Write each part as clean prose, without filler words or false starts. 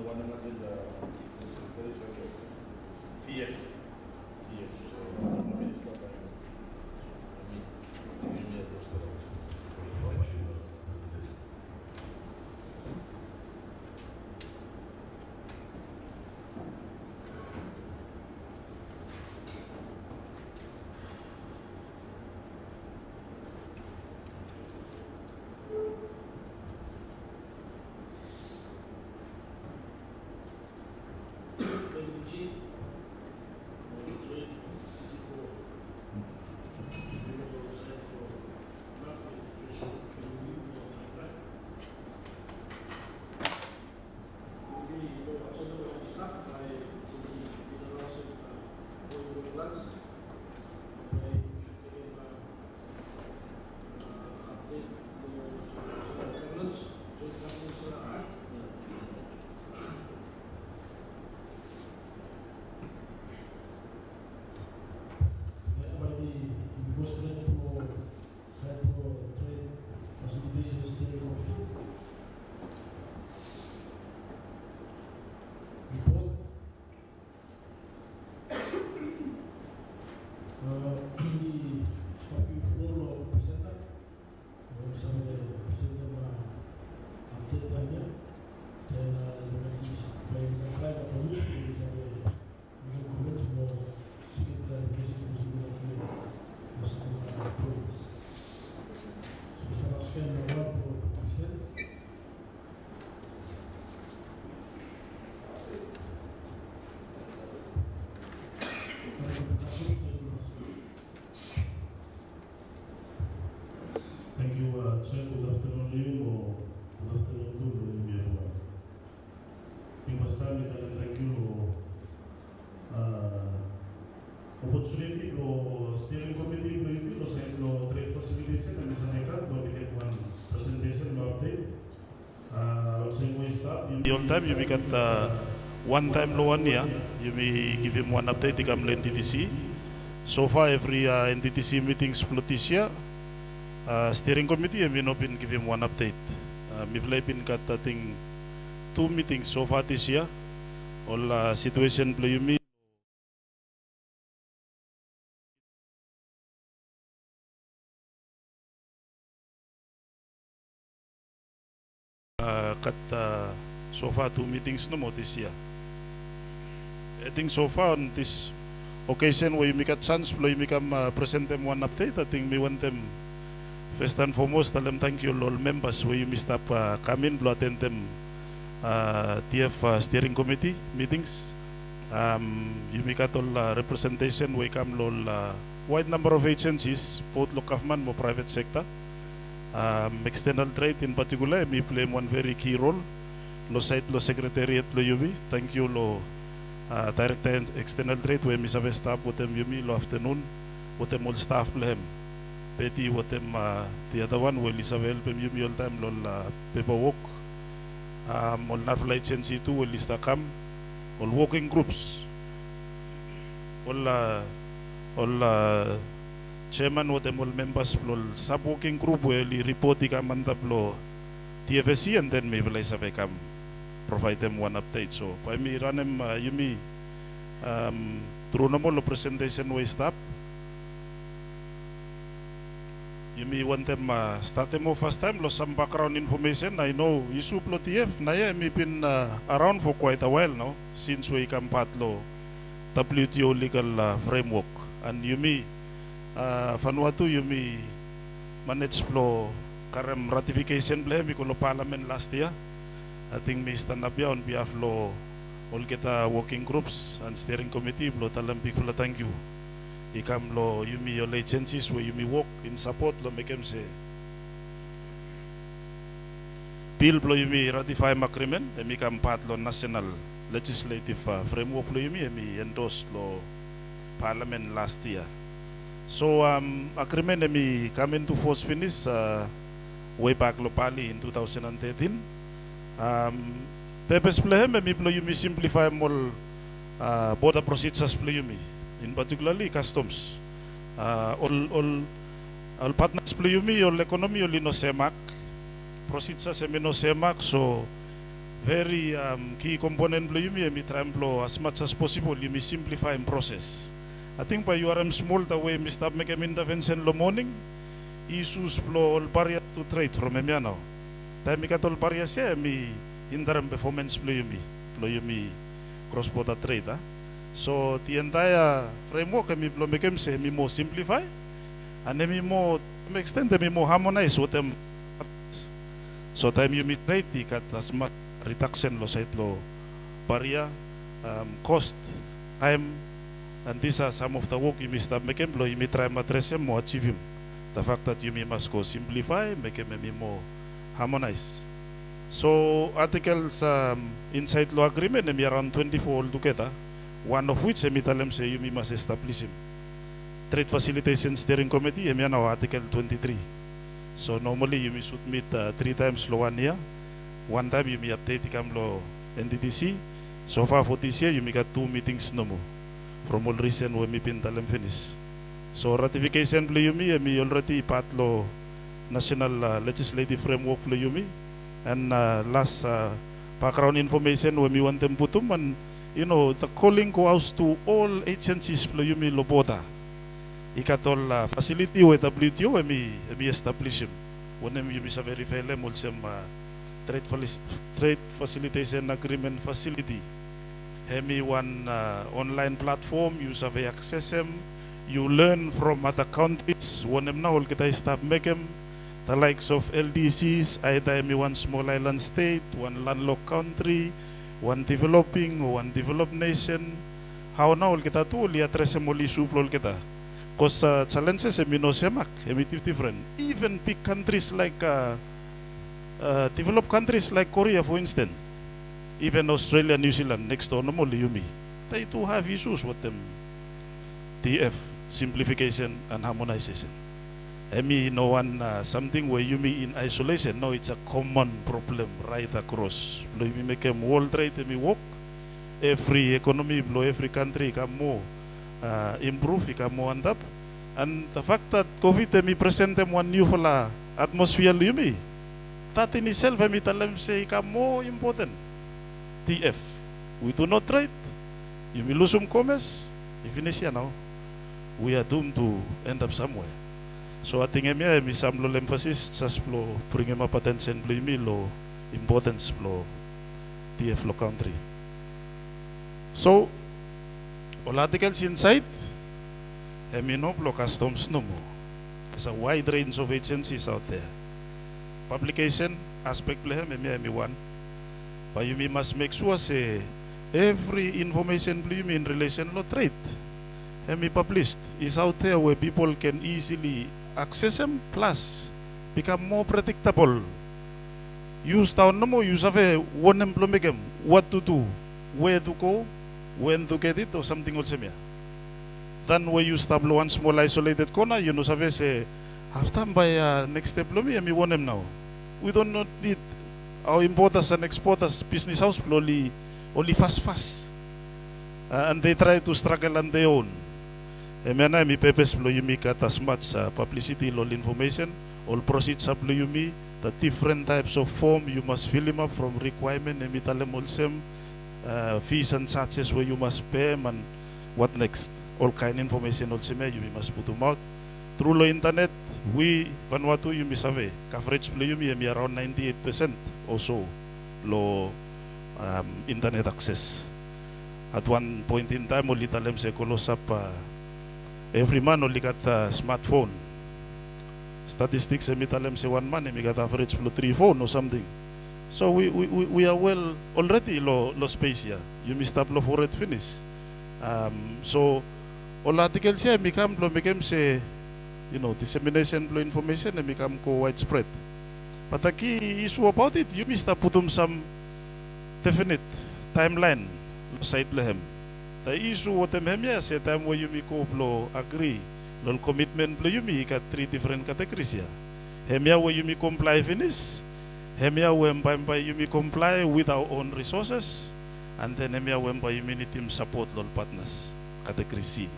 one natin TF. So, mabilis na tayo. Tingin niya ito sa Thank you, sir. Good afternoon to you, or good afternoon to everyone. Yung basta thank you opportunity lo steering committee lo sa trade facilitation kami sa nekat lo we get one presentation lo update. Same way staff. The all time you make at one time lo one year you may give him one update the Kamla NTTC. So far every NTTC meetings float this year. Steering committee have been give him one update. Mivlay been got I think 2 meetings so far this year. All situation play me. Kat so far 2 meetings no more this year. I think so far on this occasion where you make a chance play me come present them one update. I think we want them. First and foremost, tell them thank you all members where you missed up come in, attend them TF steering committee meetings. You make all representation where come all wide number of agencies, both local government and private sector. External trade in particular, me play one very key role. Lo site lo secretariat lo yumi. Thank you lo director external trade where me save staff with them yumi lo afternoon with them all staff play him. Petty with them the other one will Isabel pem yumi all time lol paperwork. All national agency too will lista come. All working groups. All chairman with them all members lol sub working group will report the mandap lo TFSC and then maybe like have come provide them one update. So by me run them yumi through normal presentation way stop. You may want them start them off first time, lost some background information. I know issue plo TF na me been around for quite a while now since we come part lo WTO legal framework and you may Vanuatu you may manage plo karam ratification ble because parliament last year. I think me stand up here on behalf lo all kita working groups and steering committee plo talam big plo thank you. Ikam lo yumi your agencies where you may work in support lo make them say bill lo yumi ratify agreement emi kam part lo national legislative framework lo yumi emi endorse lo parliament last year. So agreement emi come into force finish way back lo pali in 2013. Purpose plan emi lo yumi simplify more border procedures lo yumi. In particularly customs. All partners play yumi, all economy, all ino semak. Proceed sa semino semak, so very key component blo yumi emi try blo as much as possible yumi simplify and process. I think by URM small the way Mr. make a intervention lo morning issues blo all barriers to trade from emiano. Time ika all barriers ya mi interim performance blo yumi cross border trade. So the entire framework emi blo make se mi more simplify and emi more to extent emi more harmonize with them. So time you meet trade ikat as much reduction lo site lo barrier, cost, time, and these are some of the work you must make him lo you may try to address him more achieve him. The fact that you must go simplify, make him more harmonize. So articles inside law agreement may around 24 altogether, one of which emi talem say you must establish him. Trade Facilitation Steering Committee emi now article 23. So normally you may submit 3 times lo 1 year. One time you may update ikam lo NDTC. So far for this year you may got 2 meetings no more. From all recent we may pintalem finish. So ratification plo you may already part lo national legislative framework plo you may. And last background information we may want them putum and you know the calling goes to all agencies plo you may lo boda. Ikatol facility with WTO emi establish him. When you bisa verify lem also trade facilitation agreement facility. Hemi one online platform you have access him. You learn from other countries. When them now kita start make him the likes of LDCs. Either emi one small island state, one landlocked country, one developing or one developed nation. How now kita tu li address mo li suplol kita. Because challenges emi no semak, emi different. Even big countries like developed countries like Korea, for instance, even Australia, New Zealand, next door no more Yumi, they do have issues with them. TF simplification and harmonization. Emi no one something where Yumi in isolation. No, it's a common problem right across. Blow Yumi make them world trade emi work. Every economy, blow every country come more. Improve, ika mo andap. And the fact that COVID mi present them one new fala atmosphere yumi, that in itself mi talam say ika more important. TF, we do not trade, you will lose some commerce. If finish here now, we are doomed to end up somewhere. So I think mi some lo emphasis just lo bring him up attention lo yumi lo importance lo TF lo country. So all articles inside, Eminoplo Customs no more. There's a wide range of agencies out there. Publication aspect plehem one. But you must make sure say every information in relation to trade published is out there where people can easily access them plus become more predictable. Use town no more use of a one employment what to do, where to go, when to get it or something else. Then when you establish one small isolated corner, you know, say, after by next step, we want them now. We don't need our importers and exporters business house only fast. And they try to struggle on their own. Emena mi purpose you make as much publicity, all information, all proceeds up you me, the different types of form you must fill them up from requirement, fees and charges where you must pay and what next. All kind of information also you must put them out. Through the internet, we Vanuatu you must have coverage you may around 98% also low internet access. At one point in time, only talem se close up every man only got a smartphone. Statistics se talem se one man got average 3 phone or something. So we are well already low space here. You must stop for it finish. So all articles here become say, you know, dissemination of information and become widespread. But the key issue about it, you must put some definite timeline side lehem. The issue what them here say time where you may agree, no commitment you may got 3 different categories here. Hemia where you may comply finish. Hemia whereby you may comply with our own resources, and then hemia whereby you may need team support lol partners. Category C.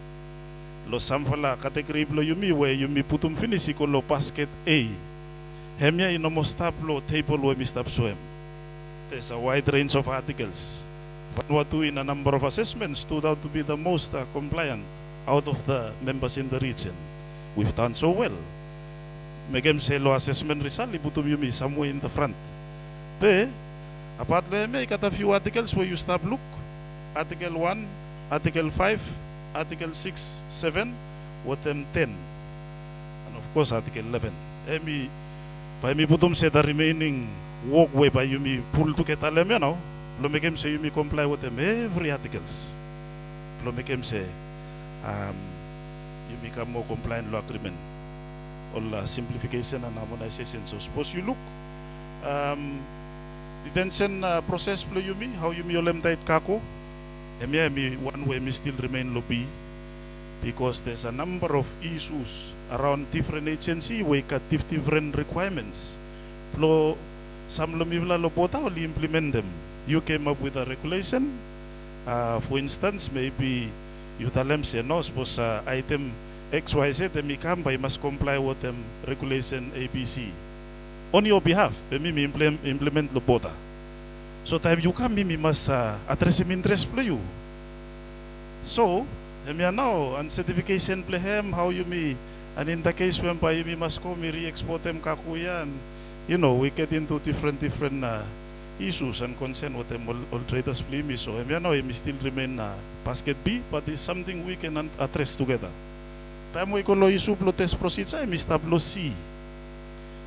Lo samfala category blo you may where you may put finish lo basket A. Hemia inomostap lo table where we stop swim. there's a wide range of articles. Vanuatu in a number of assessments stood out to be the most compliant out of the members in the region. We've done so well. Megem selo assessment result ibutum yumi somewhere in the front. But apart from I got a few articles where you stop look. Article 1, Article 5, Article 6, 7, what them 10. And of course Article 11. Emi by me butum say the remaining walkway by yumi pull to get alem, you know. Blomekem say yumi comply with them every articles. Blomekem say you become more compliant law agreement or simplification and harmonization. So suppose you look detention process flow yumi how yumi olem tait kako emi one way me still remain lobby because there's a number of issues around different agency we got different requirements plo some lumivla lopota only implement them. You came up with a regulation for instance maybe you tell them say no suppose item XYZ they must comply with them regulation ABC on your behalf me implement lopota. So time you come me must address him interest for you. So now and certification play him how you me and in the case when by you must come me re-export them kakuya and you know we get into different issues and concern with them all traders play me. So now me still remain basket B but it's something we can address together. Time we call issue plo test procedure me stablo C.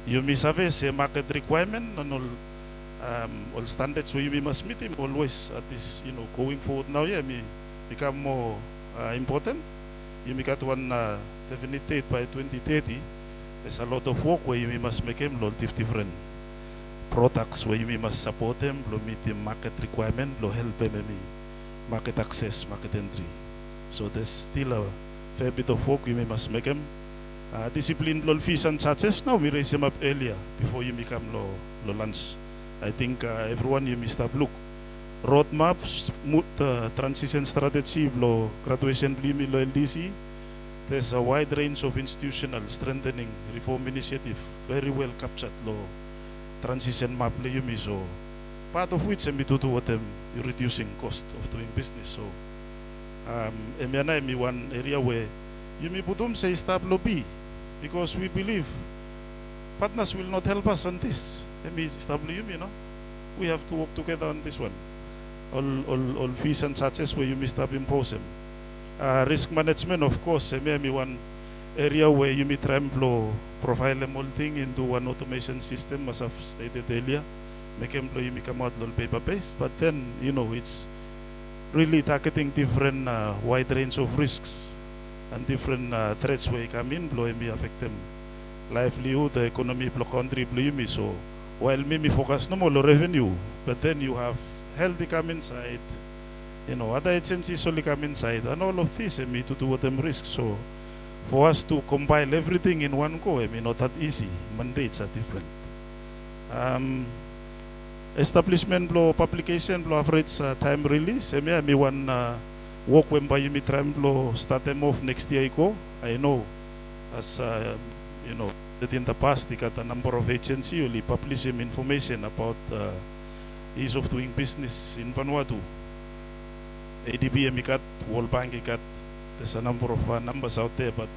You me save say market requirement and all standards we must meet him always at this going forward now me become more important. You make got one definite date by 2030. There's a lot of work where you must make them lot of different products where you must support them, meet the market requirement, help them market access, market entry. So there's still a fair bit of work you must make them. Discipline law fees and charges now we raise them up earlier before you become law lunch. I think everyone you must have look. Roadmap, smooth transition strategy, law graduation blimi law LDC. There's a wide range of institutional strengthening reform initiative, very well captured law transition map yumi. So part of which me to do what them reducing cost of doing business. So one area where Yumi Budum say stop lobby because we believe partners will not help us on this. Stop Yumi, no? We have to work together on this one. All fees and charges where you stop impose them. Risk management, of course, one area where you try to profile them all thing into one automation system, as I've stated earlier. Make employee come out paper based, but then it's really targeting different wide range of risks and different threats where you come in, may affect them livelihood, the economy, country, so while me focus no more on revenue, but then you have health come inside, other agencies only come inside, and all of this me to do with them risks. So for us to compile everything in one go, not that easy. Mandates are different. Establishment blow publication blow average time release. Me one work when by me try blow start them off next year go. I know as that in the past they got a number of agencies only publishing information about ease of doing business in Vanuatu. ADB got, World Bank got. There's a number of numbers out there, but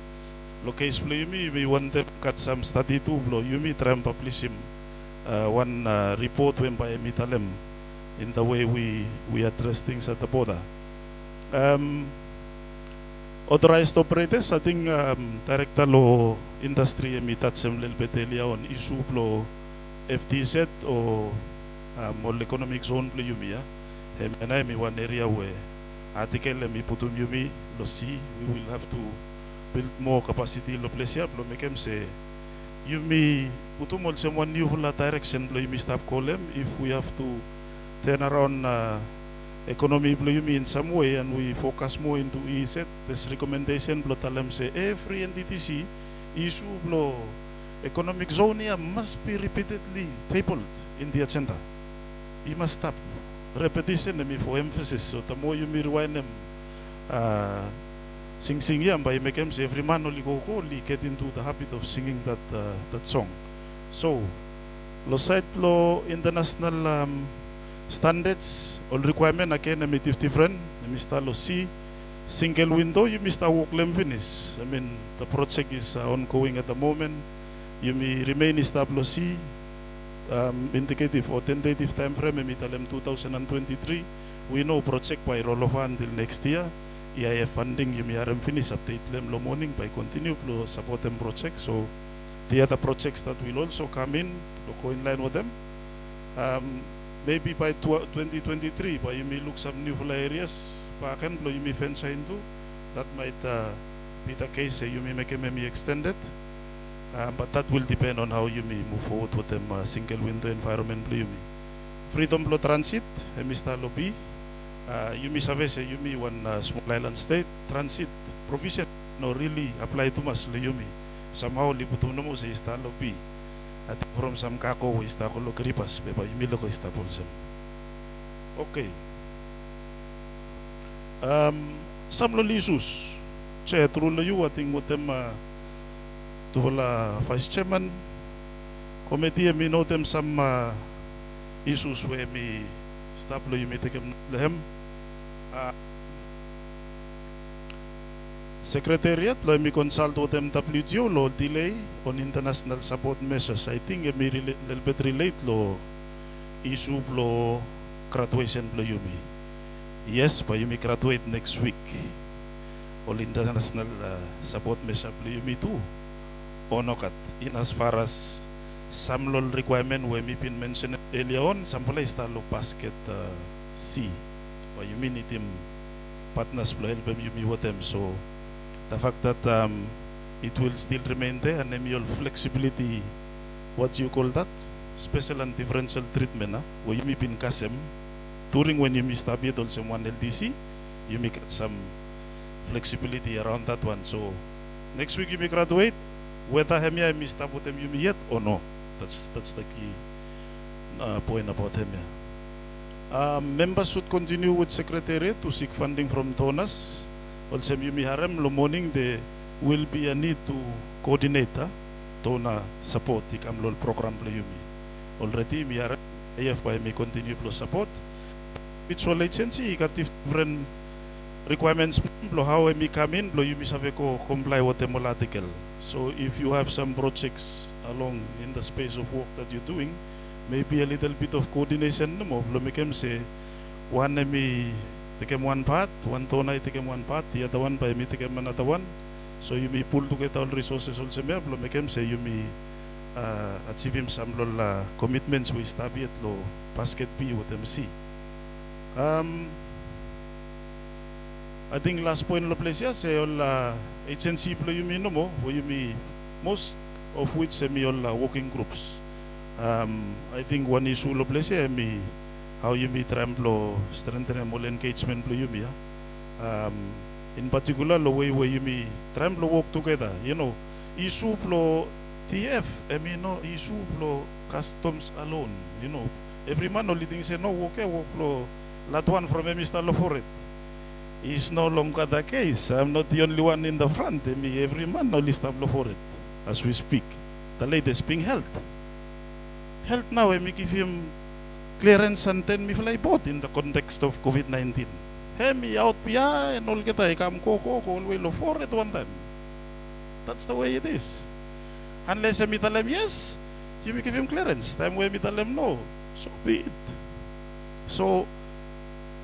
location blow we want them got some study too blow try and publish him. One report when by Mitalem in the way we address things at the border. Authorized operators, I think Director Law Industry me touch a little bit earlier on issue law FTZ or economic zone play yumi. And I'm one area where article me put yumi lo see we will have to build more capacity lo place here lo make them say yumi putumol someone new direction lo yumi stop call them if we have to turn around economy blow you in some way and we focus more into EZ. This recommendation blow talam say every NDTC issue blow economic zone here must be repeatedly tabled in the agenda. You must stop repetition for emphasis. So the more you rewind them sing yan by make them say every man only go get into the habit of singing that song. So lo site lo international standards, all requirement again, different. Mr. Lo C, single window, you Mr. work lem finish. I mean, the project is ongoing at the moment. You may remain Mr. C, indicative or tentative time frame, Mitalem 2023. We know project by roll over until next year. EIF funding, you may finish update them lo morning by continue to support them project. So the other projects that will also come in to go in line with them. Maybe by 2023, but you may look some new areas, you may venture into. That might be the case, you may make them extended. But that will depend on how you may move forward with them single window environment. Freedom Blow Transit, Mr. Lobby. You may service, you may one small island state transit provision no really apply to mas Yumi. Somehow liputuno mo sa Istalopi. At from some kako ista ko lo kripas beba yumilo ko ista polsem. Okay. Some lo lisus. Che trulo yu ating motem to wala vice chairman committee mi notem some issues where mi stop lo yumi tekem lehem. Secretariat, lo mi consult with MWTO, lo delay on international support measures. I think it may little bit relate lo issue lo graduation lo yumi. Yes, pa yumi graduate next week. All international support measure lo yumi too. Onokat in as far as some law requirement we may been mentioned earlier on, sample is lo basket C. Pa yumi ni team partners lo help yumi with them. So the fact that it will still remain there and your flexibility, what you call that, special and differential treatment, where you may be in CASEM, during when you may stop it also one LDC, you may get some flexibility around that one. So next week you may graduate, whether Hemia may stop with them you may yet or no. That's the key point about Hemia. Members should continue with Secretariat to seek funding from donors. Also, Yumi Harem, lo morning, there will be a need to coordinate donor support the Kamlol program. Already, mi harem, AF by me continue to support. Mutual agency, got different requirements. How we come in, you may comply with the article. So, if you have some projects along in the space of work that you're doing, maybe a little bit of coordination. No, say one me. Take one part, one tona take one part, the other one by me take another one. So you may pull together all resources also me make him say you may achieve him some commitments we establish lo basket P with MC. I think last point lo place ya say all agency plo you may no mo you may most of which say me all working groups. I think one issue lo place ya me how you may try to strengthen more engagement you may. In particular, the way where you may try to work together. You know, issue plo TF, I mean no issue plo customs alone. You know, every man only thinks no okay work plo that one from Mr. Lo for it. It's no longer the case. I'm not the only one in the front. I mean, every man only stop for it as we speak. The latest being health. Health now I may give him clearance and then me fly boat in the context of COVID-19. Hey, me out piya and all kita come ko always lo for it one time. That's the way it is. Unless me tell him yes, you may give him clearance. Time where me tell him no, so be it. So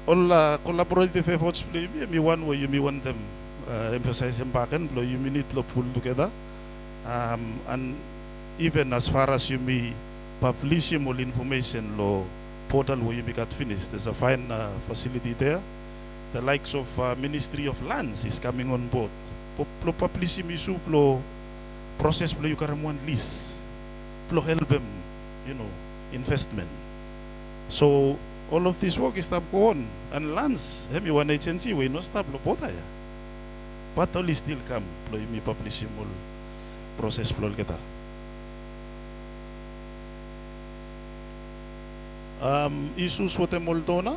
all collaborative efforts play me one way you may want them emphasize them back and you may need to pull together. And even as far as you may publish more information lo portal where you got finished. There's a fine facility there. The likes of Ministry of Lands is coming on board. Plo publish misu plo process plo you can one list. Plo help them, you know, investment. So all of this work is stop go on. And lands, hemi one agency we no stop lo bota ya. But only still come plo you publish more process plo kita. Issues with the Moldona.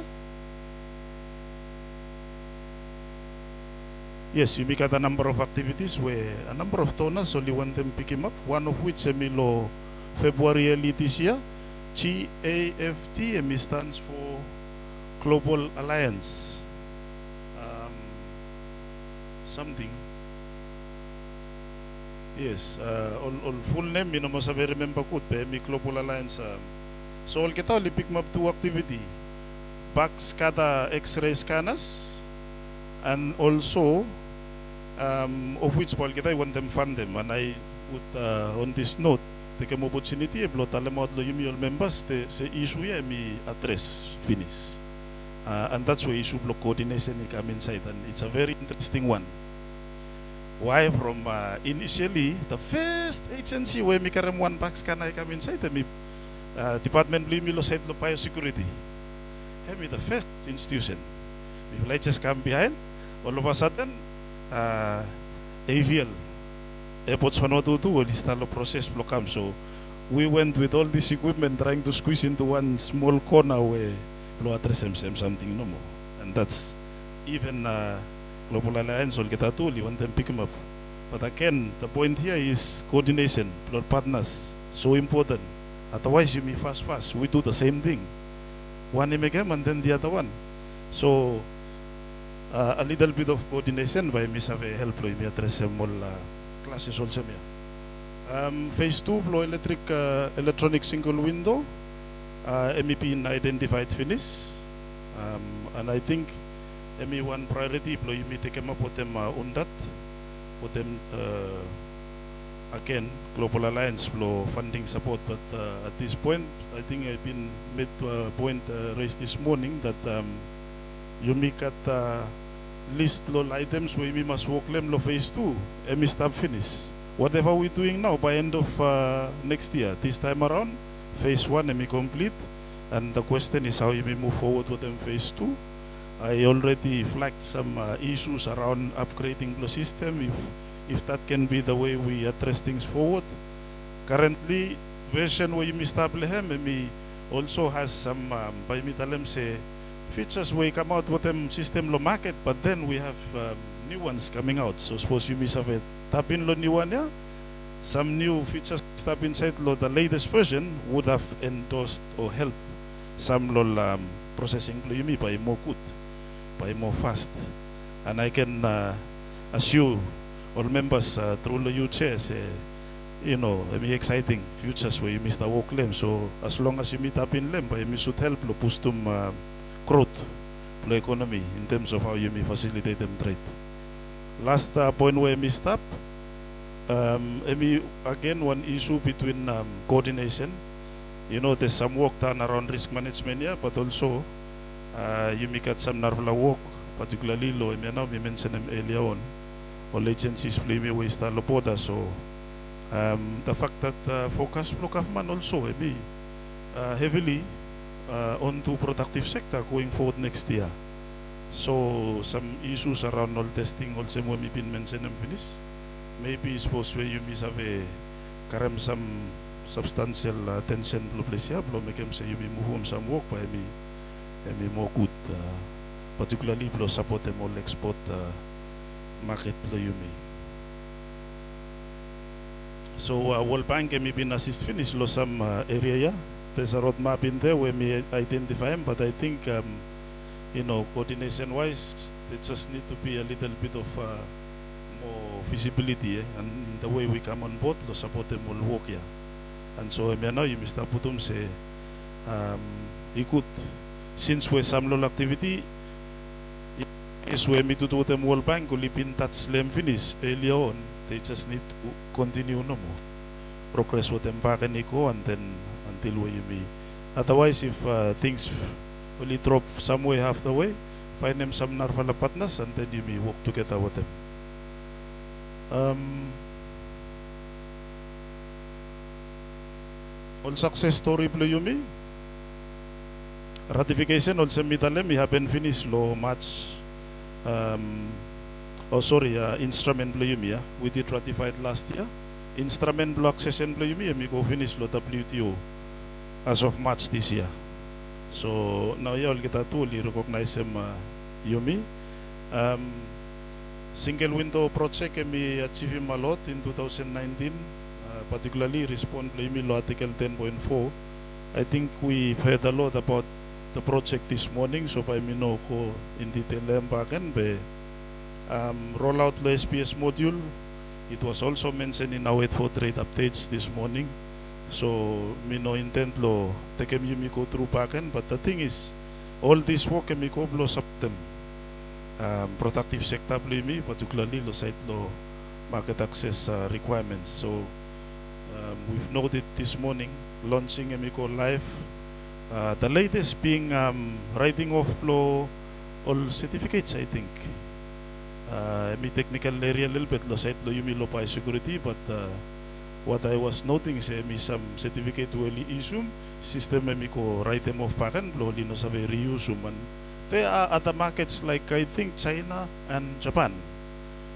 Yes, you make a number of activities where a number of donors only want them pick him up. One of which Emilo February early this year, GAFT stands for Global Alliance. Something. Yes, all full name, must have remember good, PMI Global Alliance. So all kita only pick up two activity. Box kada X-ray scanners, and also of which all kita want them fund them. And I would on this note take an opportunity blow talamod lo yumi all members the issue ya mi address finish. And that's where issue block coordination come inside, and it's a very interesting one. Why from initially the first agency where mi karam one box can I come inside the department blue mi lo side lo biosecurity. Have the first institution. We just come behind. All of a sudden, AVL airports to list process block come. So we went with all this equipment trying to squeeze into one small corner where blow address something no more. And that's even Global Alliance will get a tool, you want them pick them up. But again, the point here is coordination, blood partners, so important. Otherwise you may fast. We do the same thing. One MGM and then the other one. So a little bit of coordination by Miss Have help me address some all classes also. Phase 2 blow electronic single window. MEP in identified finish, and I think ME1 priority blow you may take them up with them on that, with them again Global Alliance blow funding support. But at this point, I think I've been made a point raised this morning that you make at list low items where we must work them low phase 2, ME stop finish. Whatever we're doing now by end of next year, this time around. Phase 1 may complete, and the question is how you may move forward with them phase 2. I already flagged some issues around upgrading the system, if that can be the way we address things forward. Currently, version where you establish me also has some by me tell them say features where you come out with them system lo market, but then we have new ones coming out. So suppose you miss have a tap in lo new one, yeah? Some new features step inside the latest version would have endorsed or helped some processing me by more good, by more fast. And I can assure all members through the chair say, exciting futures where you miss the work them. So as long as you meet up in them, by me should help push them growth, the economy in terms of how you may facilitate them trade. Last point where we stop. Again, one issue between coordination. There's some work done around risk management here, but also you make at some narvala work, particularly low. We mentioned them earlier on. All agencies play me waste a lot. So the fact that focus block of man also be heavily onto productive sector going forward next year. So some issues around all testing also when we been mentioned and finished. Maybe suppose where you miss have a karam some substantial tension blow place here, blow make them say you may move on some work by me more good, particularly blow support them all export market blow you may. So World Bank may been assist finish lo some area yeah. There's a roadmap in there where we identify them, but I think coordination wise it just need to be a little bit of more visibility, and in the way we come on board to support them will work here. And so now you Mr. Putum say he could, since we some low activity is where me to do them World Bank will be in touch them finish earlier on. They just need to continue no more. Progress with them back and go, and then until where you may. Otherwise if things will drop somewhere half the way, find them some narvala partners, and then you may work together with them. All success story blue you me. Ratification also mitalem we haven't finished law March. Instrument blue you me. We did ratified last year. Instrument block session blue you me. We go finish law WTO as of March this year. So now you all get a tool. You recognize them Yumi. Single window project we achieved a lot in 2019, particularly respond to Article 10.4 I think we've heard a lot about the project this morning, so by me know ko in detail bagan be rollout the SPS module. It was also mentioned in our 8 trade updates this morning. So me no intent lo take me go through bagan, but the thing is, all this work me ko blow up them productive sector me, particularly lo site lo market access requirements. So we've noted this morning launching Emiko Live. The latest being writing off lo all certificates, I think. Me technical area a little bit lo site lo yumi lo pa security, but what I was noting is me some certificate will issue system Emiko write them off pakan lo lino sa reuse man. There are other markets like I think China and Japan,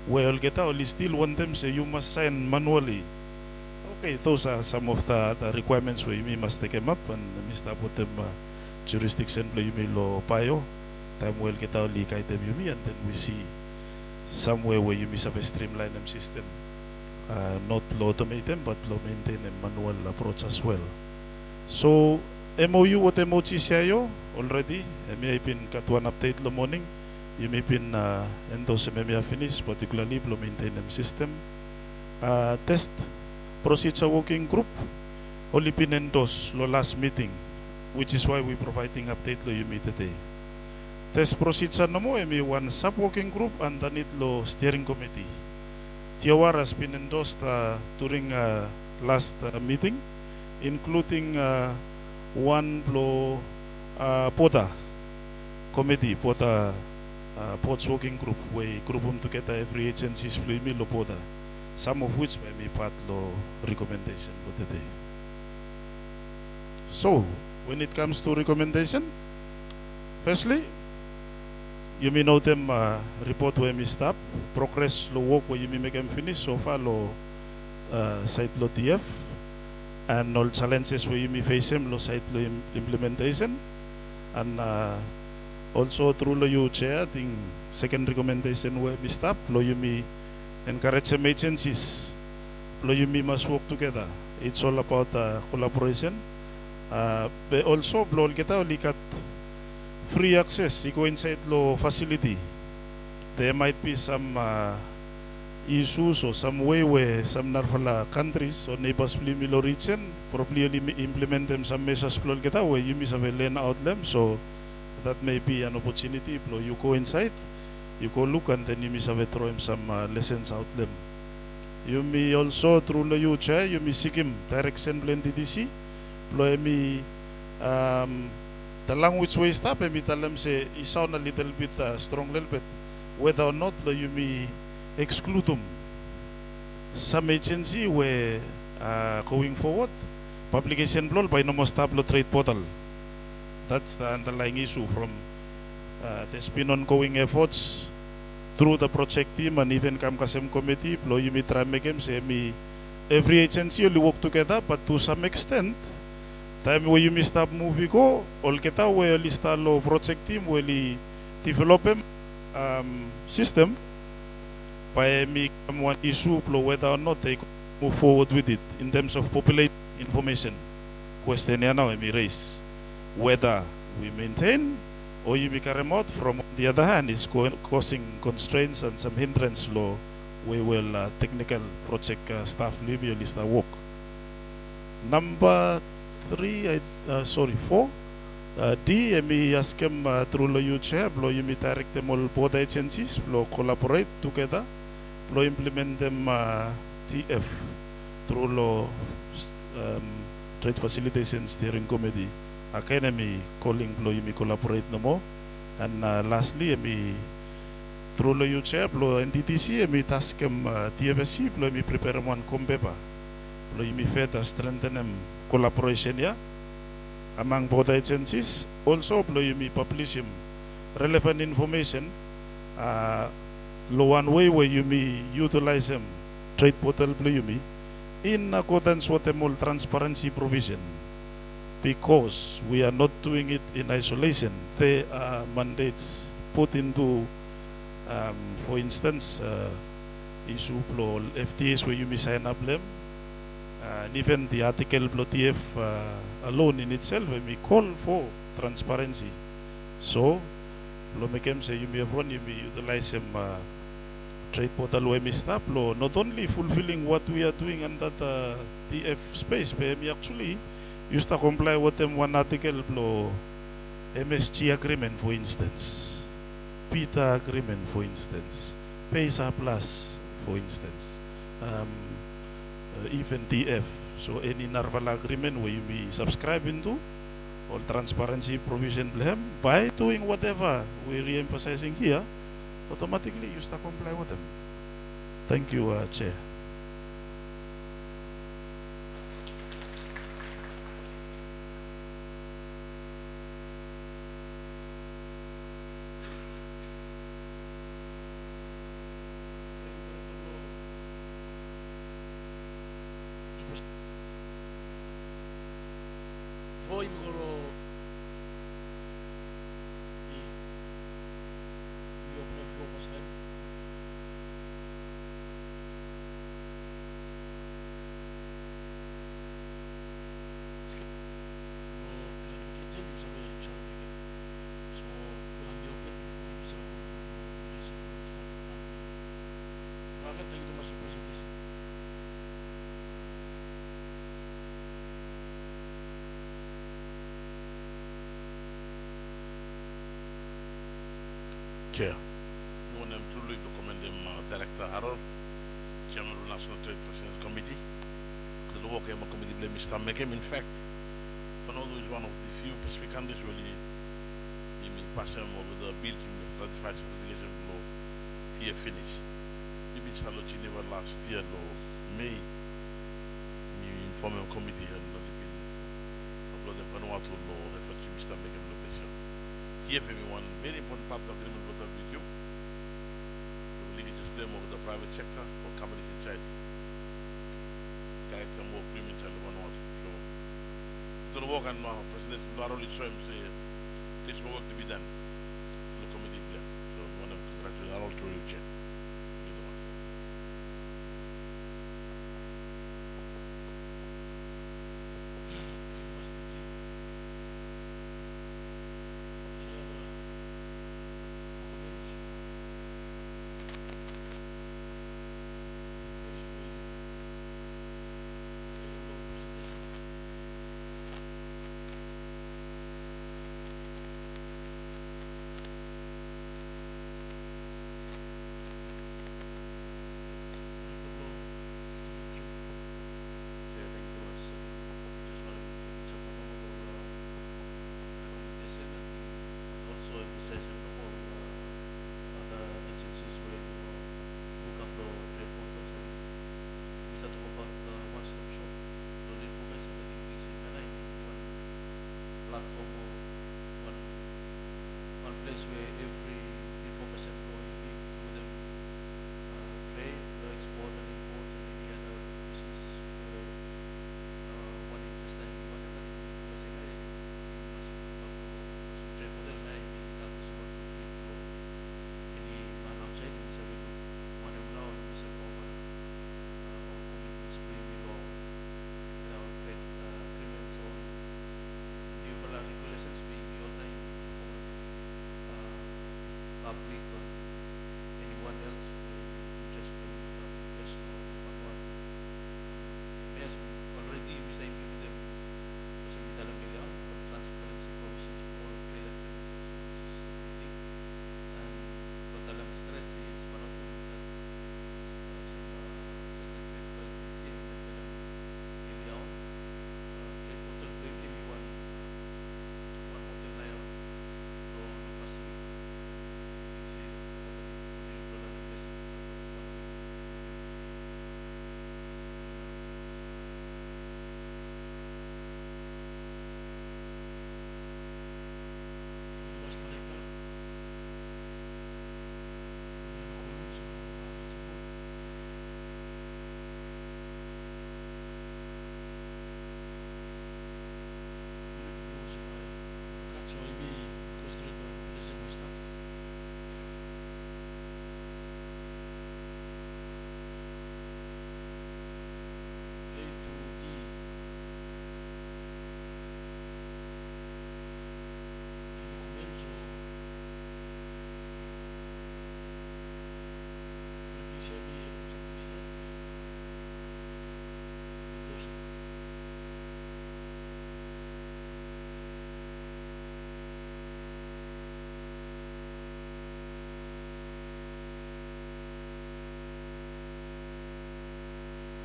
where all get out still want them say you must sign manually. Okay, those are some of the requirements where you must take them up and we start with them jurisdiction you may lo payo. Time will get out leak item you and then we see somewhere where you must have a streamline them system. Not lo automate them but lo maintain a manual approach as well. So MOU what MOC siya already. May been cut one update lo morning. You may been endorse may finish, particularly lo maintain them system. Test procedure working group only been endorsed lo last meeting, which is why we providing update lo you meet today. Test procedure no mo one sub working group and then it lo steering committee. TOR has been endorsed during last meeting, including one lo POTA committee, POTA ports working group, we group them together every agencies play me lo POTA. Some of which may be part of recommendation for today. So, when it comes to recommendation, firstly, you may know them report where we stop, progress lo work where you may make them finish so far lo site lo TF, and all challenges where you may face them lo site lo implementation, and also through lo you chair, I think second recommendation where we stop lo you may encourage some agencies. You must work together. It's all about collaboration. But also, kita likat free access. You go inside lo facility. There might be some issues or some way where some narfala countries or neighbors lo region probably implement them some measures kita where you must have a learn out them. So that may be an opportunity. You go inside. You go look and then you may have throw him some lessons out them. You may also through the you chair, you may seek him direction blend DDC. The language way stop, me tell them say it sound a little bit strong little bit. Whether or not you may exclude them. Some agency where going forward, publication blow by no more stable trade portal. That's the underlying issue from there's been ongoing efforts through the project team and even Kamkasem committee. You may try make them say every agency only work together, but to some extent, time where you may stop moving go, all kita where you start lo project team where you develop system by me one issue whether or not they move forward with it in terms of populate information. Question now we raise whether we maintain or you become remote. From the other hand is causing constraints and some hindrance law we will technical project staff will start work. Number 4 D me ask them through lo you chair you me direct them all both agencies collaborate together implement them TF through lo trade facilitation steering committee. Academy calling you me collaborate no more. And lastly, me through lo you chair NTTC me task TFSC me prepare one combepa. You me further strengthen them collaboration ya among both agencies. Also you me publish him relevant information one way where you me utilize them trade portal you me in accordance with them all transparency provision. Because we are not doing it in isolation. There are mandates put into, for instance, issue FTAs where you may sign up them, And even the article below TF alone in itself may call for transparency. So, lo mekem say you may have one, you may utilize some trade portal where may stop lo not only fulfilling what we are doing under the TF space, but we actually used to comply with them one article below MSG agreement, for instance, PITA agreement, for instance, PESA Plus, for instance, even TF. So any Narvala agreement where you be subscribing to, all transparency provision blame, by doing whatever we're re-emphasizing here, automatically you start comply with them. Thank you, Chair. Voi migoro i open floor was time. Chair. You want them to recommend them Director Harold, Chairman of the National Trade Finance Committee, to the work committee blame Mr. Mekem. In fact, Fernando is one of the few Pacific countries really pass him over the bill to ratify certification law TF finish. Maybe it's a lot Geneva last year law May inform committee and upload the Vanuatu law effort to Mr. Mekem location. TFM one very important part of the agreement with WTO. Religious blame over the private sector or companies inside. Character more agreement and one want to to the work and President Laroli show him say there's more work to be done to the committee blame. So I want to congratulate Harold through you, Chair. Platform or one place where every information employee do them trade, export and import and any other business one interest and whatever was in a must trade for them and so any man outside in sa video one of now is a common commitments premium or trade agreements or regulations being your time for public or anyone else just to invest or what. Yes, already Mr. Implement them kasi may dalang million for transparency provisions for trade agreements which is big and for dalang stretch is one of them that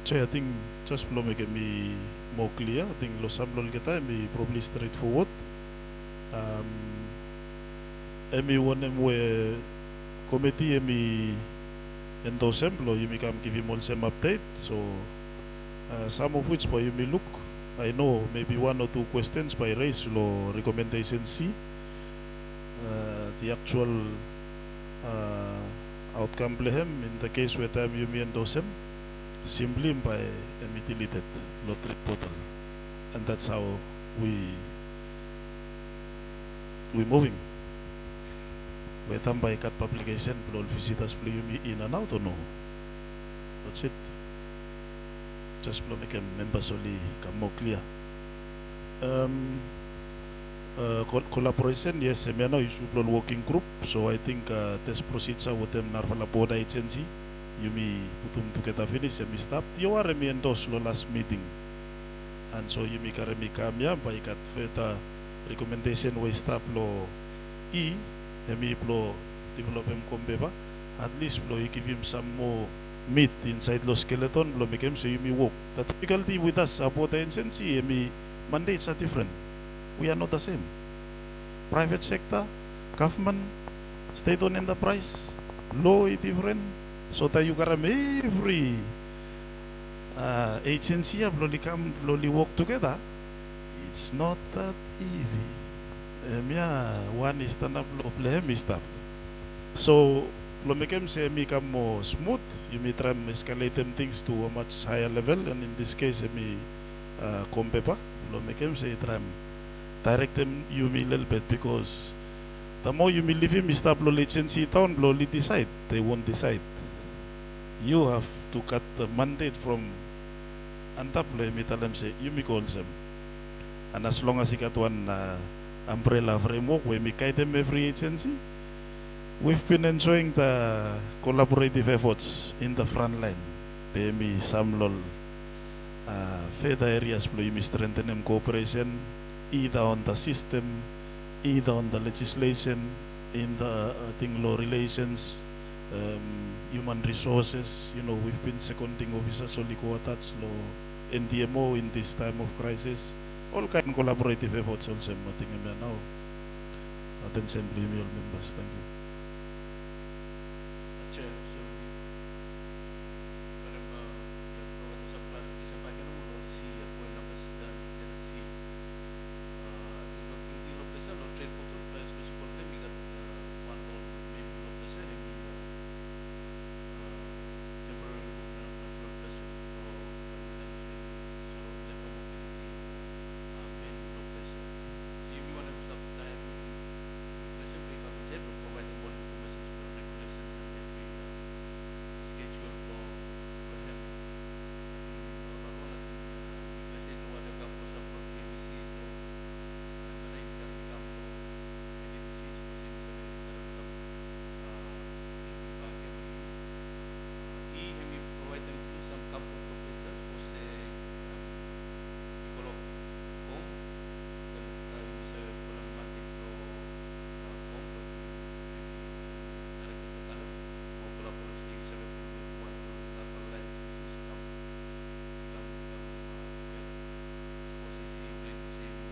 Che, I think just blow make me more clear. I think lo samlol kita me probably straightforward. Emi one we committee emi endosem lo you come give him all some update. So some of which by you may look. I know maybe one or two questions by raise lo recommendation C. The actual outcome blehem in the case where time you may endorse him simply by deleted lottery portal, and that's how we moving. Where time by cut publication all visitors play you in and out or no. That's it. Just to make members only come more clear. Collaboration, yes, I mean, issue working group. So I think this procedure with them narvala board agency. You may put them together finish and stop. You are me endorse last meeting. And so you make a kamya by kat feta recommendation we stop lo emi plo develop him kombeba. At least plo you give him some more meat inside lo skeleton plo make him so you may walk. The difficulty with us about the agency emi mandates are different. We are not the same. Private sector, government, state-owned enterprise, law is different. So that you got every agency slowly work together. It's not that easy. One is stand up, play stop. So make them say me come more smooth. You may try to escalate them things to a much higher level, and in this case, me paper. Make them say try direct them you me little bit, because the more you may leave him stop agency town slowly decide. They won't decide. You have to cut the mandate from Antaplo, me tell them say, you me call them. And as long as you got one umbrella framework where we guide them every agency, we've been enjoying the collaborative efforts in the front line. They me some lol further areas where we strengthen them cooperation, either on the system, either on the legislation, in the law relations, human resources. You know, we've been seconding officers only co-attached law NDMO in this time of crisis. All kind of collaborative efforts also. I think now. Attention, all members. Thank you. Chair, so provide some clarification back in or see a point numbers than see. The working deal of the or trade portal players which for them we got one or maybe of the same temporary natural person or can say so labor mobility main of this. You want to stop time question we come in to provide more information for regulations and every schedule for him. Normal regulation no one have for support KBC to mana ini kan become KBC he provide them to some comfort professors who say ecolog home dan bisa problematic to home direct to talent mau kolaborasi bisa berkumpul normal life system posisi brain posisi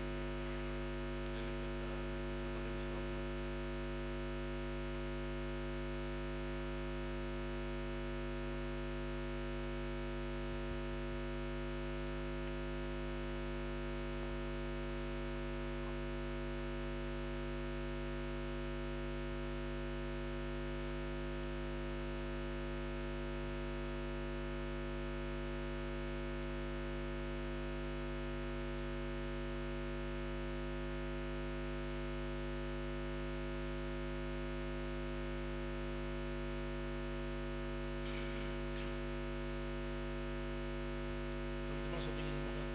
Sa tingin mo kat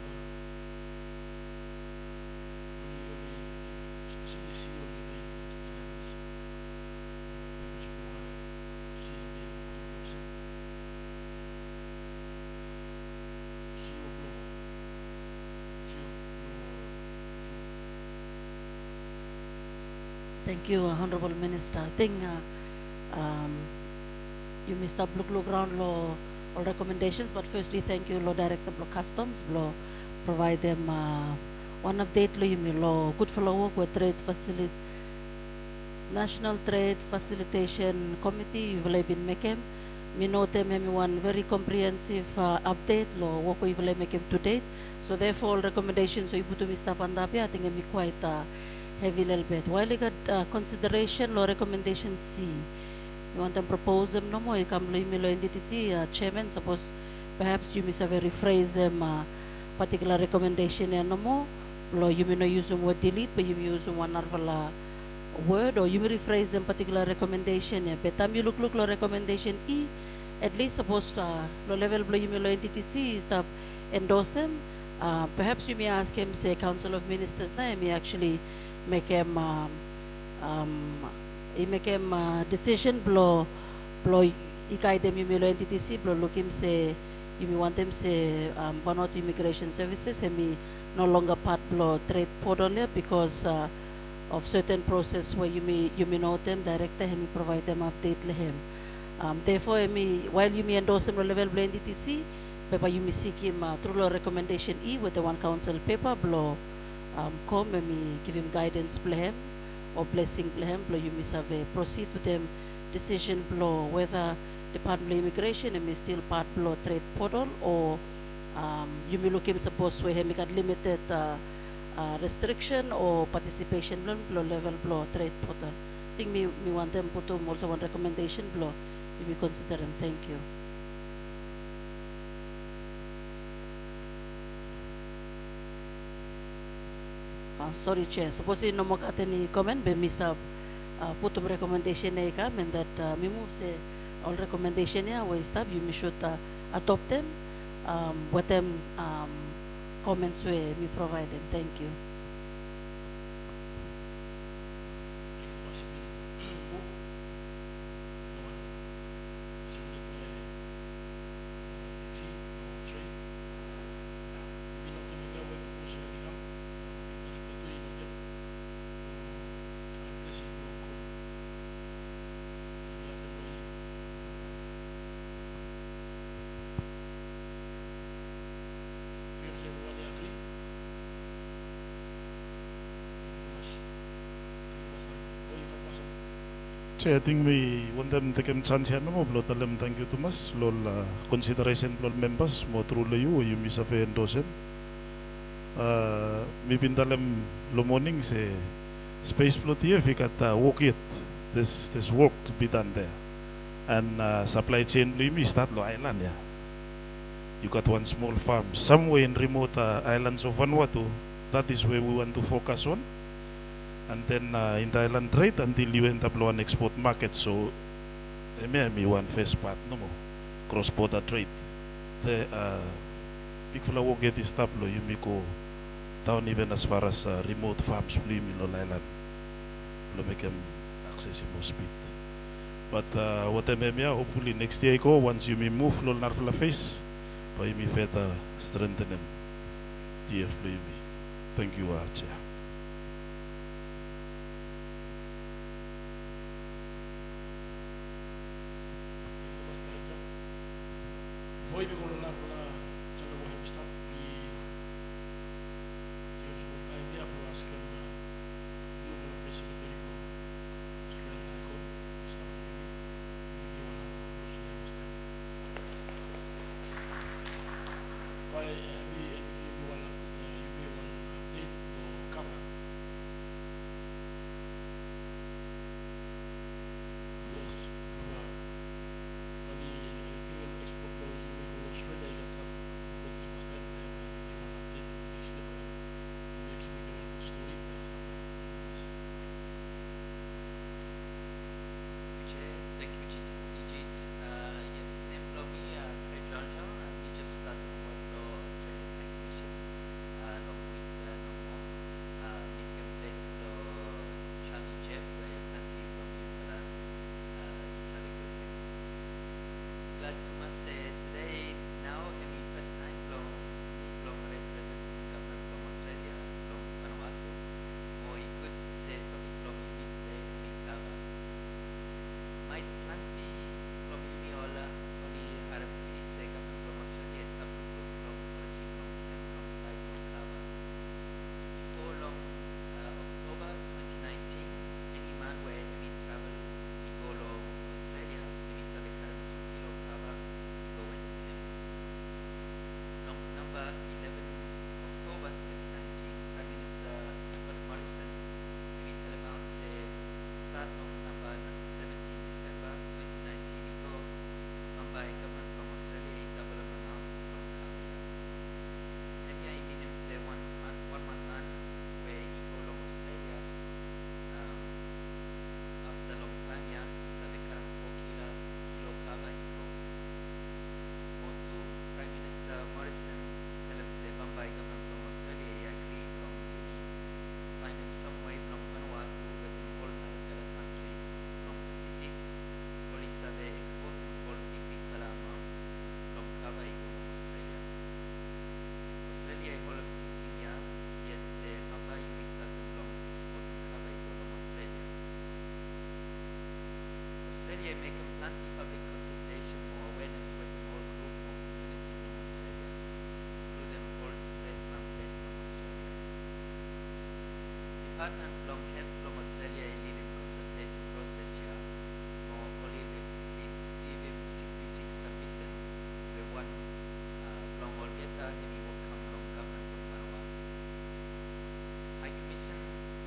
si Oli na yung si Thank you, Honorable Minister. I think you missed up look around lo all recommendations. But firstly, thank you, Law Director Block Customs, Law provide them one update lo yumi law good for law work with trade facility National Trade Facilitation Committee you will been making. Me know them one very comprehensive update lo work we will make to date. So therefore all recommendations so you put to Mr. Pandapi I think it be quite heavy little bit. While you got consideration lo recommendation C. You want them propose them no more. You come lo NDTC chairman. Suppose perhaps you miss a rephrase them particular recommendation no more. Lo you may not use them word delete, but you may use one other word or you may rephrase them particular recommendation. Yeah. But time you look lo recommendation E. At least suppose lo level lo you may lo NDTC is to endorse them. Perhaps you may ask him say Council of Ministers na may actually make him he make him decision blow ikai them you may lo NTTC blow look him say you may want them say Vanuatu Immigration Services and me no longer part blow trade portal because of certain process where you may know them director and me provide them update le him. Therefore while you may endorse them level blow NTTC but you may seek him through law recommendation E with the one council paper blow come and me give him guidance blow him or blessing him, you must have proceed with them decision blow whether Department of Immigration and may still part blow trade portal or you may look him supposed to him got limited restriction or participation blow level blow trade portal. I think me want them put also one recommendation blow. You may consider them. Thank you. Sorry, Chair. Suppose you no more got any comment, but Mr. Put recommendation na and that me move say all recommendation ya we stop you me should adopt them with them comments we me provide them. Thank you. Everybody agree? Thank you, Thomas. Oh, you got Masam. So I think we want them to take chance here no more. Tell them thank you Thomas. Lol consideration lol members mo through you miss a fair endorse. Mi pindalam lo morning say space plot here if you got walk it. There's work to be done there. And supply chain lo start lo island yeah. You got one small farm somewhere in remote islands of Vanuatu. That is where we want to focus on. And then in the island trade until you end up on export market. So, me one first part no more cross-border trade. The big fella will get this stuff lo you may go down even as far as remote farms play me lo island. Lo make them accessible speed. But what I mean hopefully next year go once you may move lo narfla face. But you may further strengthen them. DF play me. Thank you, Chair. Voy a con la chalo voy a estar y tengo su volta idea pero es que yo con la presión de digo Australia con está muy bien y van a los está why you want update or cover yes cover money given export Australia tong number 17 December 2019 iko mamba government from Australia i double mana from Kavia. And yeah, iminem say one man where he go long Australia after long time yeah isabe karang 4 kilo kava iko. Motu Prime Minister Morrison tell him say Bombay government from Australia he agree long uni find him some way from Vanuatu with him all another country from Pacific. Police have export him all big fella amount from Kava iko from Australia. Australia hold him thinking yeah yet say Bombay we start him from export Kava iko from Australia. Australia make him plenty public consultation more awareness with him all group of community from Australia through them all straight from place from Australia. Department from Health from Australia is leading consultation process here. More only receiving 66 submission where one from Olgeta and he will come from government from Vanuatu. High Commission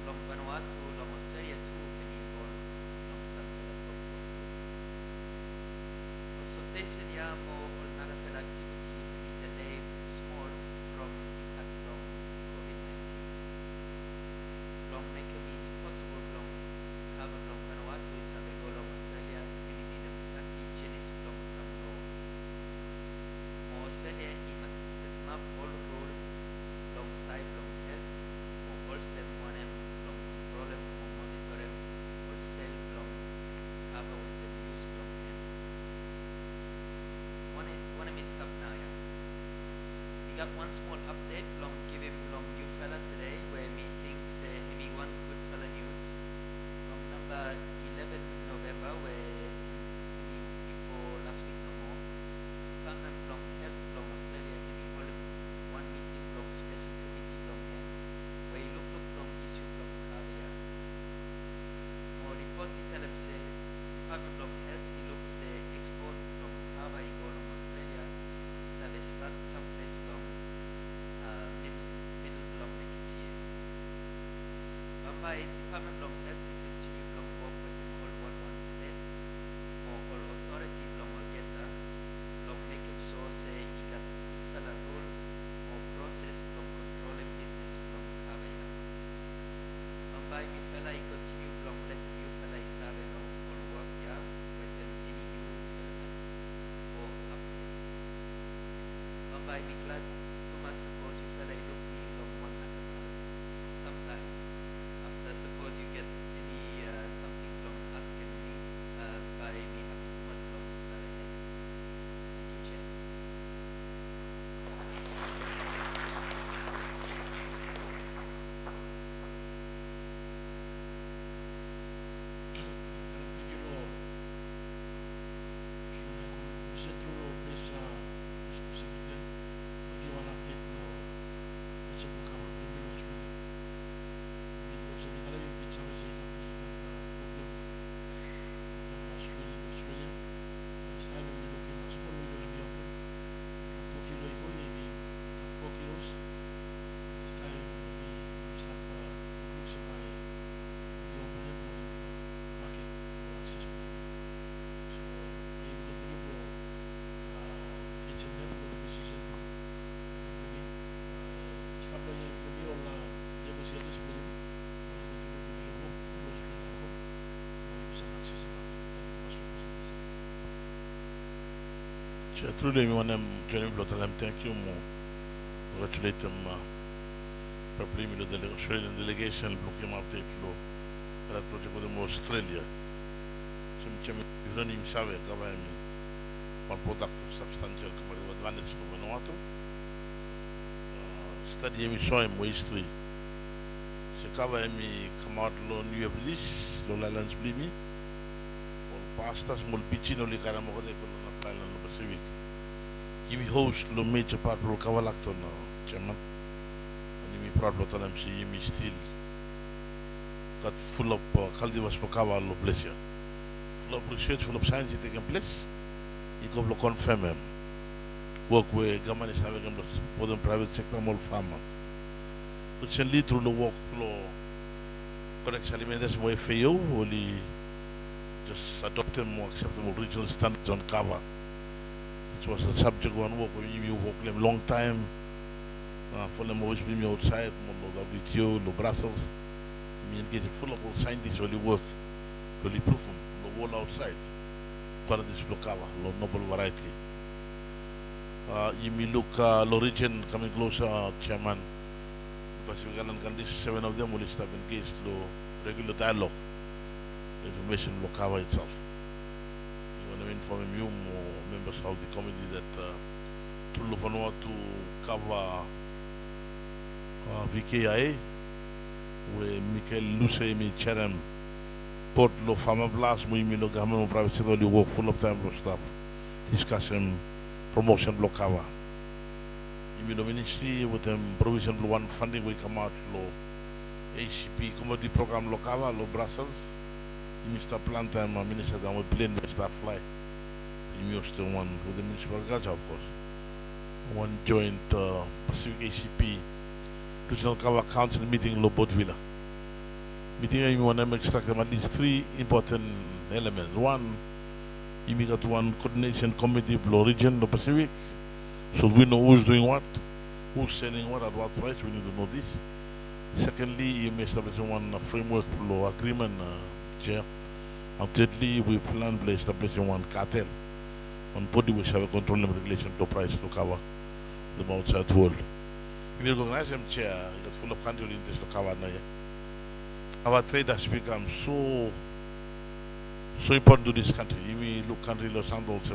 from Vanuatu from Australia too can be involved from some talk to. Consultation here more or another fell activity can be delayed small from impact from COVID-19. Long make it impossible long cover long Vanuatu is a go long Australia can be them plenty Chinese from some law. More Australia he must set up all rule long side long health or all same one long control him or monitor him or sell long cover with the news long him. One of me stop now yeah. We got one small update long give him long new fella today where meeting say him one good fella news from number 11 November where before last week no more Department from Health from Australia him hold one meeting from special committee from him where he look from issue from Kavia. More report he tell him say Department from Health he look say export from Kava he go from Australia is have start someplace long middle long next year. Bombay Department of Health to continue from work with all one state or all authority from Olgeta from making sure say he got fella rule or process from controlling business from Kavaya. Bombay mi fella he continue from let new fella he sabe long all work yeah with them any new development or update. Bombay mi glad too much suppose you fella he look me from one national sometime after suppose you get any something from asking me by me happy too much from Sarah Head. Thank you, Chair. Thank you, Lord. So, we through Lord, please, Mr. Secretary, give one update no budget will come up in the middle of Australia. We also need to be some say company problem in Australia. This time we're looking at small window and the open. 2 kilo iko, 4 kilos. This time we start supply the open market or access point. So I will continue to kitchen network position company establish review all negotiators with him some access Truly, we want them joining Blotalam. Thank you, more. Congratulate them. Probably me the Australian delegation looking after it low. That project with them Australia. Some even in Save, cover me one product of substantial comparative advantage for Vanuatu. Study me show him history. Se cover me come out low New British, low lands believe me. Or pastas, mulpichi no likaramo de con la island of Pacific. Give me host lo major part of Kavalakton, Chairman. And me proud of them see me still got full of Kaldivas Pokawa lo pleasure. Full of research, full of science taking place. You go to confirm him. Work where government is having them for the private sector more farmer. Which can lead through the work flow correct alimentation mo FAO only just adopt them more acceptable regional standards on cover. It was a subject one work when you work them long time. For them always bring me outside, more WTO, no Brussels. Me engage full of scientists only work, only proof them, no wall outside. Quality this cover, no noble variety. You may look the region coming closer, Chairman. Pacific Island countries, 7 of them will start engaged to regular dialogue, information will cover itself. You want to inform you more members of the committee that through Vanuatu to cover VKIA, where Michael Luce, Chairman, Port Lo Farmer Blast, Muimilo government private sector only work full of time for staff, discussion, promotion block cover. You ministry with them provision one funding will come out low ACP commodity program lo cover lo Brussels. You Mr. Plant time minister that will plane Mr. Fly. You used to one with the municipal culture of course. One joint Pacific ACP regional cover council meeting lo boat Vila. Meeting you want to extract them at least 3 important elements. One, you got one coordination committee lo region lo Pacific. So we know who's doing what, who's selling what at what price, we need to know this. Secondly, you may establish one framework law agreement, Chair. And thirdly, we plan to establish one cartel on body which have a control and regulation to price to cover the outside world. You recognize them, Chair, you got full of country interest to cover now. Our trade has become so important to this country. If we look country Los Santos,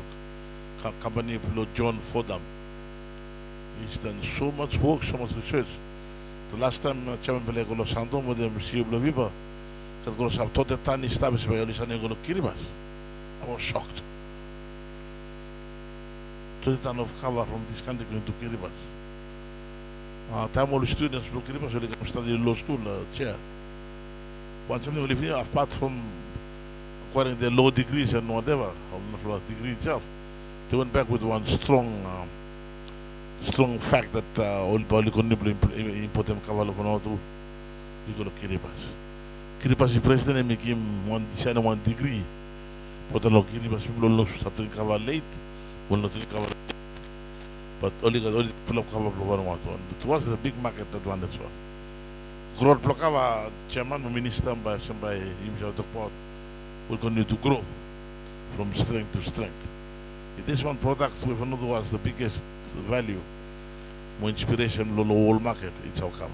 company John Fordham. He's done so much work, so much research. The last time Chairman Pelego Los Santos with them CEO Viva, that goes up to the tiny established by Elisanego Kiribas. I was shocked. To the ton of cover from this country going to Kiribas. Time all the students from Kiribas will come study in law school, Chair. Once something will live apart from acquiring their low degrees and whatever, or degree itself. They went back with one strong fact that all couldn't import them cavallo for now to go to Kiribas. Kiribas is president and make him one design one degree. But the Kiribas people will start to cover late, will not cover, but only full of cover for one. It was a big market that one. That's one. Growth blockava chairman minister by himself the port will continue to grow from strength to strength. If this one product with another was the biggest value, more inspiration, low whole market, it's our cover.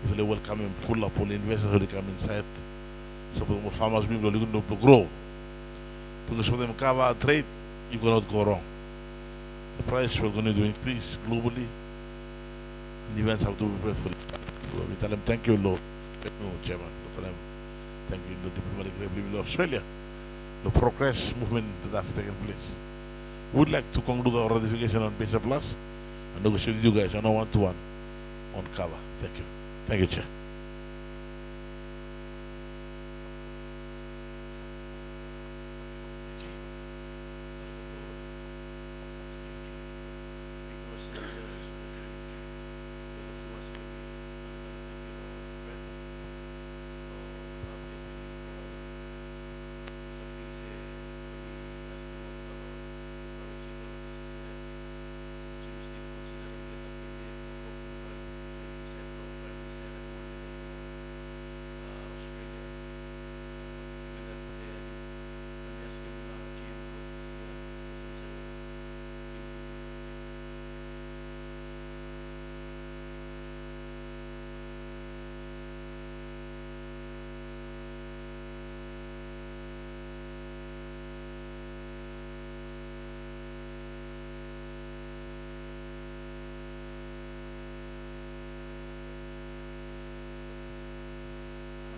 If they welcome him full up, all investors will come inside, so more farmers people are going to grow. Because when them cover trade, you cannot go wrong. The price we're going to increase globally, and events have to be prepared for it. So we tell them thank you, Lord. Chairman. We tell them thank you, Lord, Diplomatic Republic of Australia. The progress movement that has taken place. We would like to conclude our ratification on Base Plus and negotiate with you guys on a one-to-one on cover. Thank you. Thank you, Chair.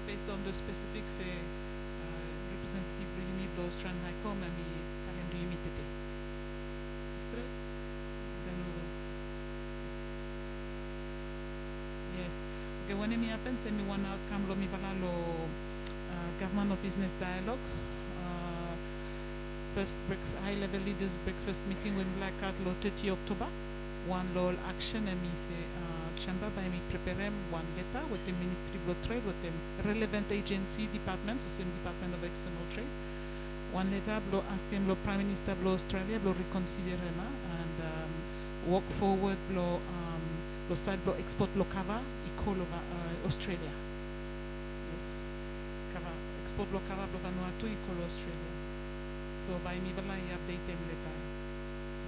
Based on the specifics, Representative Yumi Blostran Haiko, Mami Kalendo Yumi Tete. Is that? Then we will. Yes. Okay, when me happen, say me one outcome lo mi vala lo government of business dialogue. First high-level leaders breakfast meeting when Black Cat lo 30 October. One law action and me say shamba by me prepare one letter with the Ministry of Trade, with the relevant agency department, so same Department of External Trade. One letter blow ask him blow Prime Minister blow Australia blow reconsider and walk forward blow side blow export blow cover equal over Australia. Yes, cover export blow cover blow Vanuatu equal Australia. So by me Vila I update them letter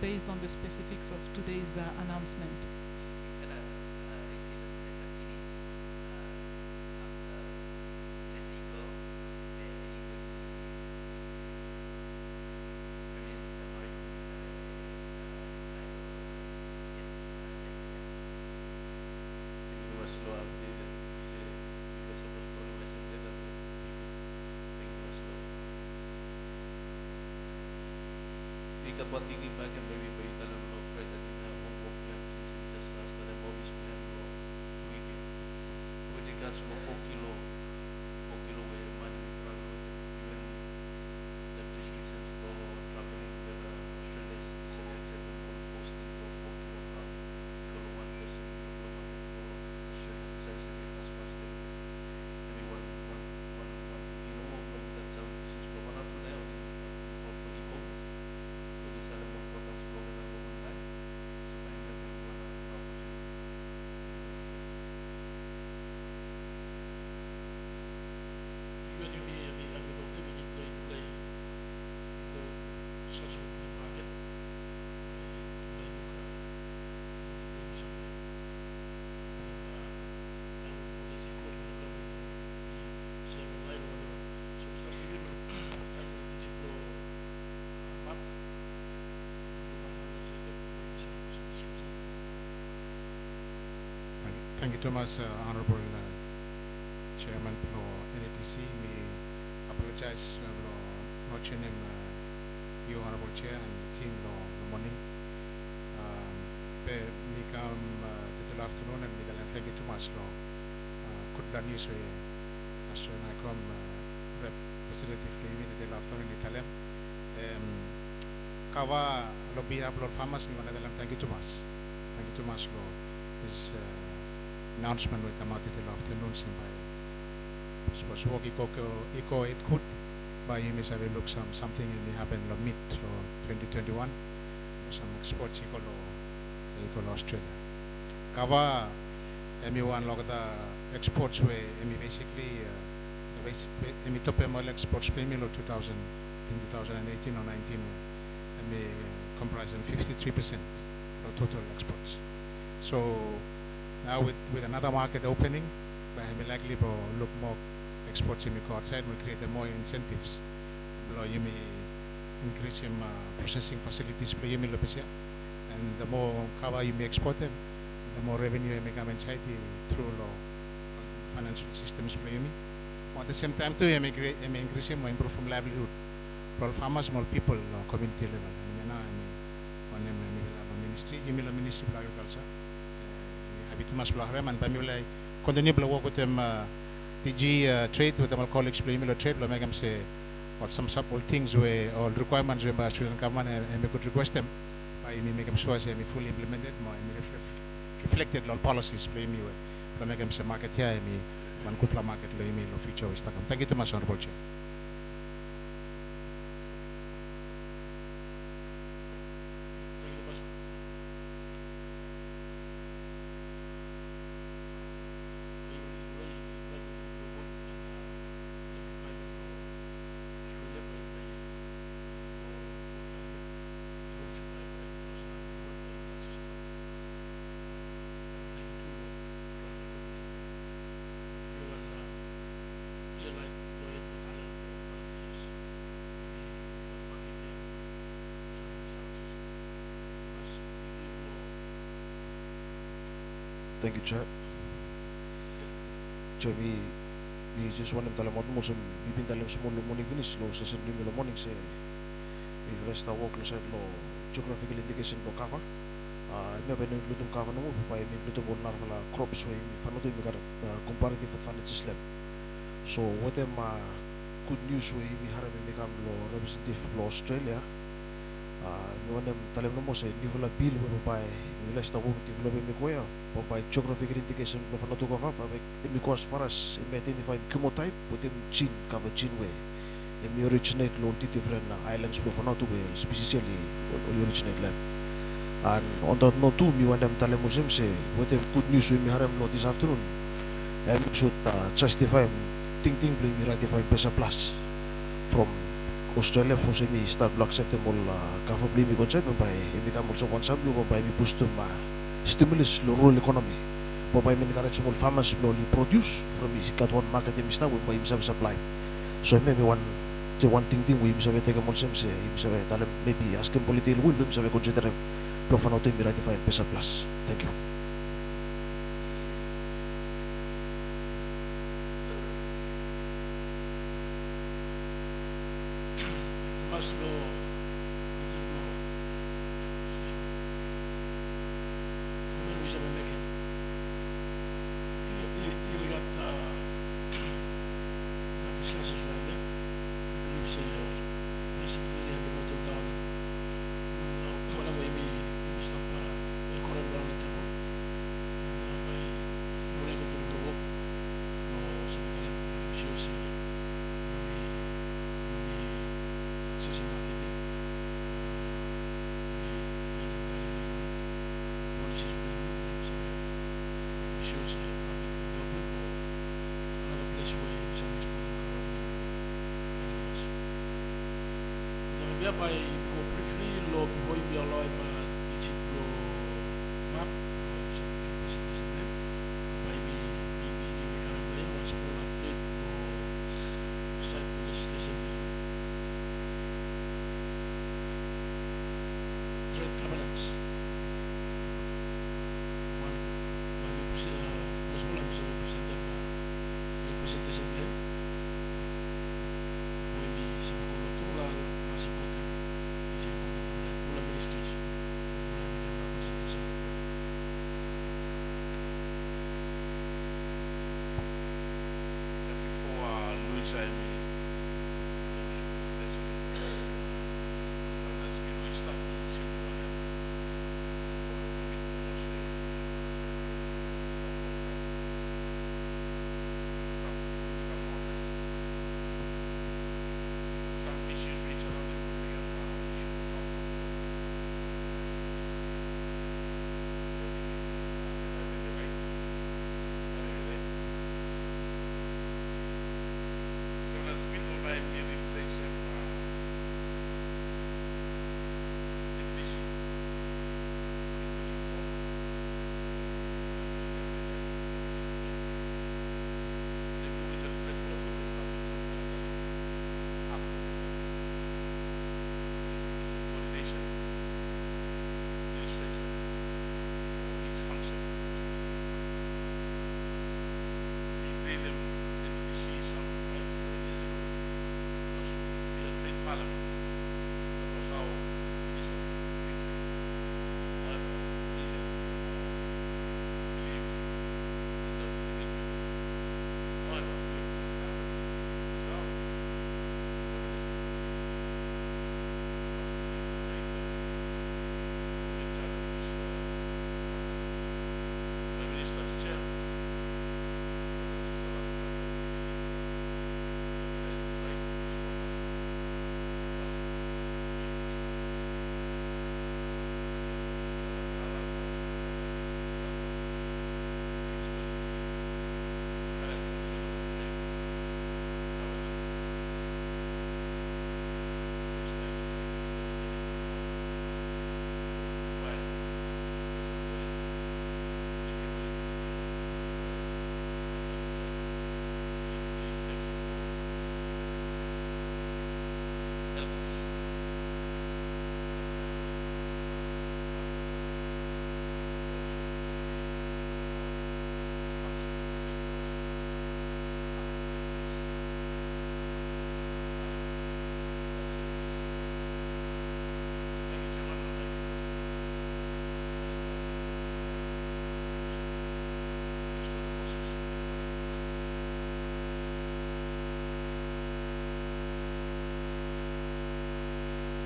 based on the specifics of today's announcement. Vila received the letter finish after let it go. The Prime Minister Morrison It was slow updated. Because of the problem I said that it was slow. Because what thinking back and maybe by talang no afraid that you have homework plan since you just started movies plan no weekend. With regards to 4 kilo where money we travel even the restrictions for traveling with Australia is an acceptable almost into 4 kilogram because of 1% diplomatic for Australia sensitive as fast as anyone you know from that sound this is from another today or this is for e-commerce. So these are the more products flowing out over time. So I remember one of the opportunity. You and me, I mean, of them in play to play go such in the market. May look into the mission. And what is the course when you come in say online or whatever. So start giving start teaching go map. Thank you, Thomas, Honorable Chairman for NATC. Me apologize for not chaining you, Honorable Chair, and team the morning. Me come this afternoon and me thank you, Thomas. Good news we Australia come representative me the afternoon in Italian. Kawa lobby up farmers me thank you, Thomas. Thank you, Thomas. This announcement will come out in the afternoon by walk eco it could by you miss have look something in the happen mid 2021 some exports eco Australia. Kava one log the exports way basically top exports payment 2018 or 19 comprising 53% of total exports. So now with another market opening, I'm likely to look more exports in the outside, we create more incentives. You may increase your processing facilities, and the more cover you may export them, the more revenue you may come inside through financial systems. At the same time, too, you may increase more improve from livelihood. For farmers, more people, community level. And ministry, Ministry of Agriculture. Habitumas Blahrem and Pamula continue to work with them TG trade with them colleagues trade make them say or some support things where all requirements by Australian government and we could request them by me make them sure say me fully implemented more reflected all policies play me way make them say market here me one good market lo me lo future is thank you too much, Honorable Chair. Thank you, Chair. We just want to tell them what most of we've been small morning finish low session in the morning say we've rest our work side low geographical indication low cover. Maybe no lutum cover no by me lutum or narvala crops way if not we got comparative advantages left. So what good news we have become law representative law Australia Nuanem talem no mo se nivela bill mo papai nivela sta wo develop mi koya papai geographic indication no fa notu kova papai mi ko as far as mi identify chemotype putem chin cover chin way mi originate lo ti different islands no fa notu be specially originate land and on that note too mi wandam talem mo sem se putem good news mi haram lo this afternoon and should justify ting mi ratify pesa plus from Australia for semi start block accept all cover bli mi consent by mi kam also konsam lo by mi boost ma stimulus lo rural economy by mi encourage small farmers lo produce from mi kat one market mi start by mi supply so maybe one thing we mi take mo sem se mi sabe tal maybe ask political will mi sabe consider lo fa noto mi ratify pesa plus thank you Mas lo women we sabe make you got discussions like that we say basically and go them down wala mo mi stop e correct down the table by wala ko tulo no sa mga sure si social marketing policies issues another place where some exporting anyways the by briefly law before you allow it's map by me currently was full update site legislation trade governance. One was presentation plan. Maybe some cultural supporting administration. Presentation. Before Luis, I mean,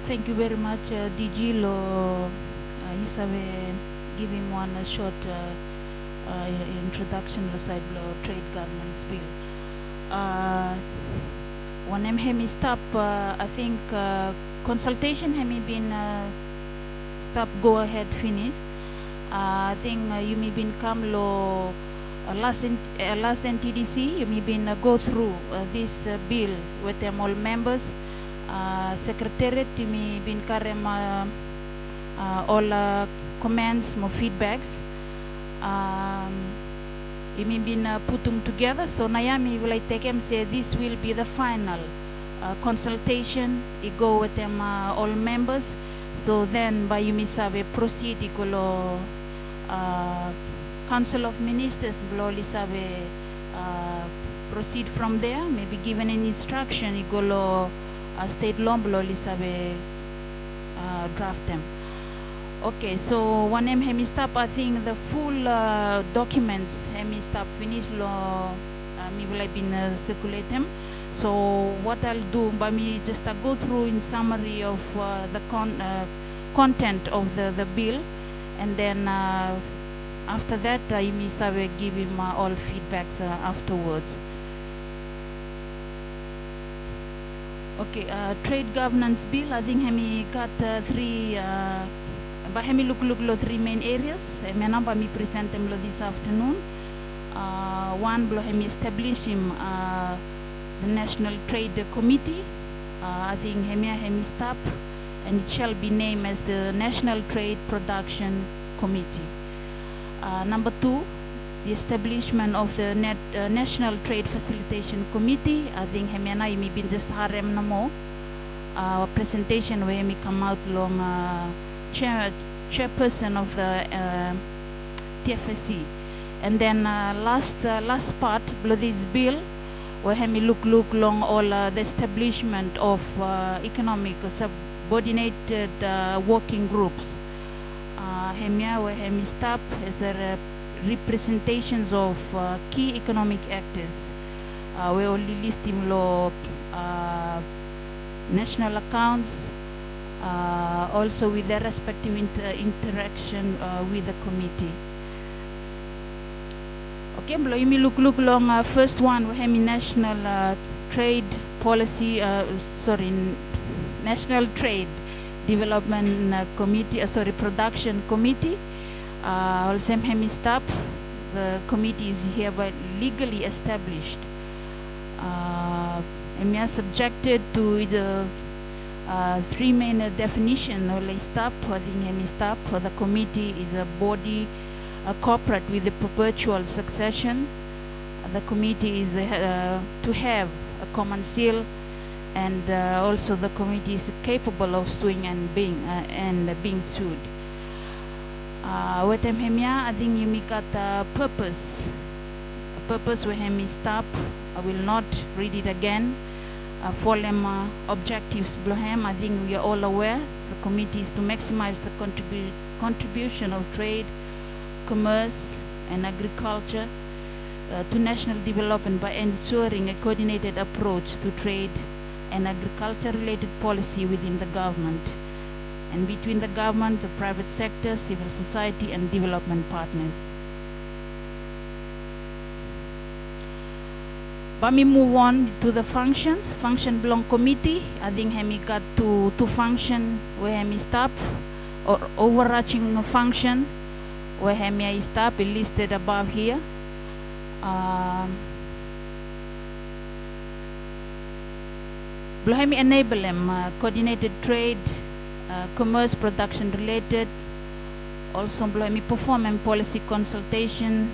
thank you very much, DG Lo. You sabe give him one short introduction lo side lo trade governance bill. One hemi stop. I think consultation hemi been stop go ahead finish. I think you may been come lo last NTDC. You may been go through this bill with them all members. Secretariat you may been karem all comments, more feedbacks. You may been put them together. So Nayami will I take him say this will be the final consultation. You go with them all members. So then by you may sabe proceed ikolo Council of Ministers bloli sabe proceed from there. Maybe given an instruction ikolo state law bloli sabe draft them. Okay, so one hemi stop. I think the full documents hemi stop finish law. Me will I been circulate them. So what I'll do, by me just go through in summary of the content of the bill, and then after that I may give him all feedbacks afterwards. Okay, trade governance bill. I think hemi got three. But hemi look lo three main areas. Me number me present them lo this afternoon. One blo hemi establish him the National Trade Committee. I think hemi stop, and it shall be named as the National Trade Production Committee. Number two, the establishment of the National Trade Facilitation Committee. I think hemi na imi bin just harem na mo presentation where hemi come out long chairperson of the TFSC. And then last part below this bill, where hemi look long all the establishment of economic subordinated working groups. Hemia where hemi stop is the representations of key economic actors. We only list him law national accounts, also with their respective interaction with the committee. Okay, below you look long first one we have national trade policy. National Trade Development Committee. Production Committee. Also hemi stop. The committee is hereby legally established. And we are subjected to the three main definition. Only stop. I think hemi stop for the committee is a body. A corporate with a perpetual succession. The committee is to have a common seal, and also the committee is capable of suing and being sued. With hemia, I think you make a purpose. A purpose where hemi stop. I will not read it again. For them objectives blohem. I think we are all aware. The committee is to maximize the contribution of trade, commerce and agriculture to national development by ensuring a coordinated approach to trade and agriculture related policy within the government and between the government, the private sector, civil society and development partners. But me move on to the functions. Function belong committee. I think hemi got two function where hemi stop or overarching function where hemi is stop listed above here. Hemi enable them coordinated trade, commerce, production related. Also hemi perform and policy consultation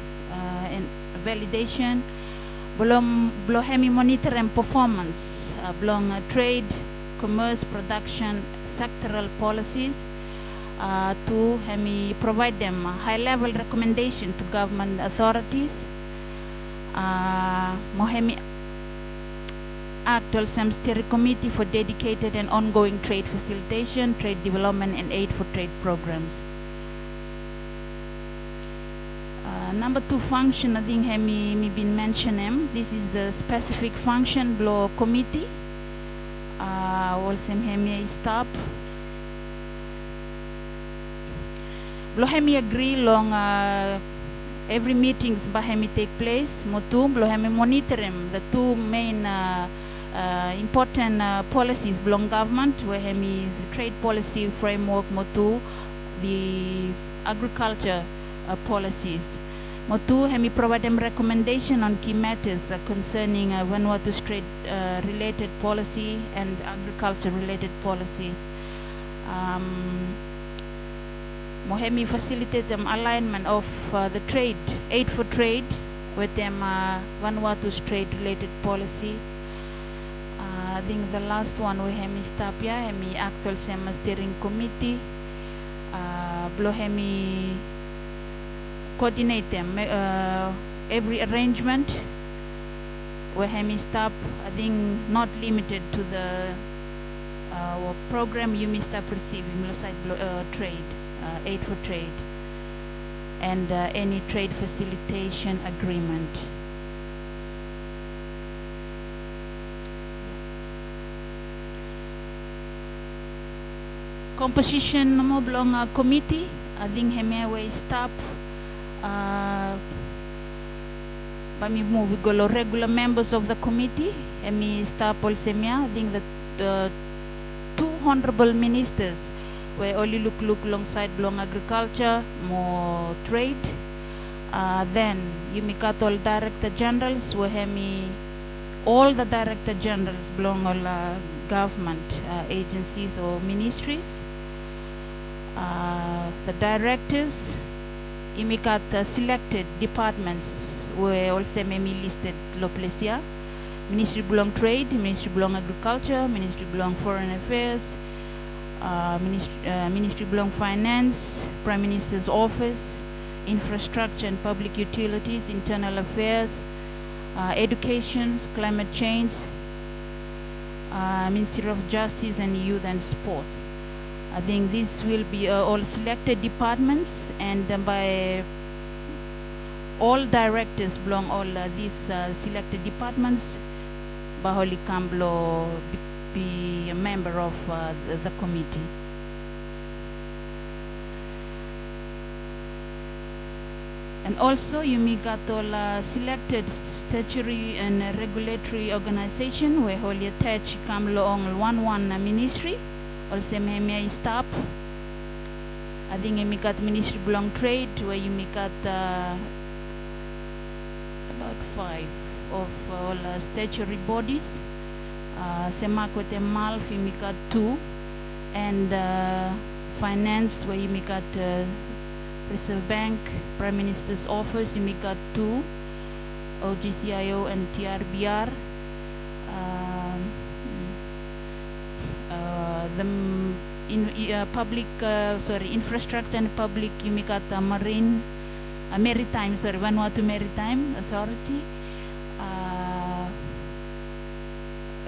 and validation. Hemi monitor and performance. Trade, commerce, production, sectoral policies. To hemi provide them high-level recommendation to government authorities. Hemi act also steering committee for dedicated and ongoing trade facilitation, trade development and aid for trade programs. Number two function, I think hemi been mentioned. This is the specific function below committee. Also hemi stop. Blo hemi agree long every meetings ba hemi take place. Motu blo hemi monitor him the two main important policies belong government where hemi the trade policy framework motu the agriculture policies. Motu hemi provide them recommendation on key matters concerning Vanuatu's trade related policy and agriculture related policies. Mohemi facilitate them alignment of the trade, aid for trade with them Vanuatu's trade related policies. I think the last one we hemi stapia hemi actual sema steering committee. Blo hemi coordinate them every arrangement where hemi stop. I think not limited to the program you may stop receiving side trade, aid for trade, and any trade facilitation agreement. Composition mo belong committee. I think hemi way stop. But me move we go regular members of the committee. Hemi stop all semia. I think the two honorable ministers where only look alongside belong agriculture, more trade. Then you make out all director generals where hemi all the director generals belong all government agencies or ministries. The directors, you make out selected departments where also may be listed loplesia. Ministry belong trade, ministry belong agriculture, ministry belong foreign affairs, ministry belong finance, prime minister's office, infrastructure and public utilities, internal affairs, education, climate change, Ministry of Justice and Youth and Sports. I think these will be all selected departments, and by all directors belong all these selected departments. Baholi Kamblo be a member of the committee. And also you may got all selected statutory and regulatory organization where wholly attached Kamlo on one ministry. Also may stop. I think you may got Ministry belong trade where you may got about 5 of all statutory bodies. Semakwete Malf you may got 2, and finance where you may got Reserve Bank, Prime Minister's Office, you may got 2, OGCIO and TRBR. The public, infrastructure and public, you may got maritime, Vanuatu Maritime Authority.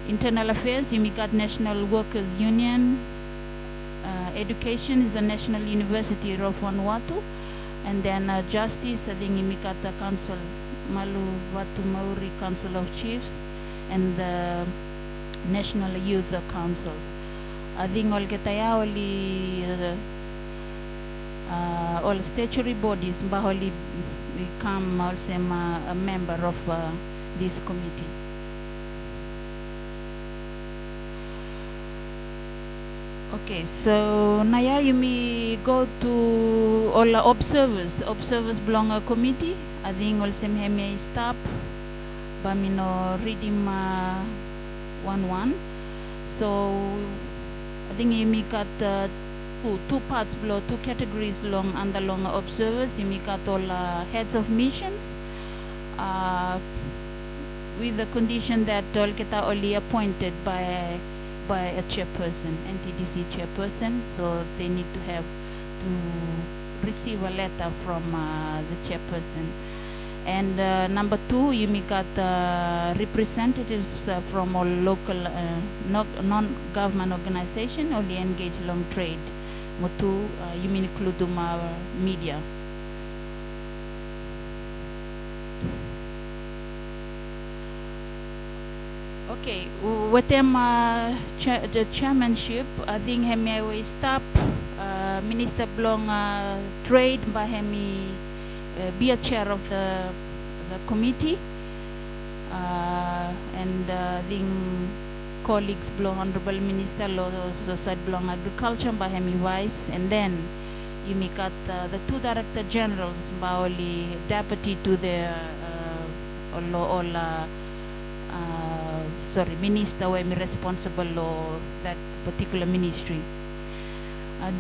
Internal Affairs, you may got National Workers Union. Education is the National University of Vanuatu, and then Justice, I think Imikata Council, Malu Watu Maori Council of Chiefs, and the National Youth Council. I think all Getaya all statutory bodies Baholi become also a member of this committee. Okay, so now you may go to all the observers. The observers belong a committee. I think also may stop. Bamino reading 1-1. So I think you may got two parts below, 2 categories long under long observers. You may got all heads of missions. With the condition that all get only appointed by a chairperson, NTDC chairperson, so they need to have to receive a letter from the chairperson. And number 2, you may got representatives from all local non-government organization only engage long trade. Motu, you may include media. Okay, with them the chairmanship, I think Hemiaway stop Minister Blong Trade Bahemi be a chair of the committee, and the colleagues Blong Honorable Minister Lo Society Blong Agriculture Bahemi Vice, and then you make out the two Director Generals Baoli deputy to the minister where responsible for that particular ministry.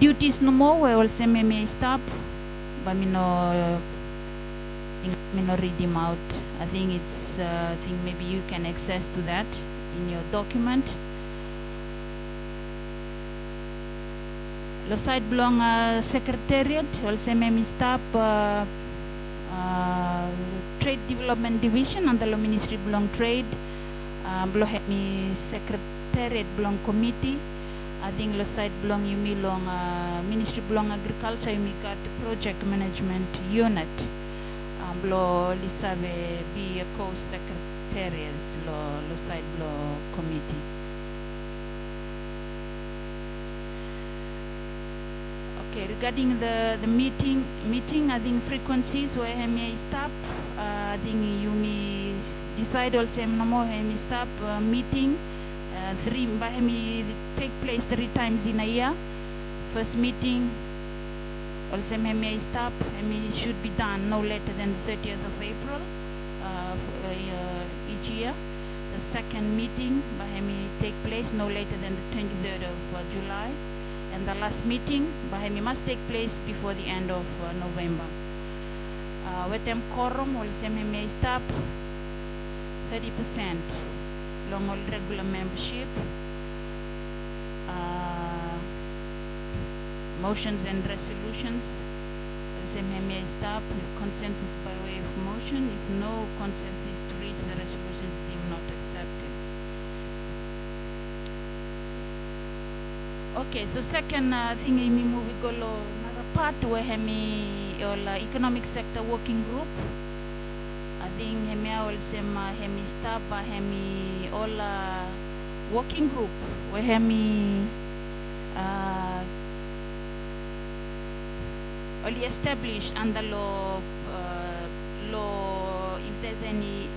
Duties no more, we also may stop, but me no read them out. I think it's, I think maybe you can access to that in your document. Lo side belong secretariat, also may stop Trade Development Division under the Ministry belong Trade, belong me secretariat belong committee. I think the side belong you belong Ministry belong Agriculture, you got project management unit. Blo lisave be a co-secretariat lo side blo committee. Okay, regarding the meeting, I think frequencies where I may stop. I think you may decide also no more I may stop meeting. By me take place 3 times in a year. First meeting also may stop. Should be done no later than the 30th of April each year. The second meeting by me take place no later than the 23rd of July. And the last meeting by me must take place before the end of November. With them quorum also may stop 30% long all regular membership. Motions and resolutions also may stop consensus by way of motion. If no consensus is reached, the resolutions deemed not accepted. Okay, so second thing we go another part where me economic sector working group. I think hemi also hemi stop hemi all working group where hemi only established under law if there's any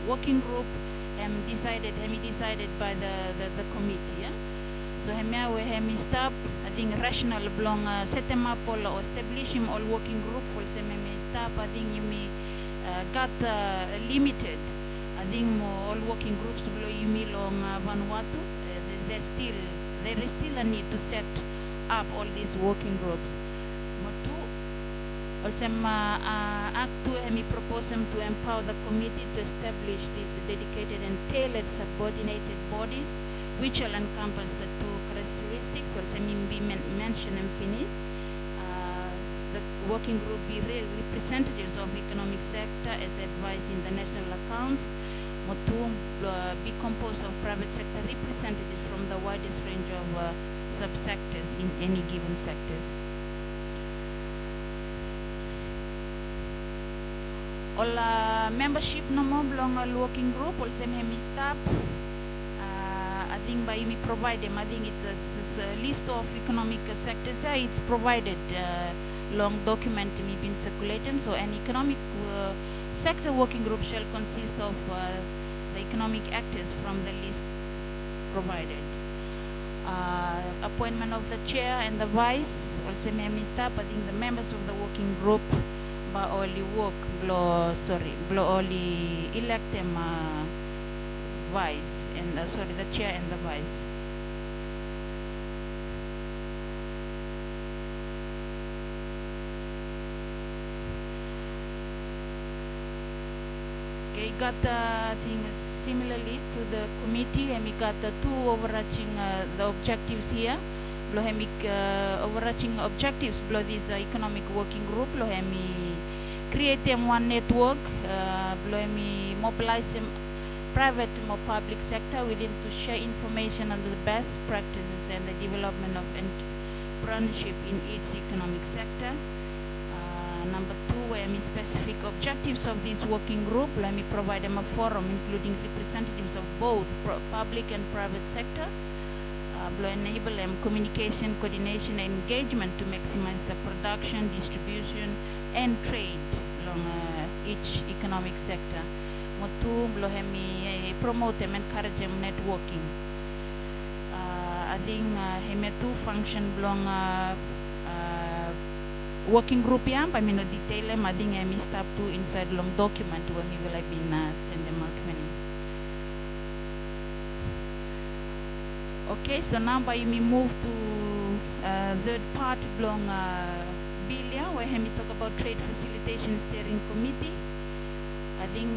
working group decided by the committee. Yeah? So hemi stop I think rational belong set them up or establish him all working group also hemi stop I think you may got limited. I think all working groups below you may long Vanuatu. There is still a need to set up all these working groups. Also, Act 2, we propose them to empower the committee to establish these dedicated and tailored subordinated bodies, which will encompass the 2 characteristics. Also, be mentioned and finished. The working group be representatives of economic sector as advised in the national accounts. Motu be composed of private sector representatives from the widest range of subsectors in any given sectors. All membership no more belong a working group. Also, may stop. I think by me provide them. I think it's a list of economic sectors. It's provided. Long document me been circulated. So an economic sector working group shall consist of the economic actors from the list provided. Appointment of the chair and the vice also may stop. I think the members of the working group but only work blow only elect them vice and the chair and the vice. Okay, got the thing similarly to the committee, and we got the 2 overarching the objectives here. Overarching objectives below this economic working group. Create them one network. Mobilize them private or public sector within to share information on the best practices and the development of entrepreneurship in each economic sector. Number 2, specific objectives of this working group. Let me provide them a forum including representatives of both public and private sector. Will enable communication, coordination, and engagement to maximize the production, distribution, and trade along each economic sector. Motu will promote and encourage networking. I think two function belong working group yam, but no detail I think I step to inside long document when we will have been send them out minutes. Okay, so now by me move to third part belong Vila, where we talk about trade facilitation steering committee. I think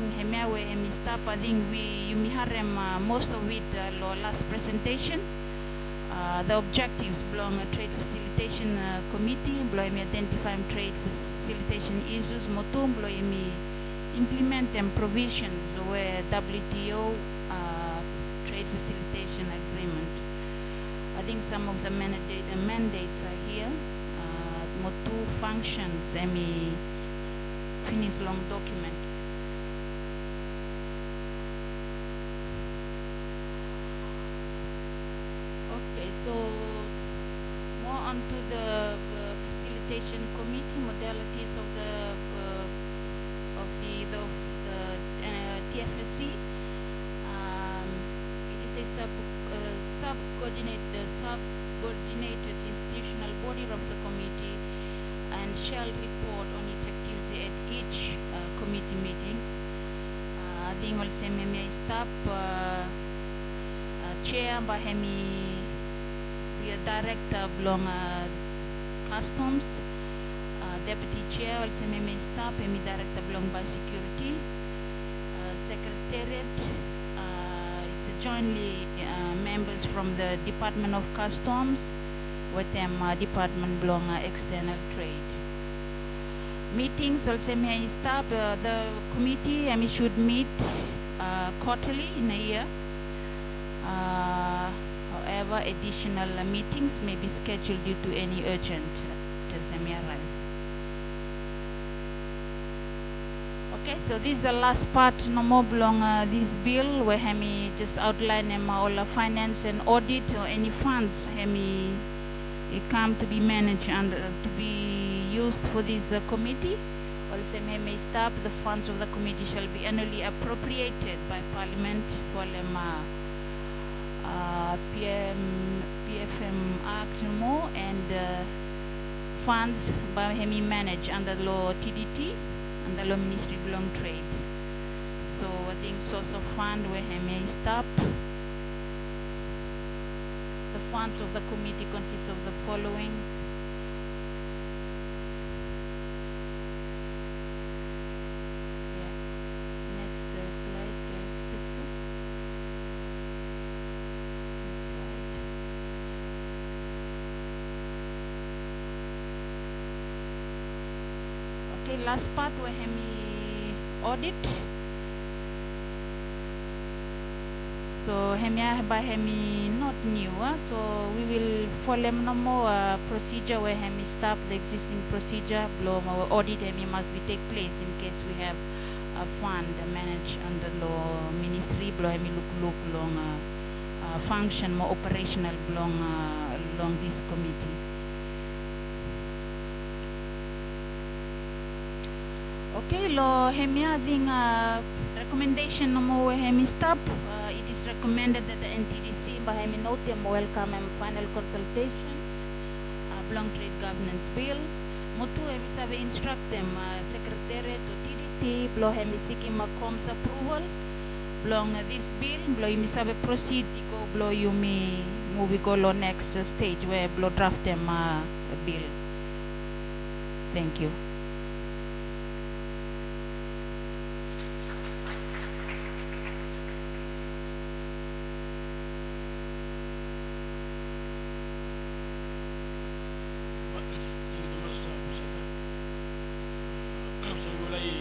where we stop. I think you harem most of it last presentation. The objectives belong trade facilitation committee. Belong identify trade facilitation issues. Motum belong implement them provisions where WTO trade facilitation agreement. I think some of the mandates are here. Motu functions. Finish long document. So more onto the facilitation committee modalities of the TFSC. It is a subordinated institutional body of the committee and shall report on its activities at each committee meetings. I think also may stop chair by the director belong customs, deputy chair also may staff, director belong by security, secretariat. It's jointly members from the Department of Customs, with them department belong external trade. Meetings also may staff. The committee should meet quarterly in a year. However, additional meetings may be scheduled due to any urgent that may arise. Okay, so this is the last part. No more belong this bill where we just outline all the finance and audit or any funds it come to be managed and to be used for this committee. Also, may stop the funds of the committee shall be annually appropriated by Parliament for them. PFM Act more and funds by hemi managed under law TDT and the law Ministry belong trade. So I think source of fund where hemi stop. The funds of the committee consist of the followings. Next slide, Crystal. Okay, last part where hemi audit. So hemi not new, so we will follow no more procedure where hemi stop the existing procedure. Blow our audit hemi must be take place in case we have a fund managed under law ministry. Blow hemi look long function more operational belong along this committee. Okay, lo hemia ding recommendation no more hemi stop. It is recommended that the NTDC by hemi note them welcome and final consultation belong trade governance bill. Mutu hemi sabe instruct them secretariat or TDT blow hemi seeking Macom's approval. Belong this bill blow you sabe proceed to go blow you me move go lo next stage where blow draft them a bill. Thank you. So mulai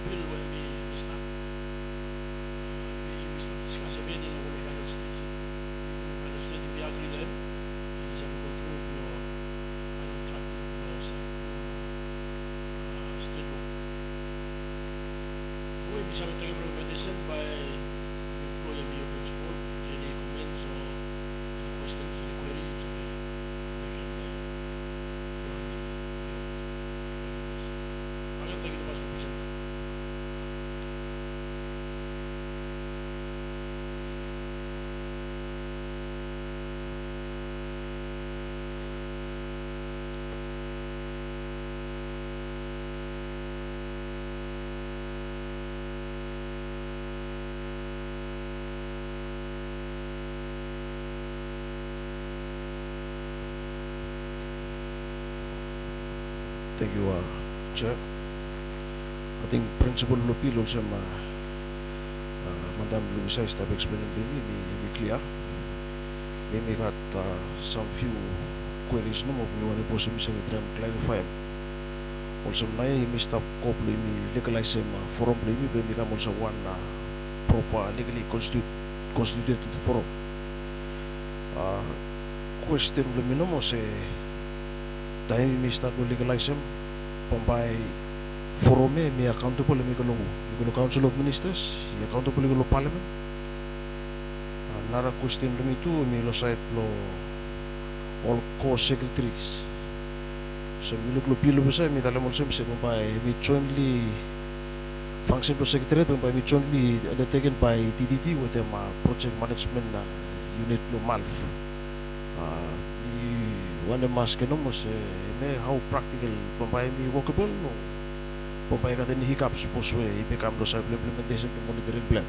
bill when we start discuss a bit in our final stage. Final stage we agree them. Is a go through final track state. We we submit a recommendation by employer of your principal. If you any comments or any questions, any queries, we can go on the thank you much, Representative. Thank you, Chair. I think Principal Lupil also Madam Luisa is type explaining me clear. Maybe got some few queries no of me one possible to try and clarify. Also now you stop couple me legalize forum me become also one proper legally constituted forum. Question me no more say time me start to legalize him by forum me accountable me go Council of Ministers, accountable go Parliament. Another question me too me lo side lo all core secretaries. So me look lo pilo bisa me dalam also se by me jointly function to secretariat by me jointly undertaken by TDT with them project management unit lo MALF. One of mas kenomos how practical pampai mi workable no pampai ka any hiccups poswe become lo sa implementation to monitoring plan.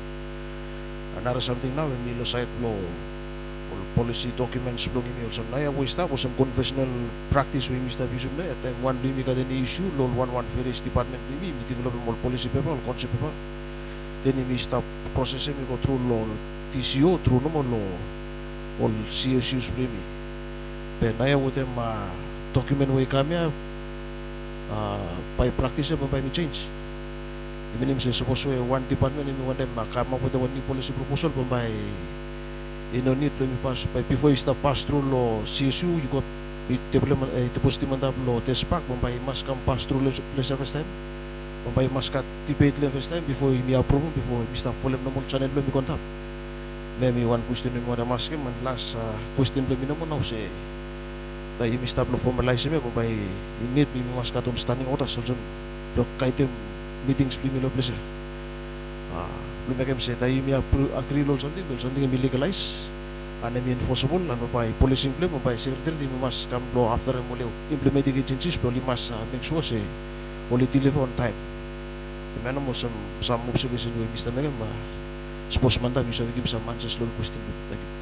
Another something now in lo site lo policy documents lo mi also na ya waste was some conventional practice we must have used na at time one mi ka any issue lo one various department mi develop more policy paper or concept paper then mi stop processing mi go through lo TCO through no lo all CSUs mi Penaya with them document way kami by practice by me change. The minimum says suppose one department and one them come up with one new policy proposal by you know need to pass by before you start pass through law CSU you got development deposition law test pack by must come pass through less first time by must cut debate first time before you approve before you start follow normal channel me contact. Maybe one question me more mask and last question me no now say tayo mistap lo formalize me by you need me mas katom standing orders also do kaite meetings me lo pleasure lo makem say tayo mi agree lo something mi legalize and mi enforceable and by policing plan by secretary mi mas kam lo after mo implementing agencies lo mas make sure say only deliver on time the man mo some observation we Mr. Megam suppose man ta mi so give some answers lo question thank you.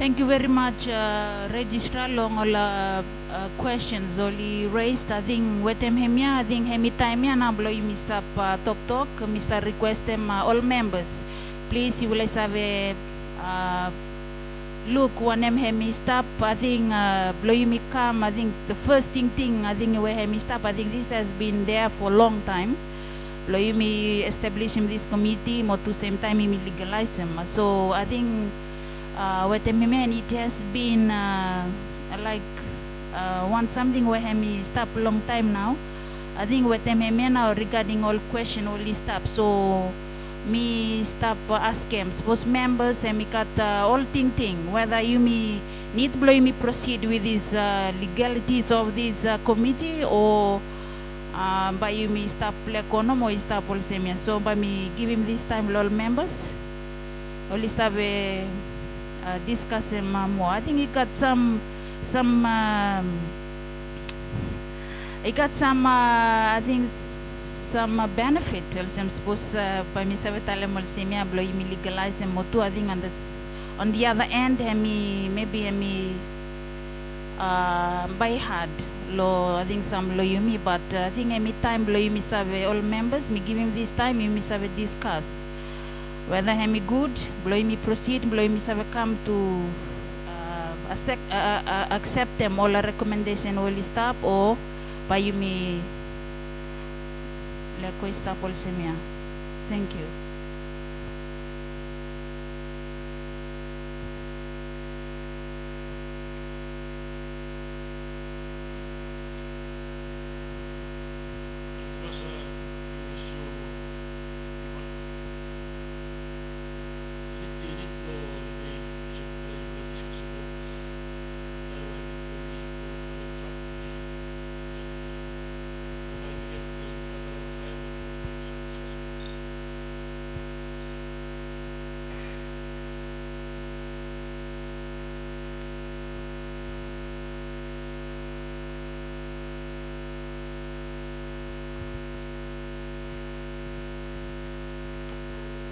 Thank you very much, Registrar, long all questions only raised. I think wetem hemia, I think hemi time ya na blow Mr. Talk, Mr. Request them all members. Please, you will have a look when hemi stop. I think blow you me come. I think the first thing I think where hemi stop. I think this has been there for a long time. Blow you me establishing this committee, but to same time me legalize them. So I think. With it has been want something where he stop long time now. I think with now regarding all question only stop. So me stop ask him. Suppose members and me got all thing whether you me need blow me proceed with these legalities of this committee or by you me stop lekonom or stop all same. So by me give him this time all members. Only stop discuss him more. I think he got some I think some benefit. I'm supposed by me several times I'll say me I blow me legalize him more too. I think on the other end maybe by hard law. I think some law you me, but I think any time blow me serve all members. Me give him this time. Me serve discuss. Whether he good, blow me proceed, blow me have come to accept them all a recommendation will stop or by you me let stop all semia. Thank you. It was issue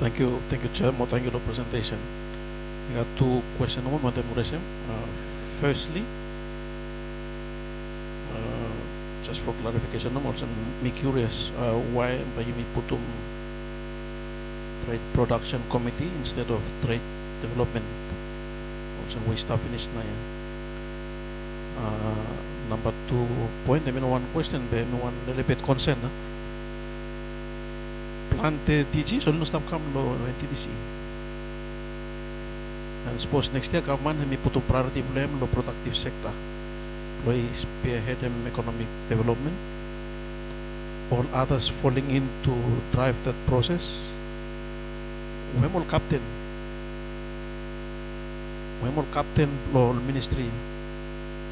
Thank you, Chair. More thank you for the presentation. I got two questions. Firstly, just for clarification, I'm also curious why you put trade production committee instead of trade development. Also, we start finish na yan. Number 2 point, one question, one little bit concern. Ante DG, so no stop come lo NTDC. And suppose next year government may put a priority blame lo productive sector. Lo spearhead economic development. All others falling in to drive that process. We all captain lo ministry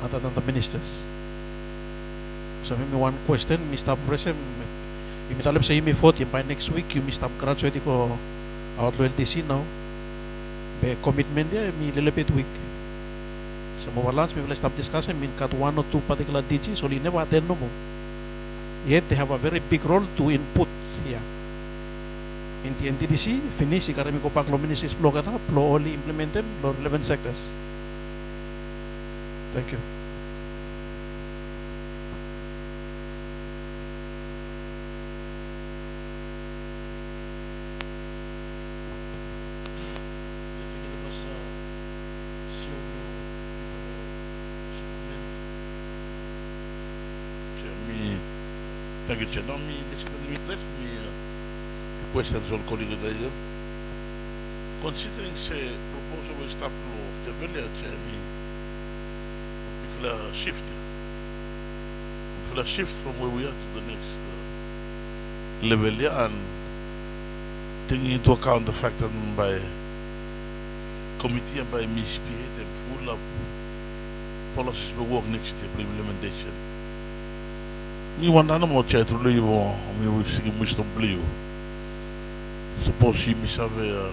other than the ministers. So maybe one question, Mr. President. You may tell him say me 40 by next week you may stop graduating for our LDC now. Be commitment there me little bit weak. So more lunch we will stop discussing mean cut 1 or 2 particular DG so you never attend no more. Yet they have a very big role to input here. In the NDDC, finish karami ko pak lo ministries blow kata, blow only implement them lo relevant sectors. Thank you. Thank you, Chair. Now, me interest me questions all colleague there. Considering say proposal will stop law, the very Chair, me particular shift from where we are to the next level here, and taking into account the fact that by committee and by misbehaved and full of policies will work next year for implementation. Me wonder no more Chair to leave or me will see wisdom blue. Suppose you miss have a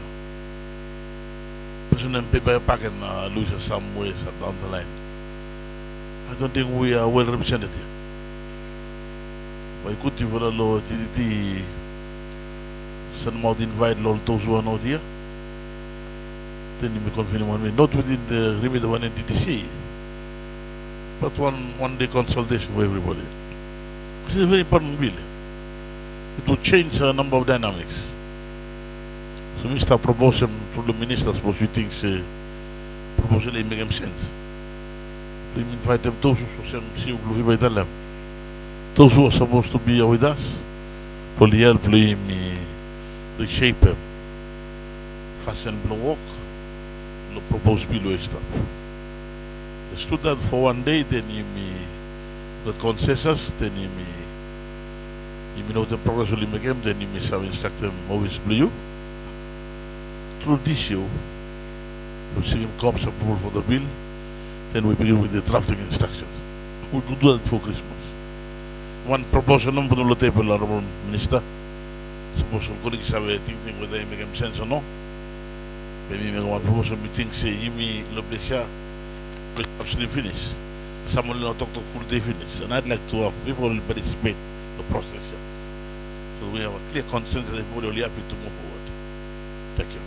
President paper pack and lose some ways down the line. I don't think we are well represented here. But could you for the law TDT send out invite all those who are not here? then you may confirm one way, not within the remit of one NDDC, but one day consultation for everybody. This is a very important bill. It will change a number of dynamics. So Mr. Proposal to the ministers, what we think proposal make sense. We invite them those who those who are supposed to be with us, for the help me reshape them. Fasten the work, the proposed bill stuff. Let's do that for one day, then you got consensus, then you know the progress will make them, then you may have instruct them always you. Through this issue, we see him comes approval for the bill, then we begin with the drafting instructions. We could do that before Christmas. One proposal number on the table, Honorable Minister. Suppose some colleagues have a thinking whether it makes sense or not. Maybe make one proposal, we think say Yimi Lobesha absolutely finish. Someone will not talk to full day finish. And I'd like to have people who participate in the process here. So we have a clear consensus that everybody will be happy to move forward. Thank you.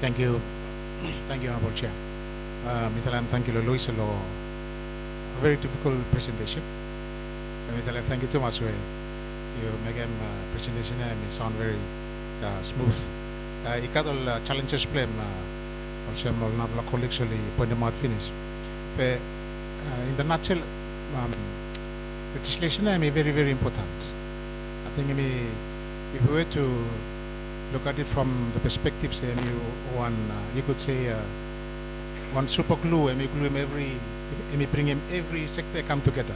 Thank you. Thank you, Honorable Chair. Mitalan, thank you, Luis. A very difficult presentation. Mitalan, thank you too much. You make a presentation and it sound very smooth. Ikatol challenges plan also not colleagues only point them out finish. But in the nutshell, legislation is very, very important. I think if we were to look at it from the perspective, say, you could say one super glue, and we bring him every sector come together.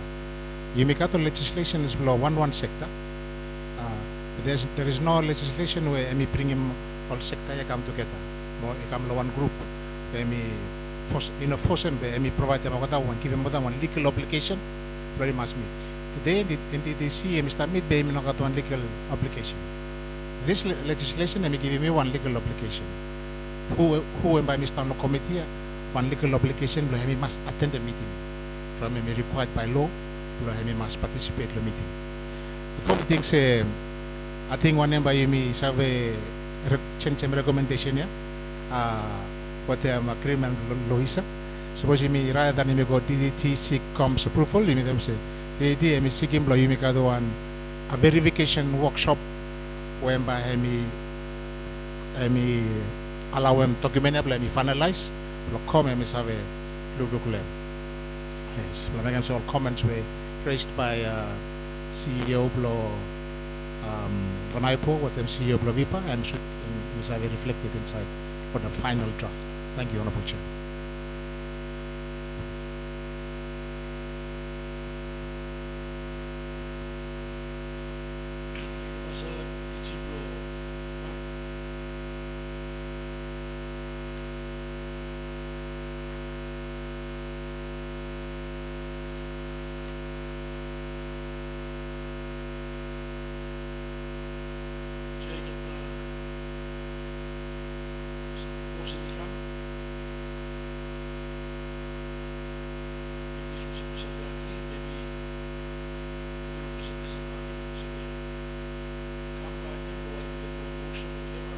You make out the legislation is below one sector. There is no legislation where we bring him all sector come together. More come one group. Force them, we provide them one, give them one legal obligation. Very much meet. Today, in the NDDC, Mr. Meet, we have one legal obligation. This legislation, give me one legal obligation. Who by Mr. No committee, one legal obligation, he must attend the meeting. From him required by law, he must participate in the meeting. Before the things, I think one member is have a change recommendation here. What I'm a criminal Loisa. Suppose you rather than go DDT seek comes approval, you may say the idea is seeking blow you make one a verification workshop whereby I allow them documentable and finalize lo come mi save lugukle. Yes, lo megan all comments were raised by CEO Blo Bonaipo, what CEO Blo Vipa, and should be reflected inside for the final draft. Thank you, Honorable Chair. Masa teaching lo saya kata musim ikan ini susah lagi maybe representation kami maksudnya kampanye bahwa kita workshop lima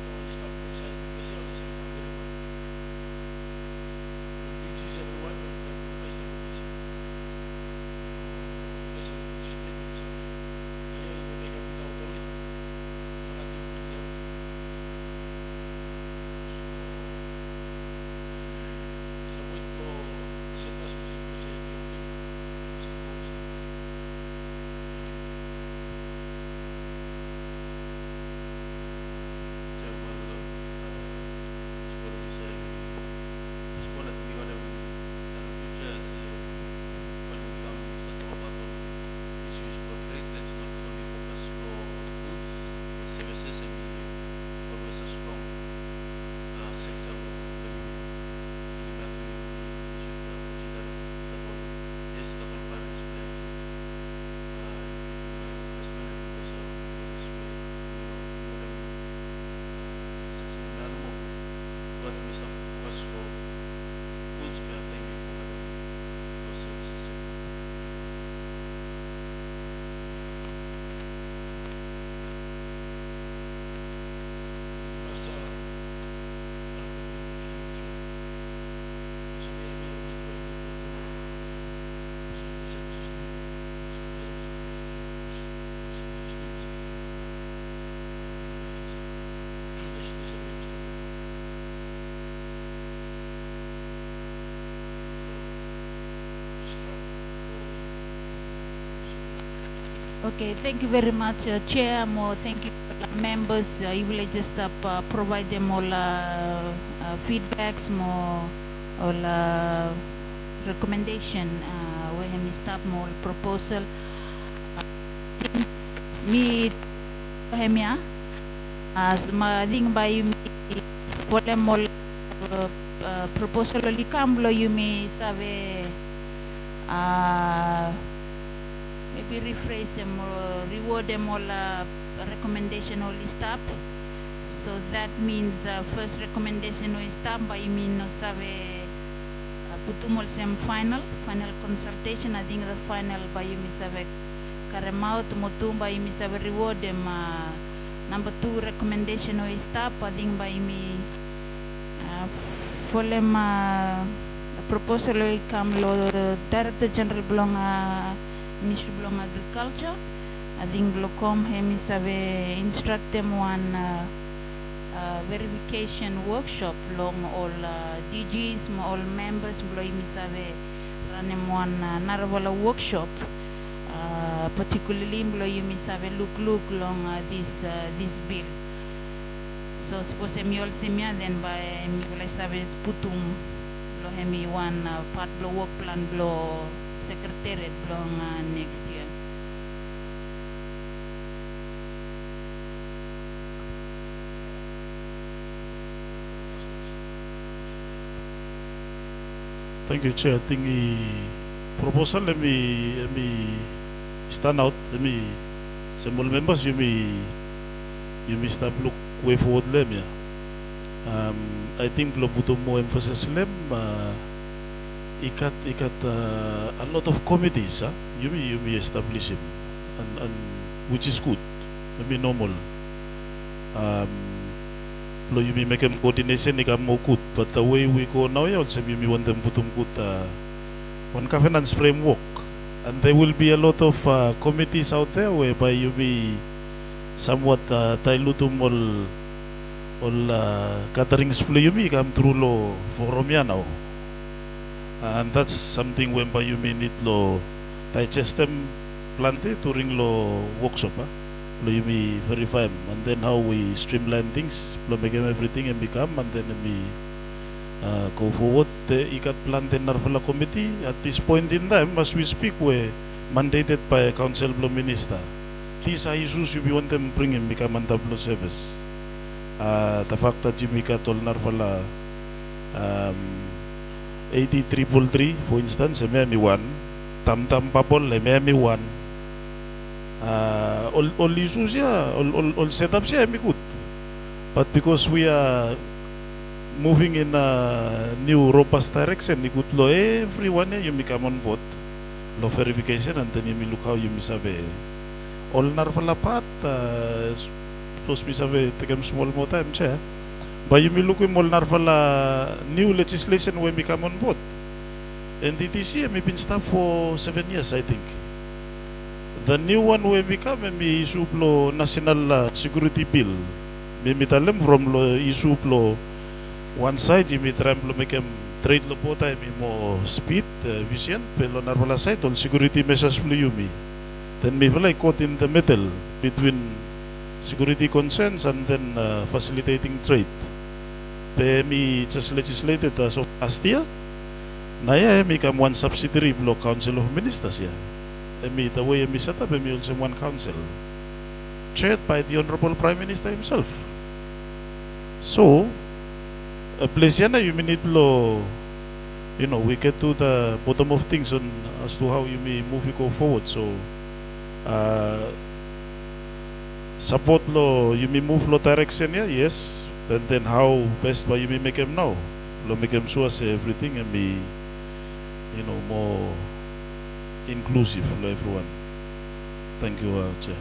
kalau di start saya mesti ada saya kampanye lima mungkin sih saya luar dan kita start mesti bisa participate di sana ya ini mereka kita tahu itu karena di dunia sa wait po senta susi ko sa inyo sa kongsa. Masa Okay, thank you very much, Chair. More thank you, members. You will just provide them all feedbacks, more all recommendation. Where we start more proposal. Me, hemia, as ma ding by me, for them all proposal only come lo you may save. Maybe rephrase them or reward them all recommendation only stop. So that means first recommendation will stop by mean no save putumol sem final consultation. I think the final by you miss save karemao mutum by me save reward them number 2 recommendation will stop. I think by me for them proposal will come lo Director General belong Ministry belong Agriculture. I think Blocom hemi save instruct them one verification workshop long all DGs, all members below hemi save run them one narrow workshop. Particularly below hemi save look long this bill. So suppose hemi all semia then by hemi will save putum below hemi one part below work plan below Secretariat belong next year. Thank you, Chair. I think the proposal let me stand out. Let me some more members you may start look way forward them yeah. I think lo butuh more emphasis lem ikat a lot of committees you may establish him and which is good, maybe normal. Lo you may make them coordination ikam more good, but the way we go now also you may want them butum good one governance framework, and there will be a lot of committees out there whereby you be somewhat dilutum all gatherings flo yumi come through lo foromia now. And that's something when by yumi need lo digestem plante during lo workshop lo yumi verify and then how we streamline things lo make everything and become and then we go forward. The ikat plante narvala committee at this point in time as we speak we're mandated by council blo minister. These are issues you want them bring in become antablo service. The fact that you make a tol narvala 8333 for instance, Miami 1, Tam Tam Papol, Miami 1. All issues, yeah, all setups, yeah, good. But because we are moving in a new robust direction, you could law everyone, you become on board, law verification, and then you look how you misave. All narvala part, supposed misave take small more time, chair. But you may look at Molnarvala new legislation when we come on board. And this year we've been staff for 7 years, I think. The new one when we come and we issue national security bill. We meet them from issue one side, you meet them make them trade lo po time more speed, vision, pero narvala side all security measures flo yumi. Then we feel like caught in the middle between security concerns and then facilitating trade. PMI just legislated as of last year. Naya mi come one subsidiary block council of ministers here. Emi the way mi set up emi also one council, chaired by the honorable prime minister himself. So, a place yana you need lo, you know, we get to the bottom of things on as to how you may move it go forward. So, support lo you may move lo direction yeah, yes. And then how best by you may make them know. Lo make them sure say everything and be, you know, more inclusive for everyone. Thank you, Chair.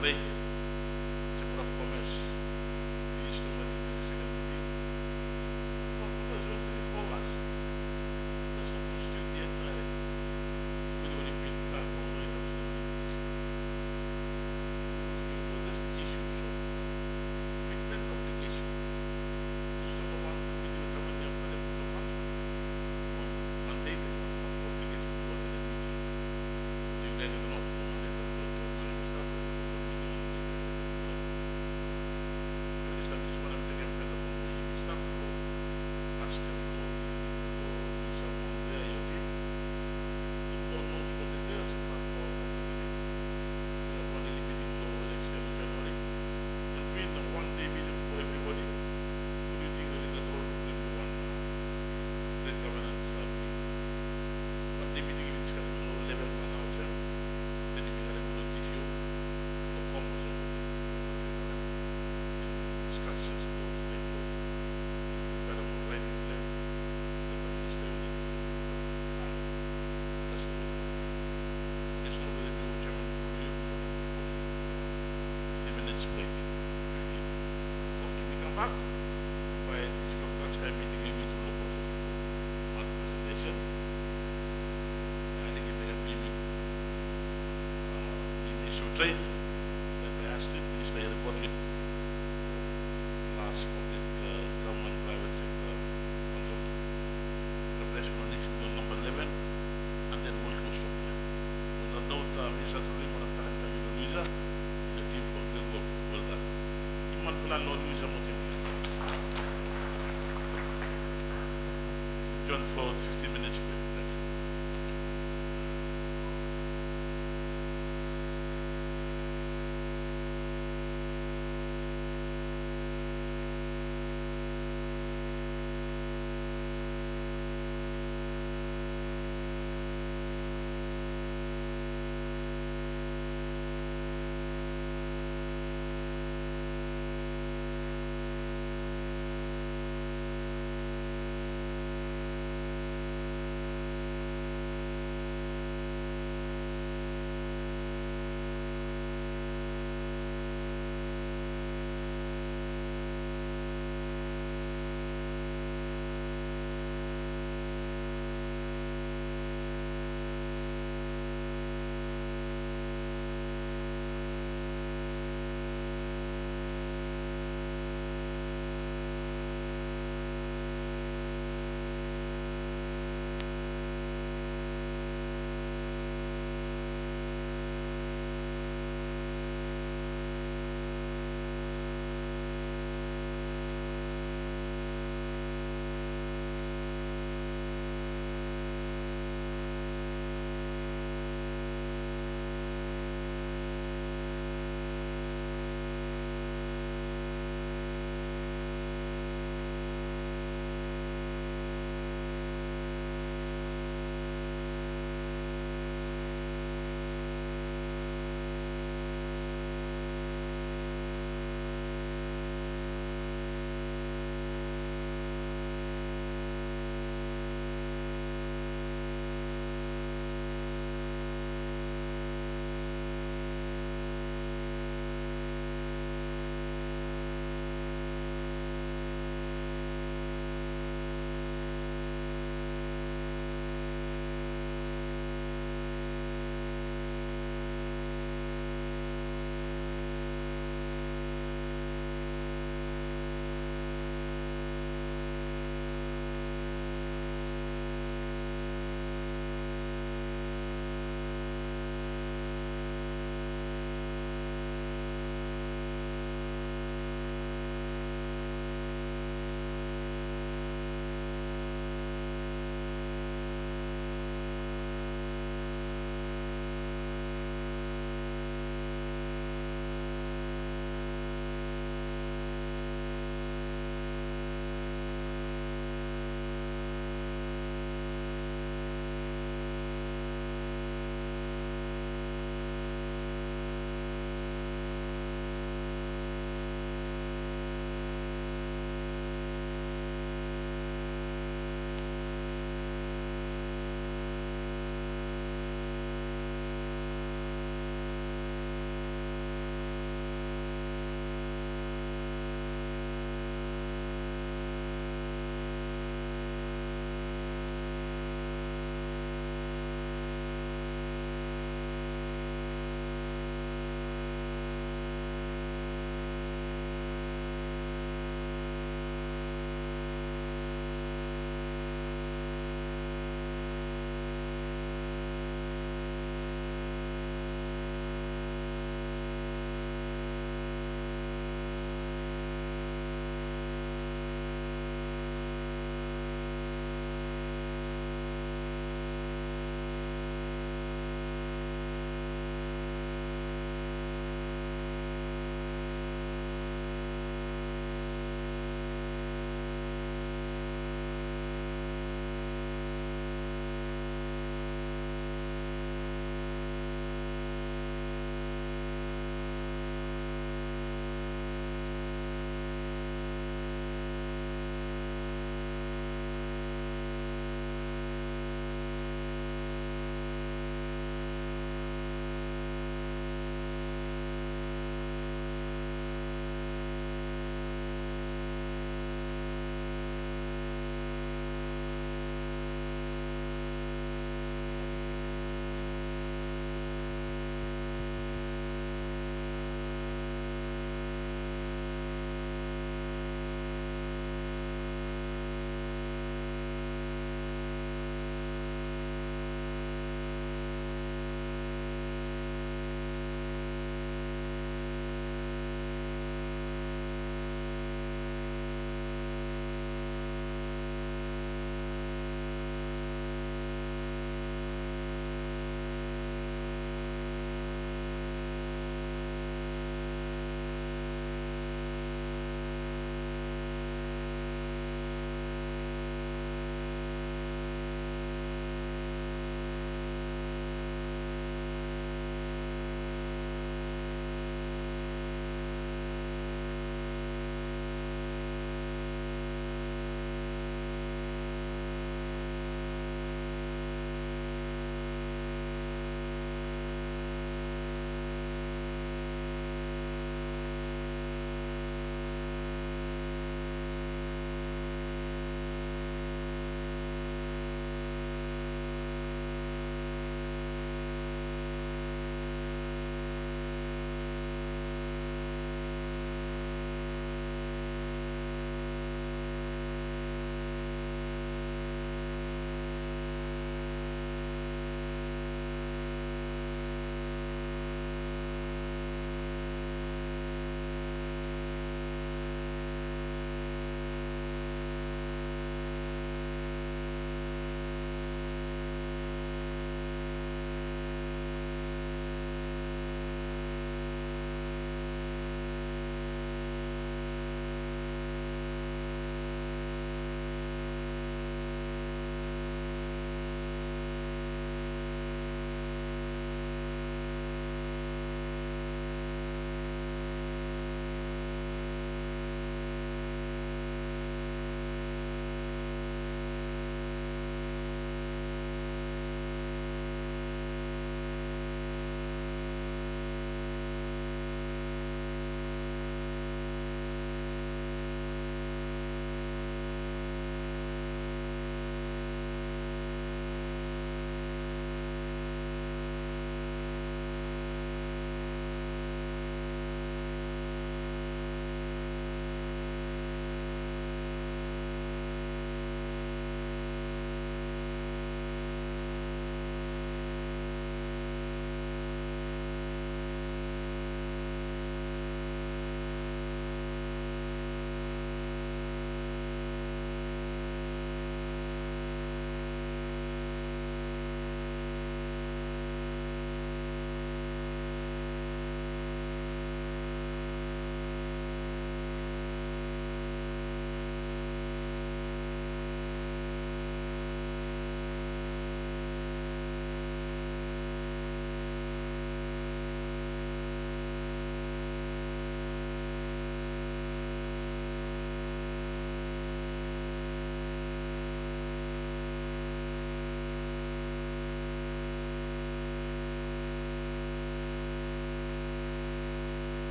Trade, Chamber of Commerce, Minister of Security. Well, that's what we follow us. That's not constitute the entire. We don't even plan for the way of that's the issue. So, big pen application. Park, by the local meeting in with local presentation. I think it may have been issue trade that I asked the minister reportedly last public government private sector consult replacement on next bill number 11 and then we'll close from there. On that note, Minister Tuli, Madam Talenta, Luisa, the team for great work, well done. Iman Fulan Lord Luisa Mutim. John for 15 minutes. Thank you.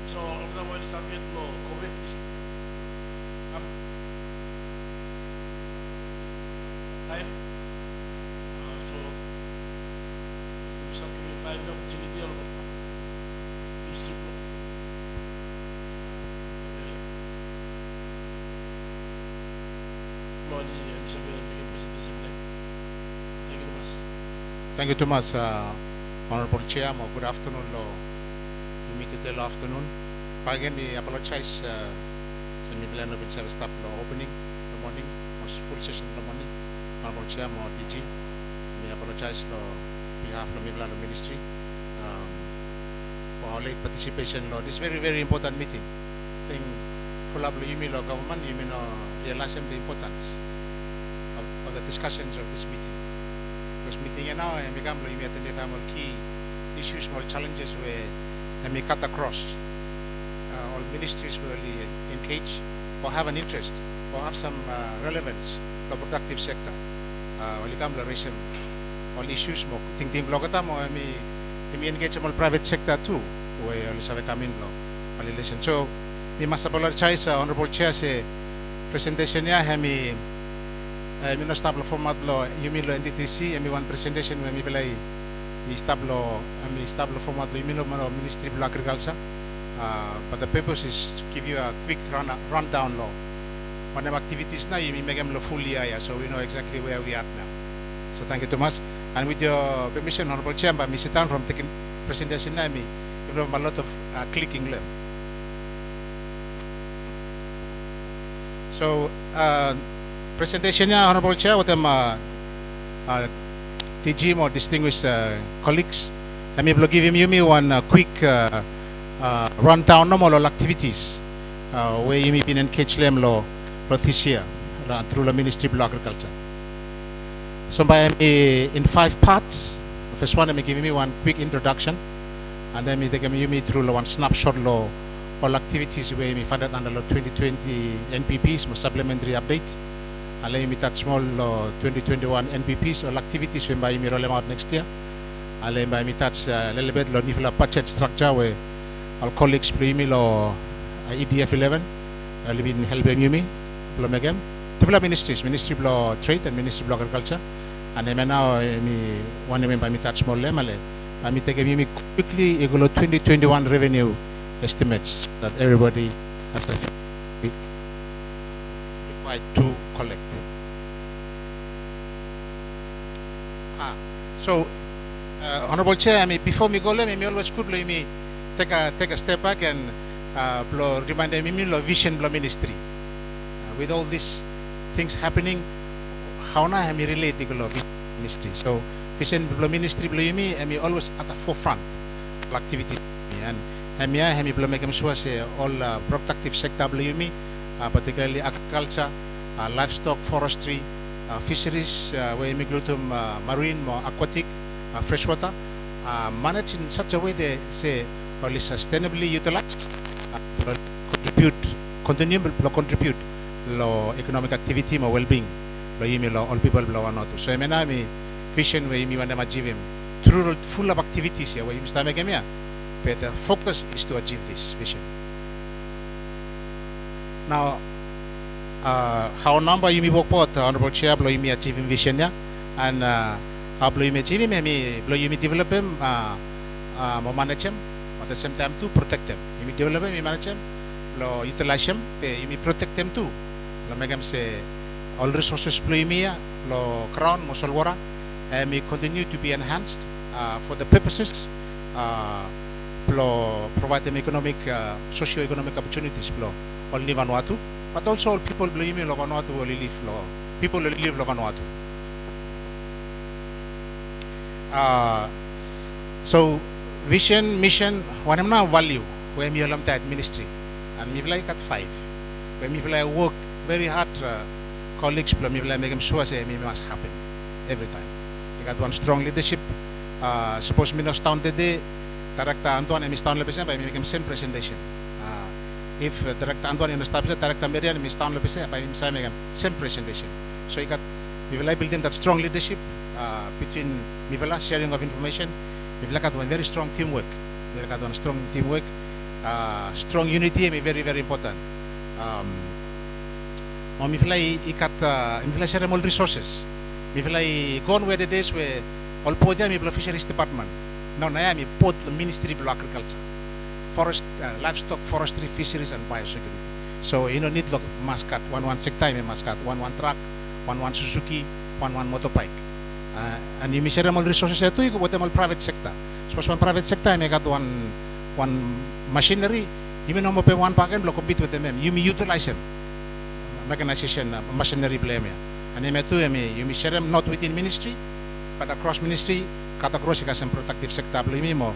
So ang na mo Elizabeth lo COVID is time. So bisa kami time na opportunity lo. Isip lo. Lo di Elizabeth bikin presentation na. Thank you Thomas. Thank you, Thomas. Honorable Chair, good afternoon. Immediate afternoon. Again, we apologize. Semi plan of service staff opening in the morning, was full session in the morning. Honorable Chair, DG, we apologize on behalf of the Vila Ministry for our late participation. This is very, very important meeting. I think full of the government, you may realize the importance of the discussions of this meeting. Because meeting now and become key issues, small challenges where we cut across all ministries will engage or have an interest or have some relevance to the productive sector. All issues mo ting blogata mo we engage all private sector too where all come in relation. So we must apologize Honorable Chair say presentation niya hami no stable format lo yumi lo NDTC and one presentation when we belay stable format lo yumi lo Ministry of Agriculture. But the purpose is to give you a quick rundown lo on the activities now you make them lo fully so we know exactly where we are now. So thank you Thomas, and with your permission Honorable Chair, me sit down from taking presentation now me you have a lot of clicking there. So presentation niya, Honorable Chair, with them TG or distinguished colleagues. Let me give you one quick rundown of all activities where you may be engaged this year through the Ministry of Agriculture. So in 5 parts. First one, let me give you one quick introduction, and then me take you through one snapshot all activities where we funded under 2020 NPPs, supplementary update. And let me touch small 2021 NPPs, all activities when by me roll them out next year. And let me touch a little bit of budget structure where our colleagues play me EDF 11, I'll be helping me, develop ministries, Ministry of Trade and Ministry of Agriculture. And then now me one by me touch more lemale. I me take me quickly 2021 revenue estimates that everybody has required to collect. So, Honorable Chair, before me go, let me always could let me take a step back and remind me of vision ministry. With all these things happening, how na I relate to ministry. So, vision ministry me always at the forefront of activity and I make sure say all productive sector particularly agriculture, livestock, forestry, fisheries, where we include marine, aquatic, freshwater, managed in such a way they say well is sustainably utilized, continue to contribute to economic activity, and well-being, all people not. So I mean, vision where we want to achieve through full of activities here where you start making here. But the focus is to achieve this vision. Now, how number you may work out, Honorable Chair, blow you may achieving vision, yeah, and how blow you may achieve him, blow you may develop him, manage him, at the same time to protect them. You may develop him, you manage him, blow utilize him, you may protect them too. Blow make him say all resources blow you may, blow crown, muscle water, and may continue to be enhanced for the purposes. Provide them economic, socio-economic opportunities all live Vanuatu, but also all people believe me Vanuatu will live people will live Vanuatu. So vision, mission, what I'm now value where me alum that ministry and me like at 5 where me like work very hard colleagues me like make them sure say me must happen every time. You got one strong leadership. Suppose me not stand today. Director Antoine and Mr. Lepese by making same presentation. If Director Antoine in the staff, Director Marian and Mr. Lepese by making same presentation. So you got we will build them that strong leadership between Vila sharing of information. We will got one very strong teamwork. We got one strong teamwork. strong unity is very, very important. We feel like share all resources. We feel like gone were the days where all podia mi fisheries department. Now I am put the Ministry of Agriculture, forest, livestock, forestry, fisheries, and biosecurity. So you don't need look mascot, one sector, mascot, one truck, one Suzuki, one motorbike. And you share all resources to you with them private sector. So one private sector, I got one machinery. You may not pay one packet, block compete with them. You may utilize them. Mechanization, machinery blame. And you may share them not within ministry, but across ministry, cut across some protective sector, blame all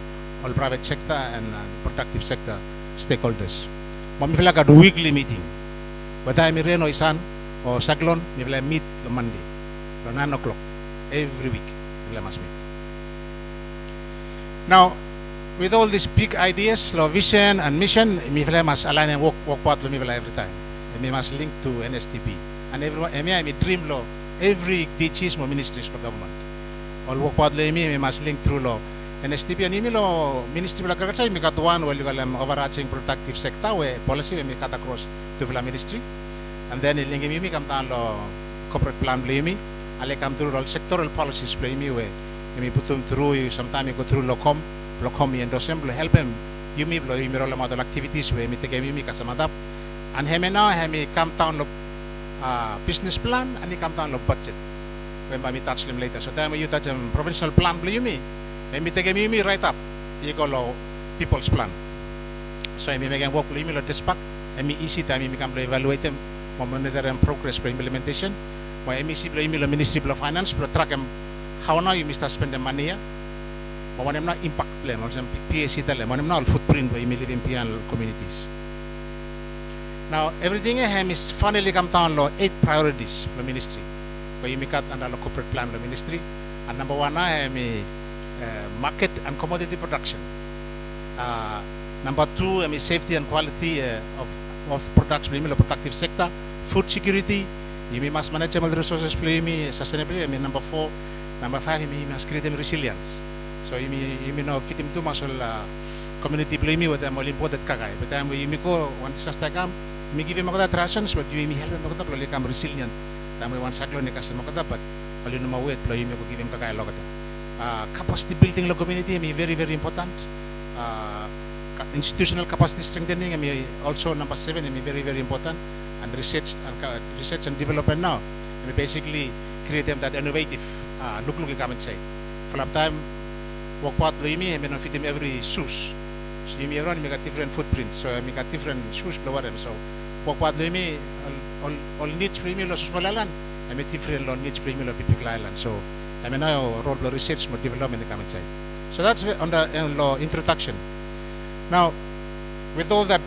private sector and protective sector stakeholders. We feel like a weekly meeting. But I'm in Reno Isan or Saglon, we will meet on Monday, at 9 o'clock, every week. We must meet. Now, with all these big ideas, vision and mission, we must align and work part every time. We must link to NSTP. And everyone, I dream law, every DCs ministries for government. All work part we must link through law. NSTP and Ministry of Agriculture, we got one where you got overarching protective sector where policy we cut across to Vila Ministry. And then in Lingimi come down corporate plan blame. I come through all sectoral policies blame where we put them through, sometimes you go through locom and assembly help him. You me blow all model activities where we take me kasamadap. And he now he come down business plan and he come down budget. When we touch them later. So time you touch them provincial plan blame me. And we take me right up. You go people's plan. So I make work email at this pack. And me easy time we can evaluate them, monitor and progress for implementation. My MEC email Ministry of Finance, track them how now you must spend the money. But when I'm not impact them, or some PAC tell them, when I'm not footprint where you live in PN communities. Now everything is finally come down to 8 priorities for the ministry. Where you make cut under the corporate plan of the ministry. And number 1 I market and commodity production. Number 2 safety and quality of production, the protective sector, food security, you must manage resources, sustainability. Number 4, number 5, you must create resilience. So you know fit him too much community blame with them all imported kagay. But time you go one disaster come, you give him other rations, but you help him to become resilient. Time we want cyclone kasi makadapat, all you know wait, you give him kagay logata. Capacity building the community very, very important. Institutional capacity strengthening also number 7 very, very important. And research and development now. Basically create them that innovative look come inside. For a time work part I fit him every shoes. So you run make a different footprint. So I make a different shoes blower them. So work part all needs premium or small island. I make different needs premium or big island. So I mean now role of research and development come inside. So that's on the introduction. Now with all that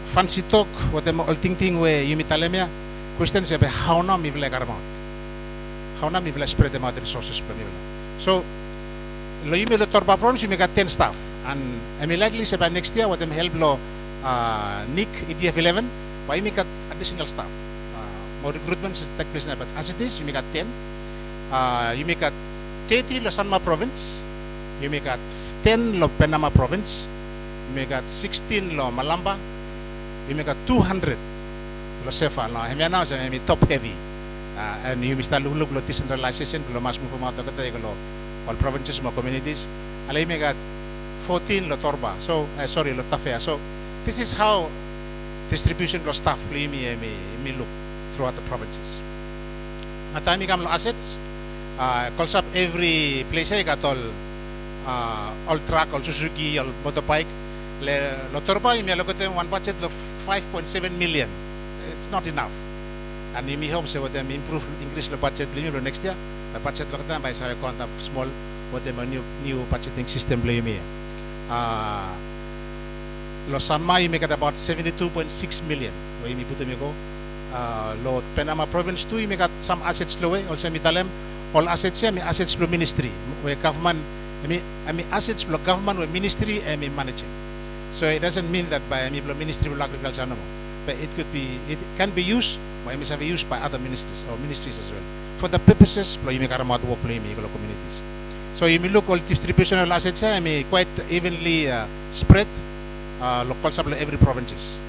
fancy talk, what the all thing where you meet alemia, questions about how now we will amount. How now we will spread them out the resources. So you may torba fronts, you may get 10 staff. And I mean likely say by next year what them help Nick EDF 11, why you make additional staff. More recruitments is take place now, but as it is, you make 10. You make 30 La Sanma province, you make 10 La Panama province, you make 16 La Malamba, you make 200 La Cefa. Now, now is top heavy. And you must look at decentralization, mas move out of all provinces, more communities. And you make 14 La Torba. So, sorry, La Tafea. So, this is how distribution of staff play me look throughout the provinces. At time you come assets, calls up every place I got all truck, all Suzuki, all motorbike. La Torba, you may look at them one budget of 5.7 million. It's not enough. And you may hope so with them improve increase the budget next year. The budget look at them by some account of small with them a new budgeting system blame here. Los Sanma you make it about 72.6 million. Where you put them go. Lo Panama province too, you make some assets low. Also Mitalem, all assets here, assets for ministry. Where government I mean assets for government where ministry and managing. So it doesn't mean that by Ministry of Agriculture no more. But it can be used, but it must be used by other ministries or ministries as well. For the purposes you make communities. So you may look all distributional assets quite evenly spread local supply every provinces.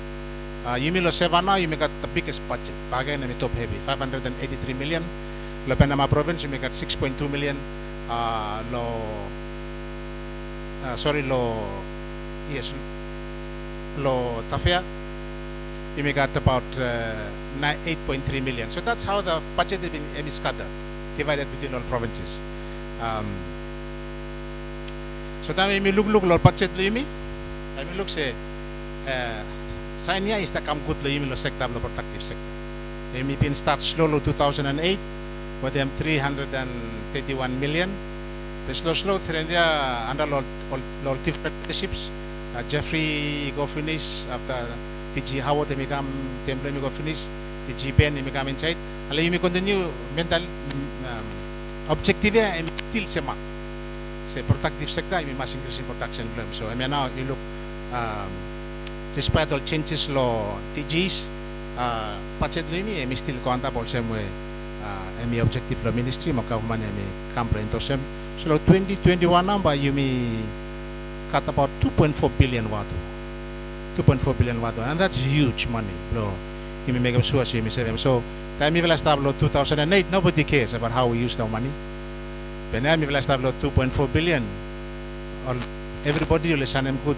You mean lo Savannah, you may got the biggest budget. Again, I'm top heavy, 583 million. Lo Panama province, you may got 6.2 million. Lo Tafia, you may got about 8.3 million. So that's how the budget has been scattered, divided between all provinces. So then when you look lo budget lo yumi, I mean look say Sanya is the come good lo yumi lo sector lo protective sector. Yumi been start slow lo 2008 with them 331 million. The slow Trendia under lo different ships. Jeffrey go finish after TG Howard they become Temple go finish, TG Pen they become inside. Allow you continue mental objective and still sema. Say protective sector, I must increase in protection blame. So I mean now you look despite all changes law TGs budget limi I still countable same way I objective law ministry mo government I complaint to some. So 2021 number you may cut about 2.4 billion watt. 2.4 billion watt, and that's huge money. Bro, you may make them sure, you may save them. So, time we will establish 2008, nobody cares about how we use our money. When we will establish 2.4 billion, everybody will listen them good.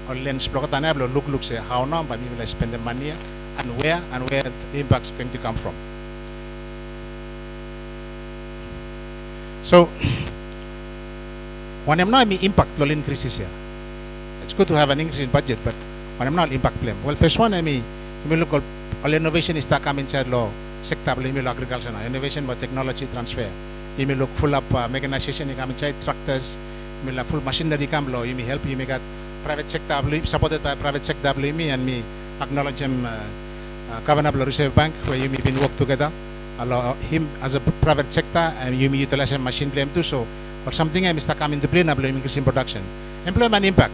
Or lens block look say how now, but we will spend the money and where the impact is going to come from. So, when I'm not impact will increases here. It's good to have an increase in budget, but when I'm not impact plan. Well, first one, I mean look all innovation is come inside law sector, agriculture, innovation but technology transfer. You may look full up mechanization, you come inside tractors, you may full machinery come law, you may help, you may get private sector supported by private sector and me acknowledge him governable reserve bank where you may been work together. Allow him as a private sector and you may utilize a machine blame too. So but something I must come into play now increase in production. Employment impact.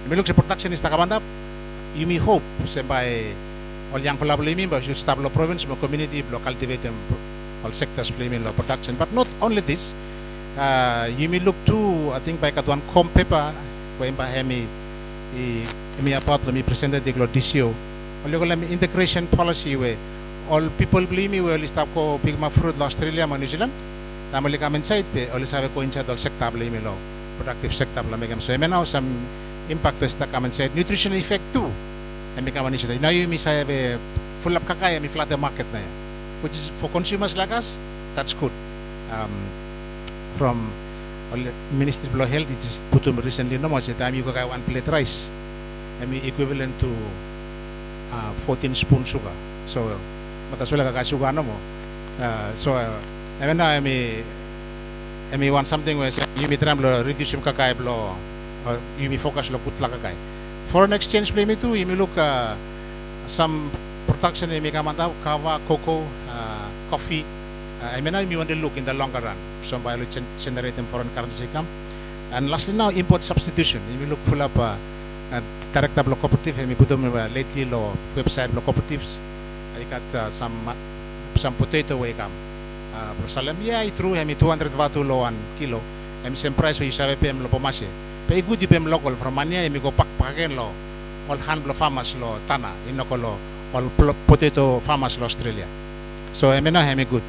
If you look at production is takabanda, you may hope say by all young collaborating but you stable province, community, cultivate them all sectors playing in production. But not only this, you may look to I think by one com paper where by me about me presented the glodisio. Integration policy where all people believe me will start ko pigma fruit Australia and New Zealand. Tamali come inside pe all sabe ko inside all sector believe me law productive sector la megam. So I mean now some impact to come inside nutrition effect too. I make a initiative. Now you miss have a full up kakaya mi flat the market na which is for consumers like us, that's good. From Ministry of Health, it is put recently no more time you go one plate rice. I mean equivalent to 14 spoon sugar. So matasula kaka sugar no mo. So I mean now I mean want something where you may try to reduce yung kakay blow or you may focus lo put la kakay. Foreign exchange play me too. You may look some production you may come out kava, cocoa, coffee. I mean now you want to look in the longer run. Some by generate them foreign currency come. And lastly now import substitution. You may look full up direct block cooperative. I may put them lately law website block cooperatives. I got some potato way come. Salam yeah true. I mean 200 watu lo 1 kilo. I mean same price we save PM lo pomase. Pay good PM local from Mania. I mean go pack lo all hand lo farmers lo tana in lo all potato farmers lo Australia. So I mean now I mean good.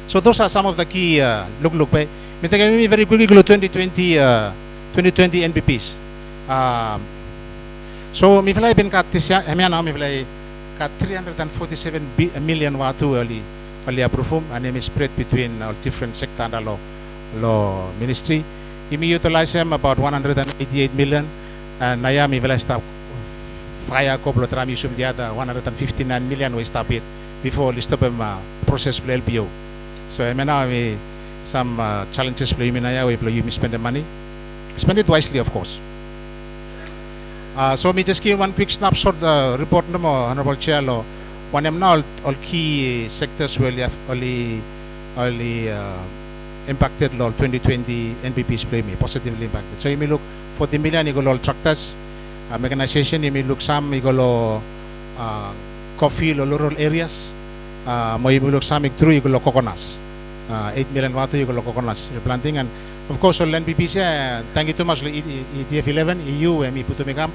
So those are some of the key look pay. Me take me very quickly 2020 NPPs. So me fly been cut this year. I mean now me fly cut 347 million watu only approve and they spread between different sector and law ministry. We utilize them about 188 million and Naya me will stop fire couple of times the other 159 million we stop it before we stop them process for LPO. So I mean now we some challenges play in Naya we spend the money. Spend it wisely of course. So me just give one quick snapshot report no more Honorable Chair law. One am now all key sectors will only impacted law 2020 NPPs play me positively impacted. So you may look 40 million you go all tractors, mechanization you may look some you go coffee rural areas, you may look some through you go coconuts. 8 million watu yung coconuts planting. And of course, all NPP siya, thank you too much, EDF 11, EU, mi putumikam,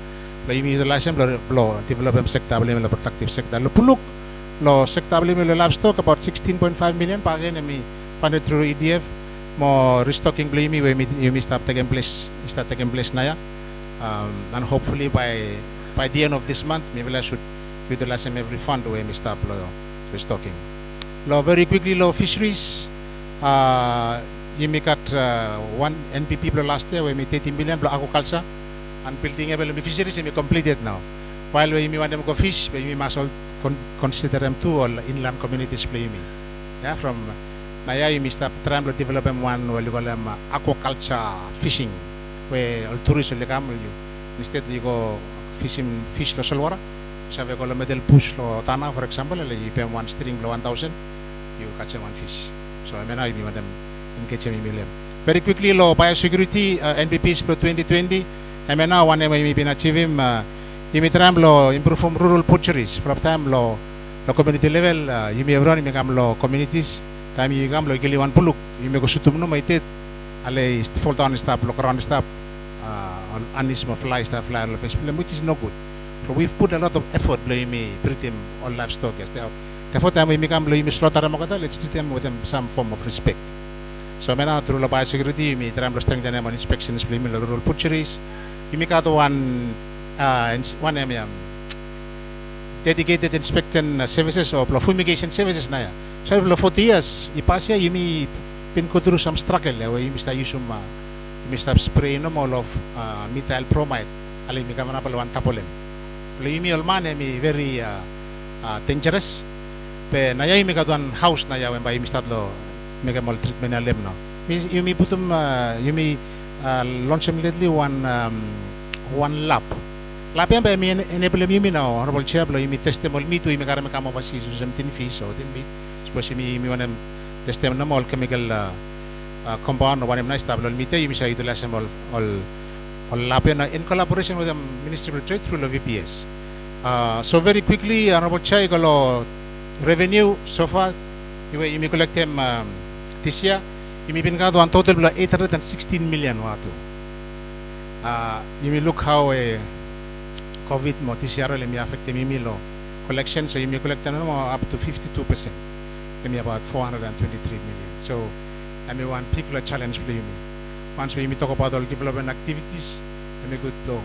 lo imi utilize lo develop sector, lo protective sector, lo puluk, lo sector, lo livestock, about 16.5 million, pagin, mi funded through EDF, mo restocking lo imi start taking place na ya. And hopefully by the end of this month, mi Vila should utilize every fund where mi start lo restocking. Lo very quickly lo fisheries, you got one NPP last year where we 30 million blow aquaculture and building able fisheries we completed now. While we want them go fish, we must all consider them too all inland communities play me. Yeah, from Naya you start trying to develop them one what you call them aquaculture fishing where all tourists will come you instead you go fishing fish lo salwara. So we call a medal push lo tana for example, you pay one string below 1,000, you catch one fish. So I mean I want them engage million. Very quickly lo biosecurity NPPs pro 2020. I mean now one may been achieving imitram lo improve from rural butcheries from time lo community level you may run imigam lo communities time you gam lo gili one puluk you may go sutum no maitet ale fall down stop lo around stop anisma fly lo fish which is no good. So we've put a lot of effort lo imi treat them all livestock as they are. Therefore time we become lo imi slaughter mo kata let's treat them with them some form of respect. So mena through the biosecurity, we try to strengthen them on inspections, the rural butcheries. You make out one dedicated inspection services or fumigation services na ya. So for 40 years, ipasya you may been go through some struggle where you must use some spray no more of methyl bromide. Alay mi kamana pala one tapolem. You may all man very dangerous. Pe na ya you make out one house na ya when by you start lo make a mal treatment na lem no. You may put them you may launch immediately one lab. Lab yan ba may enable you now honorable chair blo you may testimony me to you may karami kamo basi so something fish or then meat suppose you may want testimony na all chemical compound or one nice tablo meat you may say utilize them all lab yan in collaboration with the Ministry of Trade through the VPS. So very quickly honorable chair you revenue so far you may collect them this year. You may been got one total of 816 million watu. You may look how COVID mo this year may affect the lo collection, so you may collect up to 52%. Maybe about 423 million. So I mean one particular challenge for you. Once we talk about all development activities, I mean good law.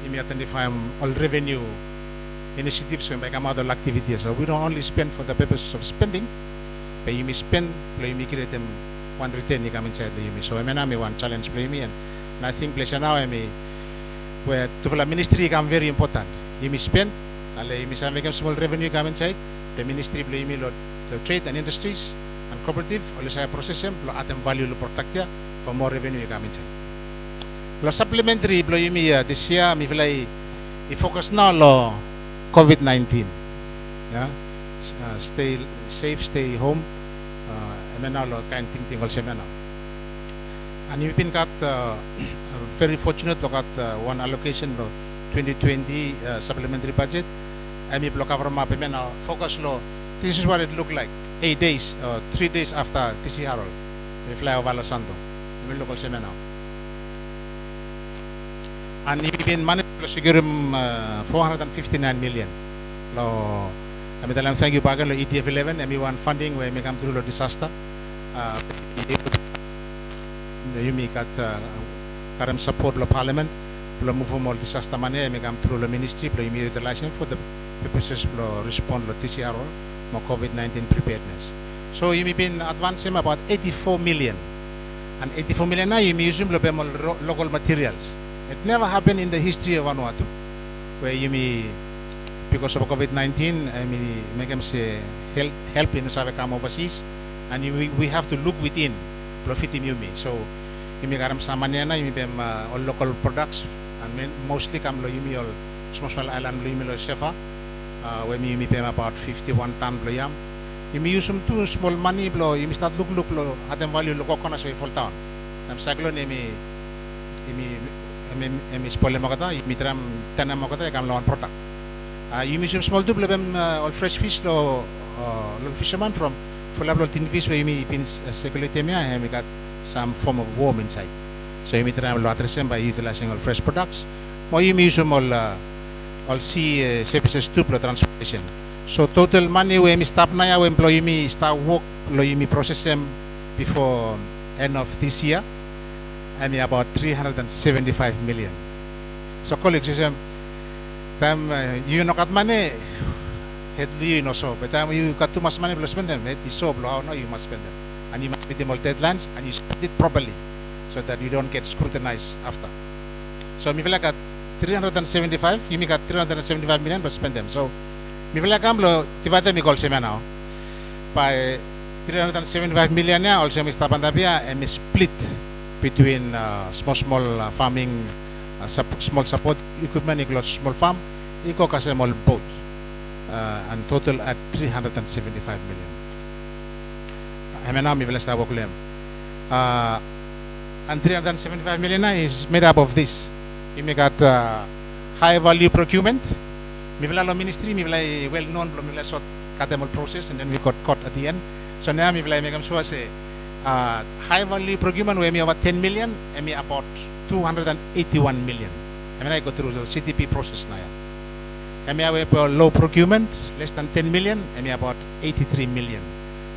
You may identify all revenue initiatives when they come out of activities. So we don't only spend for the purpose of spending, but you may spend, you may create them one return you come inside the UMI. So I mean one challenge play me and I think place now I mean where to the ministry come very important. You may spend, you may make small revenue come inside, the ministry play me the trade and industries and cooperative, or say process them, add value to protect for more revenue come inside. The supplementary play me this year, me feel focus now on COVID-19. Yeah, stay safe, stay home. Kind thing also and you've been got very fortunate to got one allocation of 2020 supplementary budget. I mean block over map now focus law. This is what it looked like 8 days 3 days after TC Harold we fly over Losando. I mean local seminar and you've been managed to secure 459 million. I mean, thank you, Bagan, EDF 11, everyone funding where we come through the disaster. You make at current support the parliament, the move all disaster money, we come through the ministry, the immediate license for the purposes to respond to TCR, more COVID-19 preparedness. So you may be advancing about 84 million. And 84 million now you may use local materials. It never happened in the history of Vanuatu, where you may because of COVID-19, I mean, make them say help in the come overseas, and we have to look within profiting you me. So, you may garam samanyana, you may all local products, and mostly come lo you me all small island lo you me lo shefa, where you may pay about 51 ton lo yam. You may use some too small money blow. You may start look lo at them value lo kokona so fall town. Nam saglo ne mi spoil mo kata, you may tram tanam mo kata kam lo product. You may small double all fresh fish lo fisherman from Fulablo tinvis we mi pins security me I got some form of worm inside. So you try to address them by utilizing all fresh products. Mo you use all see services to transportation. So total money we stop na ya we employee me start work employee me process them before end of this year. I mean about 375 million. So colleagues, you know got money, you know so, but time you got too much money, you spend them. It is so how no you must spend them, and you must meet them all deadlines, and you spend it properly, so that you don't get scrutinized after. So me feel like at 375, you make at 375 million, but spend them. So me feel like I'm lo divide me goal now by 375 million now. Also me stop and and me split between small farming. Small support equipment includes small farm, eco small boat, and total at 375 million. And 375 million is made up of this. We got high value procurement. We will ministry, we will well known, we will sort process, and then we got caught at the end. So now we will make sure say high value procurement we have 10 million, and we about 281 million. I mean, I go through the CTP process now. And we have low procurement, less than 10 million, and we have about 83 million.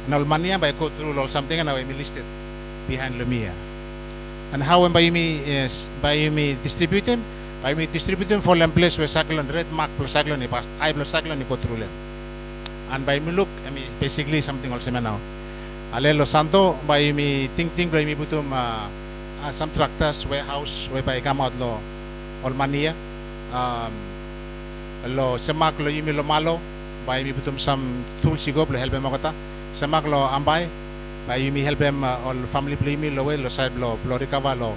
And all money, I go through all something, and I listed behind Lumia. And how by me distribute them? By me distribute them for them place where cyclone, red mark plus cyclone, past high plus cyclone, go through them. And by me look, I mean, basically something also now. Alelo Santo, by me think, by me put them. Some tractors, warehouse, whereby come out lo all mania. Lo semak lo yumi lo malo, by me put some tools you go, help them makata. Semak lo ambay, by yumi help them all family play me lo way, lo side lo recover lo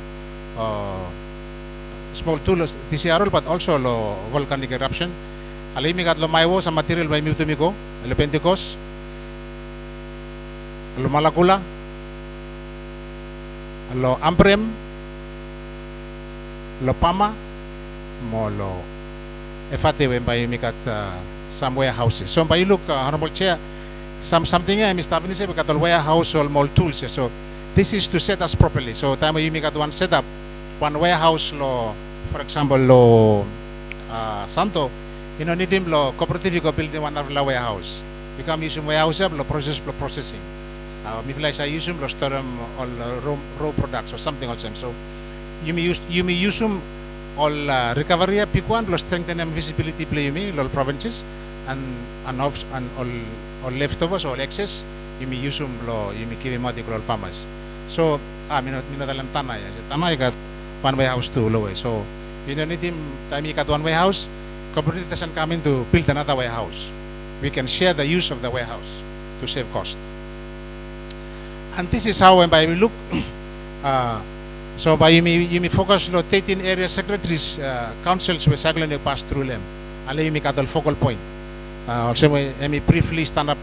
small tools, TCRL, but also lo volcanic eruption. Alimi got lo maiwo, some material by me to me go, lo Pentecost, lo malakula. Lo amprem, lo pama, mo lo efate when by me got some warehouses. So by you look, honorable chair, something I'm establishing we got a warehouse or more tools. So this is to set us properly. So time you make one setup, one warehouse lo, for example lo Santo, you know need him lo cooperative go build one of the warehouse. You come use warehouse lo processing. I use them to store them all raw products or something also. So you may use them all recovery pick one plus strengthen them visibility play me all provinces and all leftovers or excess you may use them you may give them all farmers. So Tanay got one warehouse too low. So you don't need him time you got one warehouse, cooperative doesn't come in to build another warehouse. We can share the use of the warehouse to save cost. And this is how when by we look, so by you may focus on 13 area secretaries, councils where cyclone pass through them. Allow you make a focal point. Also, we briefly stand up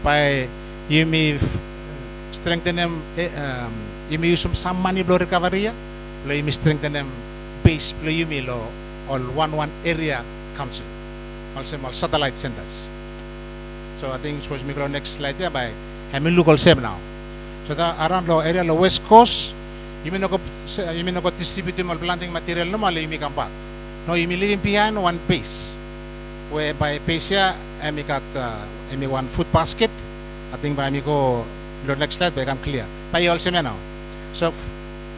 by you may strengthen them. You may use some money blow recovery. You may strengthen them base. You may all one area council. Also, satellite centers. So I think suppose we go next slide here by. I mean, look all same now. So that around the area, the west coast, you may not go distribute all planting material. No, you may come back. No, you may leave behind one base. Where by base here, I may got one food basket. I think by me go the next slide, become clear. By you also now. So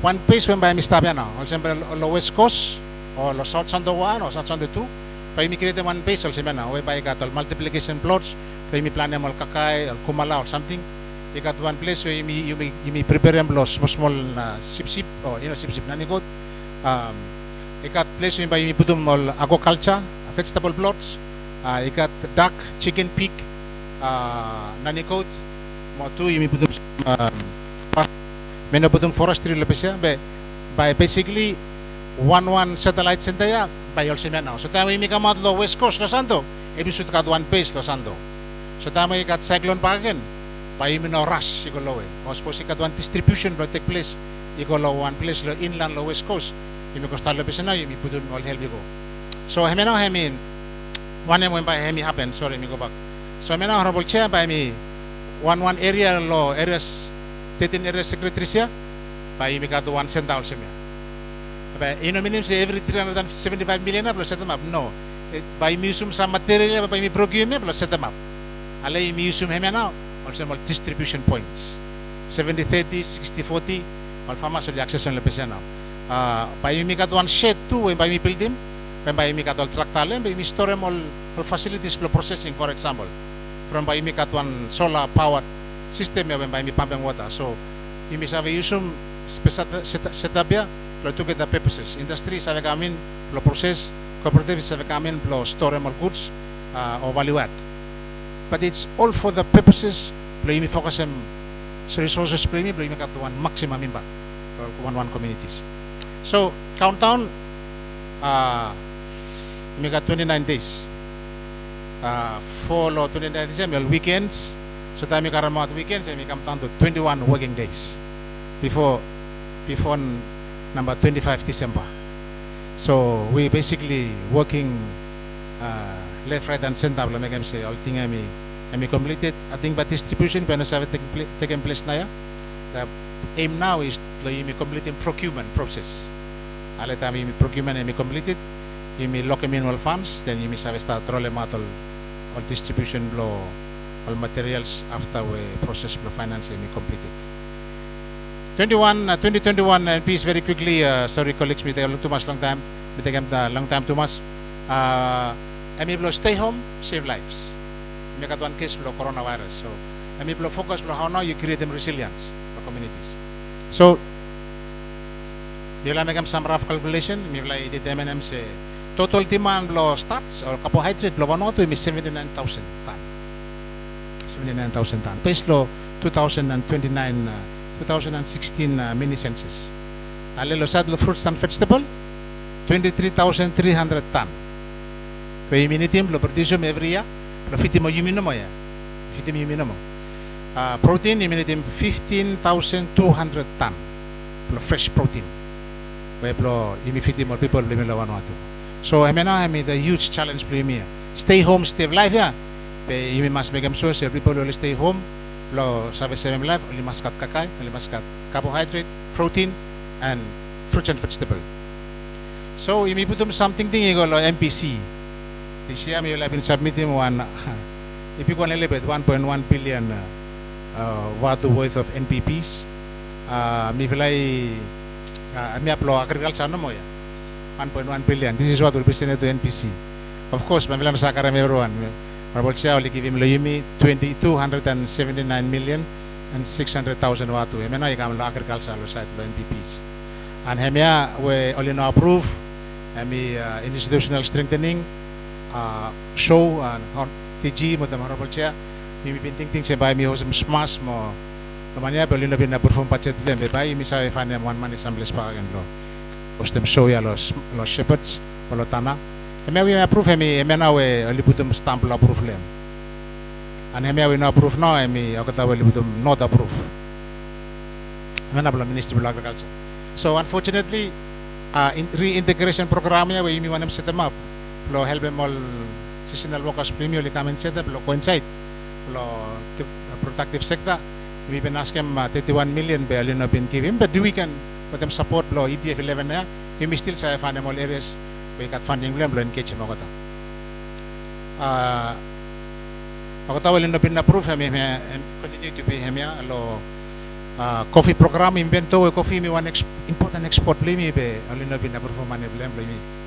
one base when by me stop here now. Also the west coast or the south on the one or south on the two. By me create one base also now. Whereby I got all multiplication plots. Kaya may plan mo kakay or kumala or something. You got one place where you may prepare them small sip or sip nanikot. You got place where you put them all agriculture, vegetable plots. You got duck, chicken, pig, nanikot. Mo two you may put them may not put them forestry lapis by basically one satellite center ya by also now. So tayo may come out lo west coast Los Santo. Ebi should got one base Los Santo. So tama you got cyclone pa again. Pa you no rush you go low. Or suppose you got one distribution will take place. You go low one place lo inland lo west coast. You may go start lapis na you may put all help you go. So I mean one name when by me happen. Sorry me go back. So I mean honorable chair by me one area lo areas 13 area secretaries ya by imi got 1 cent also me ba minim say every 375 million na plus set them up no by museum some material by mi procurement plus set them up alay museum hemya now also more distribution points 70-30 60-40 all farmers will access on the pesa now by imi got 1 shed too by mi build him by imi got all truck talent by mi store all facilities for processing for example from by imi got 1 solar powered system by mi pumping water so imi sabi usum setup ya lo to get the purposes industry sabi kamin lo process cooperative sabi kamin lo store all goods or value add but it's all for the purposes lo imi focus em so resources lo imi got one maximum impact for one communities so countdown imi got 29 days for 29 days weekends so time we come weekends and we come down to 21 working days before number 25 December. So we basically working left, right, and center. Like I say, all thing I completed. I think by distribution, when it's taken place now, the aim now is to completing procurement process. All the time procurement I completed, I lock in all funds, then I start rolling out all distribution blow. All materials after we process the finance and we completed. 2021 and please very quickly, sorry colleagues, we take too much long time, we take long time too much. I stay home, save lives. We got one case of coronavirus, so I focus on how now you create them resilience for communities. So, we will make some rough calculation, we will determine say total demand blow starts or carbohydrate blow one to 79,000 tons. 79,000 tons. Based law 2016 mini census. Alelo sadlo fruits and vegetable 23,300 tons. Kaya iminitim lo produce every year. Lo fitim mo yumino mo ya. Fitim yumino mo. Protein iminitim 15,200 tons. Lo fresh protein. Kaya lo imifitim mo people limilo wano ato. So I mean the huge challenge for me. Stay home, stay alive ya. You must make sure that people will stay home. Lo sabi sa life, only must cut kakay, only must cut carbohydrate, protein, and fruits and vegetable. So, you may put them something thing you go MPC. This year, you will have been submitting one. If you can elevate 1.1 billion worth of NPPs, me apply agriculture no more. 1.1 billion. This is what will be sent to NPC. Of course, me apply sakaram everyone. Honorable Chair will give him Loyumi 279 million and 600,000 watu. Hemena ikam lo agriculture lo site lo NPPs. And hemia we only now approve hemi institutional strengthening show and TG mo the Honorable Chair. Mi pinting se bay mi hosem smash mo. Namanya only na bin approve budget them bay mi sa fan one man assembly pa kan lo. Postem show ya los shepherds lo tana. We approve hemi na we only put them stamp la approve them. And hemi we no approve now hemi akata we put them not approve. Hemena bla Ministry of Agriculture. So unfortunately, reintegration program ya we want them set them up. Lo help them all seasonal workers premium li come and set up lo coincide lo protective sector. We been ask him 31 million be alin been give him, but we can put them support lo EDF 11 ya. We still say find them all areas. We got funding blame lo engage mo kata. Ako will not approve hemi continue to pay hemia lo coffee program invento coffee mi one important export blame be only not been approve money blame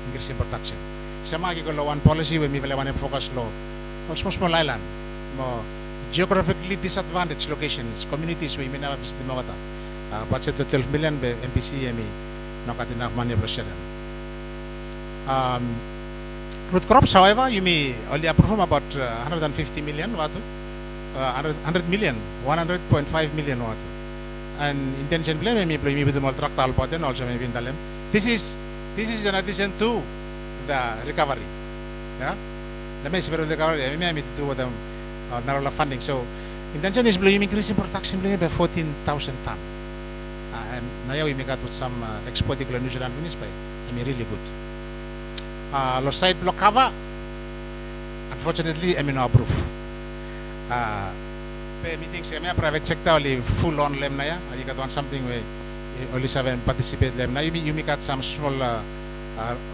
increase in production. Sama ko lo one policy we mi vele one focus lo small island mo geographically disadvantaged locations communities we mina visit mo kata. Budget to 12 million be MPC mi no got enough money for share. Root crops, however, you may only approve about 150 million watu, 100 million, 100.5 million watu. And intention blame me with the tractal pattern also maybe in the lem. This is in addition to the recovery. Yeah, the message of the recovery. I mean to do with them narrow funding. So intention is blame increasing production blame by 14,000 ton. And now we make out with some exporting New Zealand municipal. I mean really good. Los side block cover, unfortunately, I mean no approve. pe meetings kami private sector only full on lem na ya. You got one something where only seven participate lem na. You got some small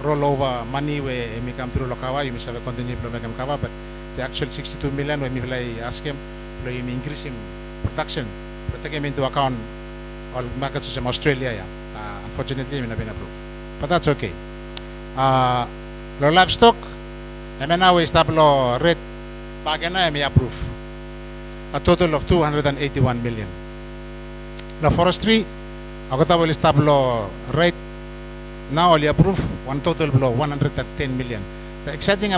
rollover money where you come through lokawa. You have continue to make kawa, but the actual 62 million when we ask him, you increase him production, but take him into account all markets from Australia. Yeah. Unfortunately, we have been approved, but that's okay. Livestock, I mean now we start rate bagana I approve a total of 281 million. The forestry, I got will start rate now only approve one total below 110 million. The exciting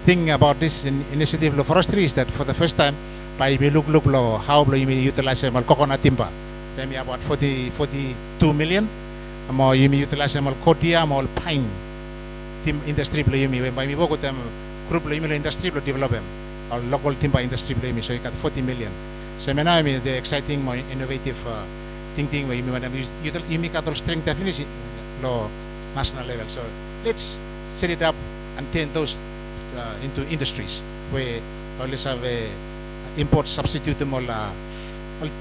thing about this initiative of forestry is that for the first time, by we look how we utilize coconut timber, maybe about 42 million. More you utilize kotia, more pine tim industry play me by me work with them group industry to develop them or local timber industry play me, so you got 40 million. So now the exciting more innovative thinking where you make all strength definition law national level. So let's set it up and turn those into industries where always have a import substitute them all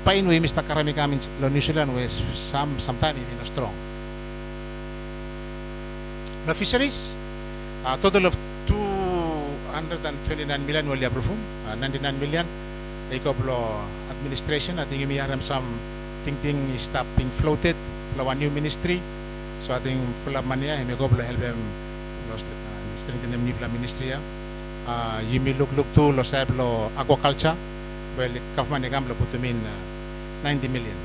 pine we Mr. Karamika means New Zealand where sometime even strong. The fisheries, a total of 229 million will approve, 99 million. They go administration. I think we have some thinking is being floated. A new ministry, so I think full of money. I may go help them strengthen them new ministry. You may look to aquaculture. Well, government can put them in 90 million.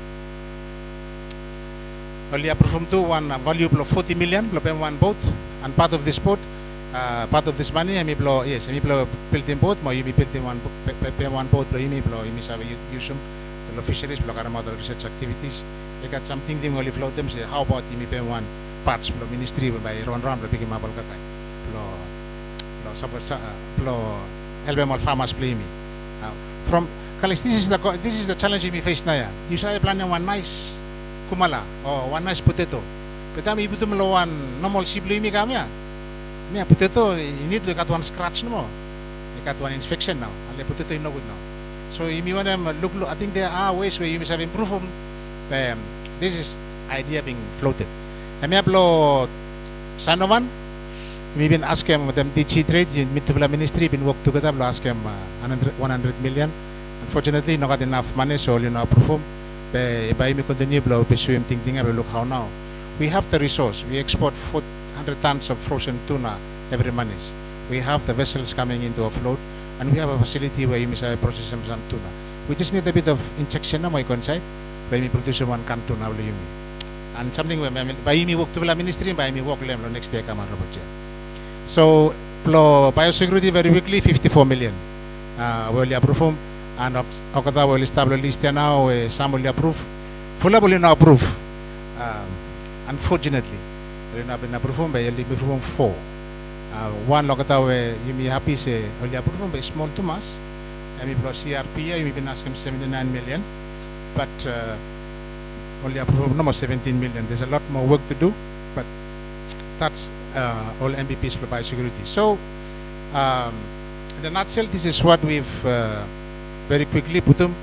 Only approve to one value of 40 million, one boat, and part of this boat, part of this money, I may blow, yes, I may blow built in boat, more you may built in one boat, you may blow, you may have use them, the fisheries, block other research activities. They got something they only float them, say, how about you may pay one parts, blow ministry by Ron Ram, the big mabal kakai, blow, help them all farmers play me. From Kalis, this is the challenge we face now. You say planning one nice kumala or one nice potato. But I'm able to one normal sibling me kami ya. Me potato you need to get one scratch no more. You got one infection now. And the potato is no good now. So if you want them look, I think there are ways where you must have improved. This is idea being floated. I may blow Sanovan. We've been asking them DG trade in Vila ministry been work together. We'll ask them 100 million. Unfortunately, not got enough money, so you know perform. By me continue blow pursue thinking I will look how now. We have the resource. We export 400 tons of frozen tuna every month. We have the vessels coming into a float, and we have a facility where you must process some tuna. We just need a bit of injection na my conside. By me produce one can tuna and something where by me work to Vila ministry, by me work them next day come on Robert. So biosecurity very quickly 54 million. Well approve. And Okada will establish list now, some will approve. Full will not approve. Unfortunately, will not been approved by approve 4. One Okada you may happy say only approved by small to mass. I mean plus CRP, you may be asking 79 million, but only approved number 17 million. There's a lot more work to do, but that's all MPPs for biosecurity. So, in a nutshell, this is what we've very quickly put them.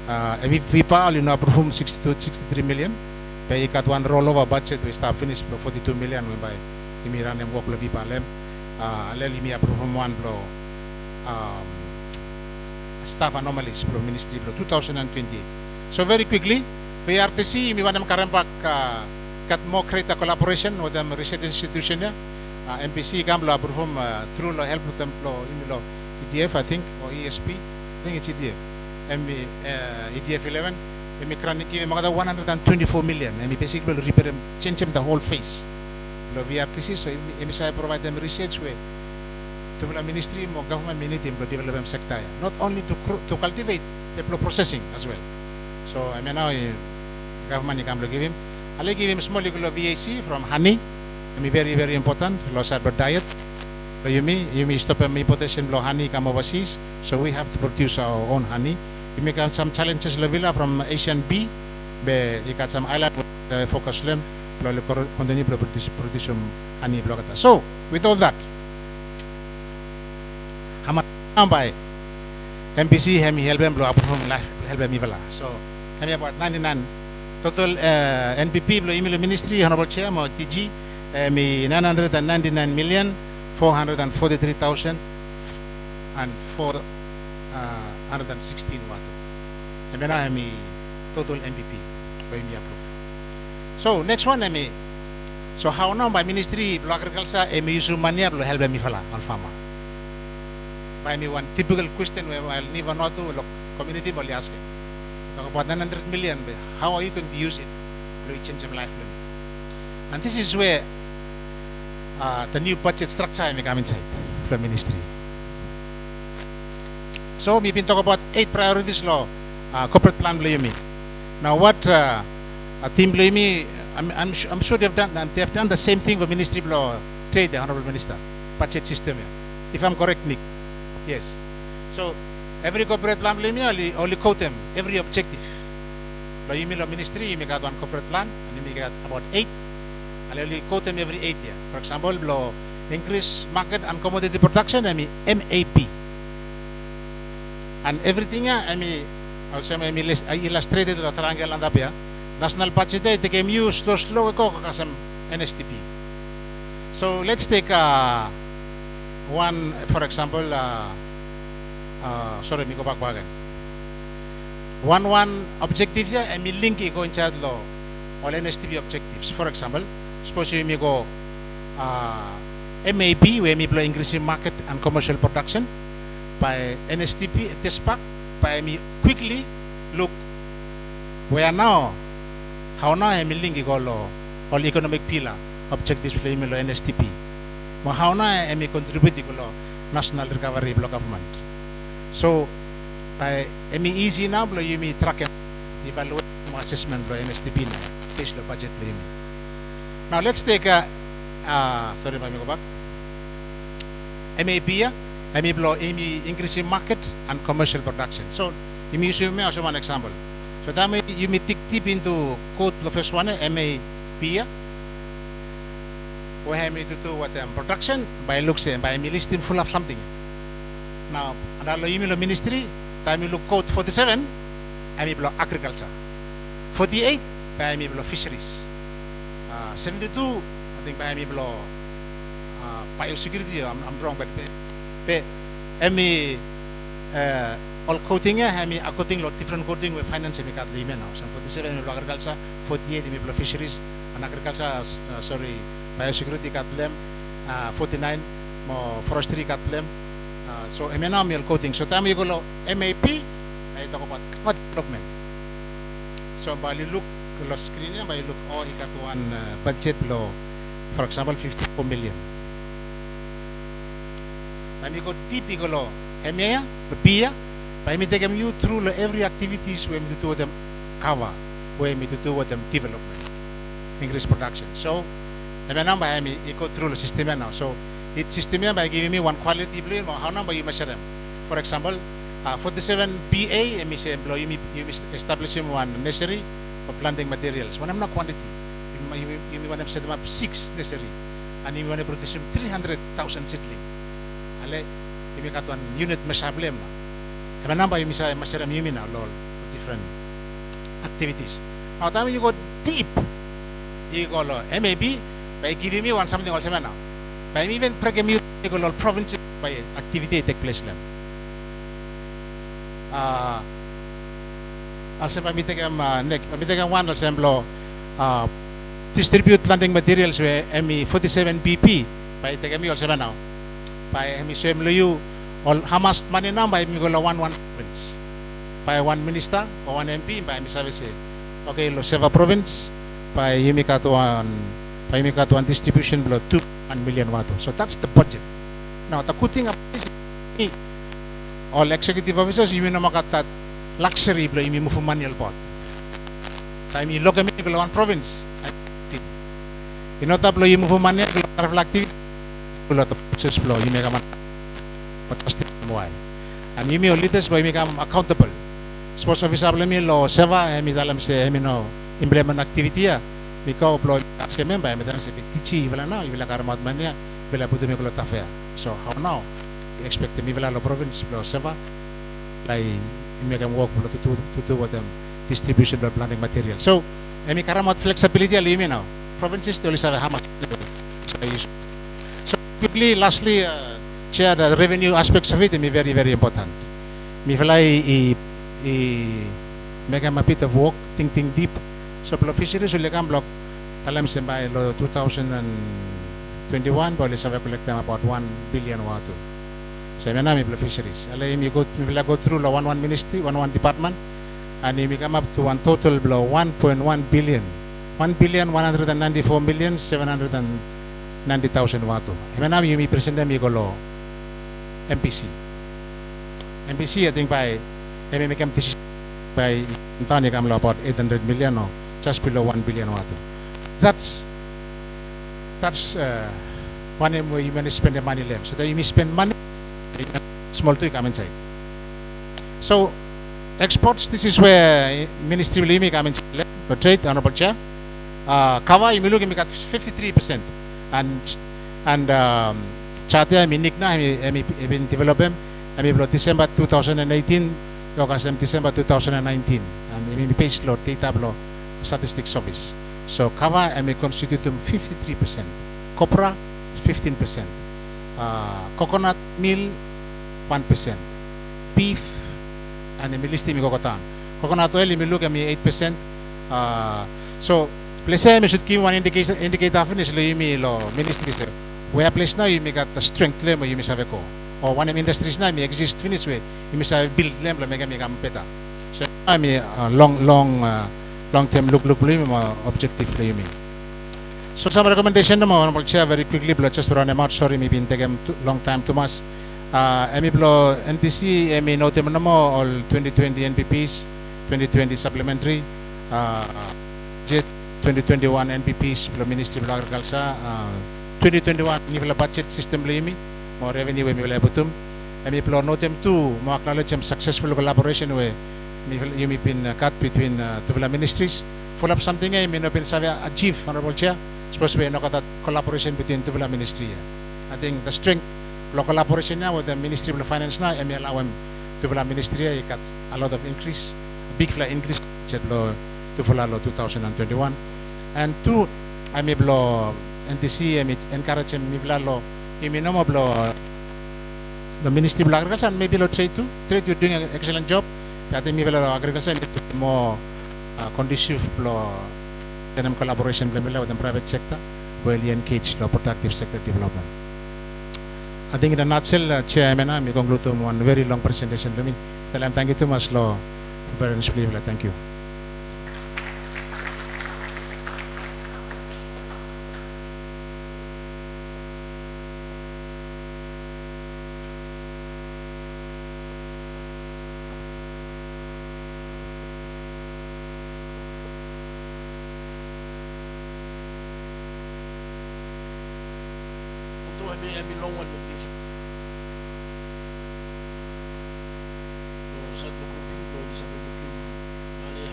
VIPA, you know, perform 63 million. They got one rollover budget. We start finished for 42 million. We buy Imiran and work VIPA lem. Aleli me perform one blow. Staff anomalies from ministry blow 2028. So very quickly, VRTC, we want them back. Got more create a collaboration with them research institution. MPC Gambla perform through help with them EDF, I think, or ESP. I think it's EDF. EDF 11. We can give 124 million. And we basically repair them, change them the whole face. VRTC, so MSI provide them research way to the ministry, more government ministry to develop them sector. Not only to cultivate, but processing as well. So I mean now government can give him. I'll give him small level of VAC from honey. I mean very, very important. Low carb diet. So you may stop me potassium low honey come overseas. So we have to produce our own honey. You may have some challenges La Vila from Asian B. You got some island focus them. Continue to produce some honey block. So with all that, how much by MPC hemi help them blow approve from life help them Vila. So hemi about 99 total NPP blow email ministry honorable chair mo TG hemi 999,443,000 and 416 watu. Hemi na hemi total MPP by me approve. So next one hemi. So how now by ministry blow agriculture hemi use money blow help them Vila on farmer. By me one typical question where I'll never know to look community will ask it. Talk about 900 million. How are you going to use it to change some life? And this is where the new budget structure may come inside the ministry. So we've been talking about 8 priorities law, corporate plan me. Now what team me? I'm sure they've done the same thing with Ministry of Law Trade, the Honorable Minister, budget system. If I'm correct, Nick. Yes. So every corporate plan only quote them every objective. Like you mean ministry, you make out one corporate plan and you make out about 8. I only quote them every 8 year. For example, blow increase market and commodity production, I mean MAP. And everything I mean also I illustrated the triangle and up here. National budget they became used slow kasam NSTP. So let's take one, for example, sorry, me go back again. One objective here, I mean link go in chat law all NSTP objectives. For example, suppose you may go MAP, where me blow increasing market and commercial production by NSTP test pack by me quickly look where now, how now I mean link go law all economic pillar objectives for me NSTP. How now I may contribute to national recovery block government. So by easy now blow you me track and evaluate assessment blow NSTP na based on budget blow you. Now let's take sorry let me go back. MAP I may blow increasing market and commercial production. So you may use also one example. So that may you may dig deep into code the first one MAP. We have to do what production by looks and by me listing full of something. Now, another email ministry, time you look code 47, I mean agriculture. 48, by me fisheries. 72, I think by me biosecurity. I'm wrong, but all coding, I mean coding lot different coding with finance and got the email now. So 47 agriculture, 48 fisheries and agriculture. Sorry. Biosecurity got them, 49 more forestry got them. So MNAML coding. So time you go MAP, I talk about what development. So by you look the screen, by you look you got one budget law, for example 54 million. Time you go deep you go law MA, the BIA, by me take you through every activities where me to do them cover, where me to do with them development, increase production. So I mean, go through the system now. So it's system by giving me one quality blue. How number you measure them? For example, 47 BA, you establish one nursery for planting materials. When I'm not quantity, you want them set them up 6 nursery, and you want to produce 300,000 seedling. You make one unit measure blame. Have a number you measure them you mean now, lol, different activities. Now, time you go deep, you go MAB. By giving me one something also now. By even pre-commute province by activity take place. Also by me take one also distribute planting materials where ME 47 BP by take me also now. By ME same you all how much money now by me go one province. By one minister or one MP by me service. Okay, lo Seva province by Yimika to one distribution below 2 million watt. So that's the budget. Now the good thing about this is all executive officers you know that luxury below you move manual pot. Time you look at me one province. You know that below you move manual activity below the process below you make a man. Why? And you may leaders by become accountable. Suppose officer me law seva me dalam se no implement activity because employ as a member, I mean, teaching Vila now, you will karmat mania, Vila put me affair. So how now? You expect me Vila province, Seva, like make them work to do what them distribution of planting material. So emi karamot flexibility alimi now. Provinces they only have how much. So quickly, lastly, Chair, the revenue aspects of it is very, very important. Me fly make a bit of work, think deep. So fisheries will come block talam by 2021, but let's have collect them about 1 billion water. So me na me fisheries. Alay me go through the one ministry, one department, and me come up to one total below 1.1 billion. 1,194,790,000 watt. Now you present them go MPC. MPC I think by make them by Tanya come about 800 million or just below 1 billion watt. That's one way you may spend the money left. So that you may spend money small to come inside. So exports, this is where ministry will come inside. The trade, honorable chair. Kawa you look at 53%, and Chatia I been developed December 2018, December 2019, and I page load data blow statistics service. So Kawa I constitute 53%, copra 15%, coconut meal 1%, beef and I list me coconut oil I look at 8%. So place me should give one indicator finish me ministries where place now you make the strength level you miss have ko or one industries now me exist finish way you miss have build level make better. So I mean long term look objective play me. So some recommendation mo honorable chair very quickly but just run them out, sorry maybe take them long time too much. Emi blo NTC emi note mo all 2020 NPPs, 2020 supplementary, jet 2021 NPPs blo Ministry of Agriculture, 2021 nifla budget system limi mo revenue emi wala butum. Emi blo note too mo acknowledge successful collaboration we you may been cut between Vila ministries. Follow up something emi no been savia achieve honorable chair. Supposed to be no collaboration between Vila ministry. I think the strength collaboration now with the Ministry of Finance now, and allow them to Vila ministry. It got a lot of increase, big increase to Vila 2021, and two, I may blow NTC. I may encourage them Vila law. I may no blow the Ministry of Agriculture and maybe trade too. Trade you're doing an excellent job. I think maybe agriculture and more conducive blow. Then collaboration with the private sector, where you engage the productive sector development. I think in a nutshell, Chairman, I conclude to one very long presentation. Let me tell him thank you too much, Law. Very much, thank you. I mean, long one with this. So, looking,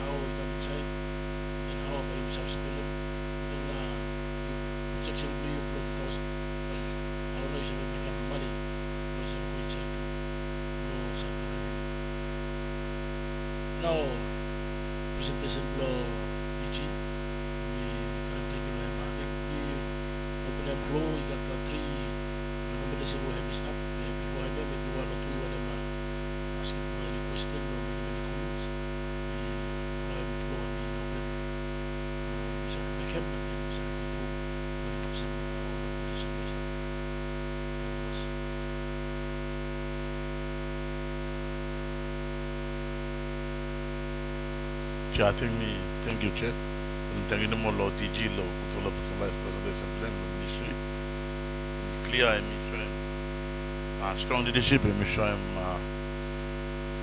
how you come inside and how about yourself spelling, and you check some new $20,000. How long you become money? No, some good check. No, something. Now, presentation law, DG, we can't take it like market. We open a flow, you got the three. Recommendation we have stop before I met with one or two of them asking for any question or many comments. I will go and open some make him and then some go to send our recommendation list. Chair, thank you, Chair. And thank you no more Lord TG Law for the presentation plan of the ministry. Clear and strong leadership and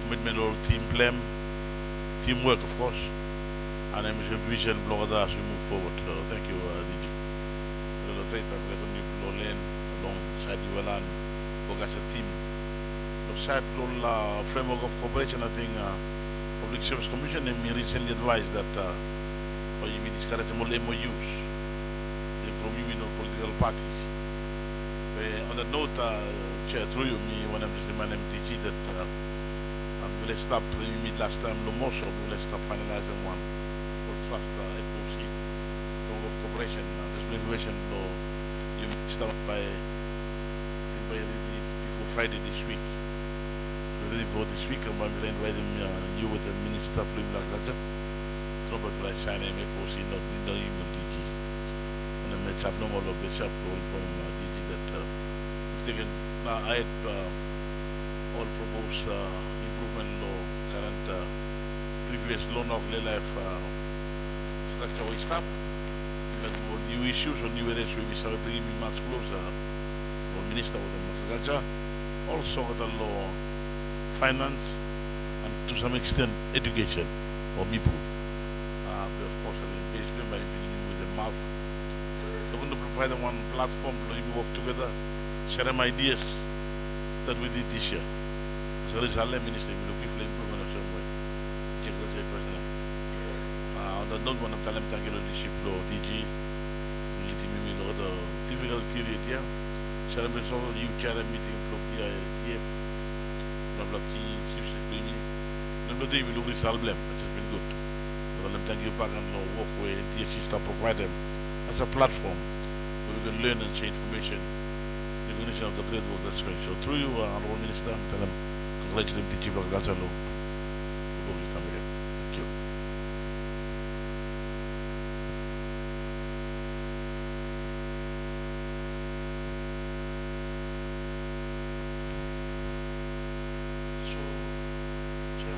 commitment or team plan, teamwork of course, and I'm vision blog as we move forward. Thank you, DG. The trade revenue lane alongside you and work as a team. Outside framework of cooperation, I think Public Service Commission recently advised that you may discourage more MOUs from you in political parties. On that note, Chair, through you, me, when I'm just remind MTG that let's stop, we meet last time, Lumoso, let's stop finalizing one, or draft FOC, Form of Cooperation, this graduation law, you start by, I think before Friday this week. Ready for this week, I'm going to invite you with the Minister of Living Agriculture. Robert will sign MFOC, not email DG. And then match up no more of the shop going from DG that we've taken. I had all proposed improvement law, current previous law of life structure we stop. But more new issues or new areas we start bringing me much closer. Or Minister with the Agriculture, also got a law, finance, and to some extent education or people. But of course, I think basically by being with the mouth, we're going to provide them one platform to work together, share them ideas that we did this year. So there's a minister will look for improvement of some way. Check the president. I don't want to tell them thank you leadership law DG. We need to the difficult period here. Share them also you chair a meeting from PITF. Blah we will resolve them, which has been good. But I'm thank you back and walkway and THC start provide them as a platform where we can learn and share information, recognition of the great work that's going. So through you, Honorable Minister, tell them congratulate them DG Block Gaza Law. Thank you. So, Chair,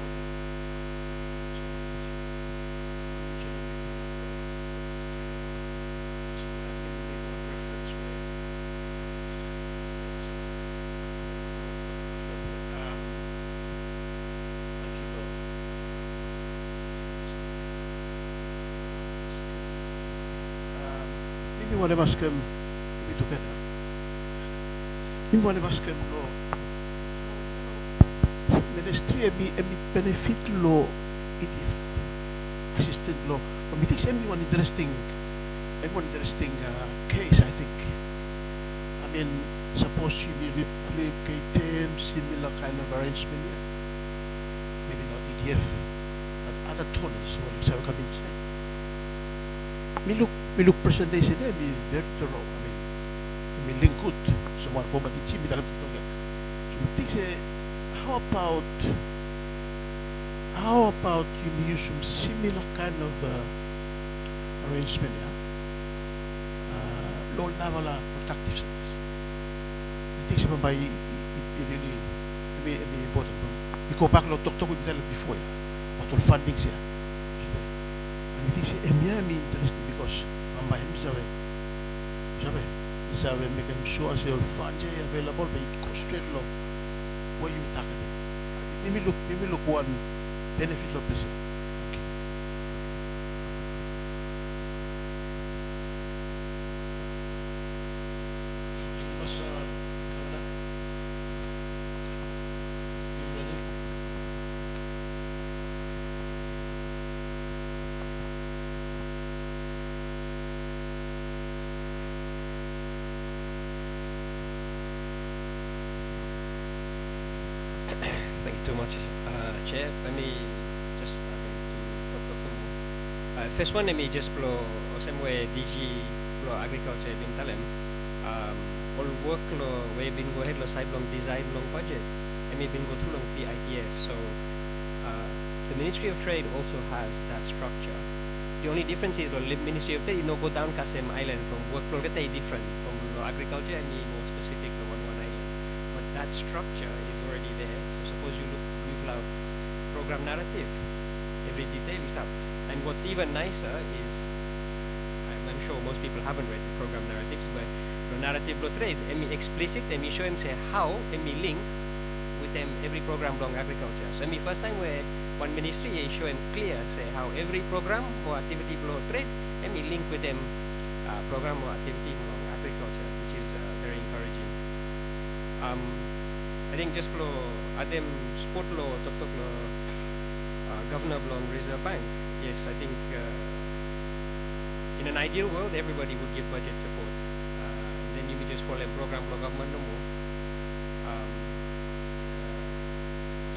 maybe one of us can be together. Maybe one of us can go. Ministry emi benefit law ETF assistant law. But me think everyone interesting case. I think. I mean, suppose you be replicating similar kind of arrangement here. Maybe not ETF, but other toners will have come inside. Me look presentation there. Me very thorough. I mean link good. Someone for my team. So me think say. How about you use some similar kind of arrangement, yeah? Low level protective centers. I think some by it really important. We go back and talk with them before, yeah? About all fundings here. And I think it's interesting because by him is making sure the funds are available, but it goes straight low. Where you target it. Maybe look one benefit of this. Okay. Was you ready? Thank you too much, Chair. Let me just first one, let me just blow same way DG blow agriculture bin talem all work lo we bin go ahead lo side long design long budget. Let me bin go through long PITF. So the Ministry of Trade also has that structure. The only difference is the Ministry of Trade go down Kasem Island from workload get different from agriculture and more specific to one island. But that structure is already there. So suppose you look Vila program narrative, every detail is up. And what's even nicer is I'm sure most people haven't read the program narratives, but the narrative law trade, explicit, show them say how link with them every program long agriculture. So first time where one ministry show them clear say how every program or activity law trade link with them program or activity long agriculture, which is very encouraging. I think just below Adem sport law, top law, governor long Reserve Bank. Yes, I think in an ideal world, everybody would give budget support. Then you may just follow a program law government no more.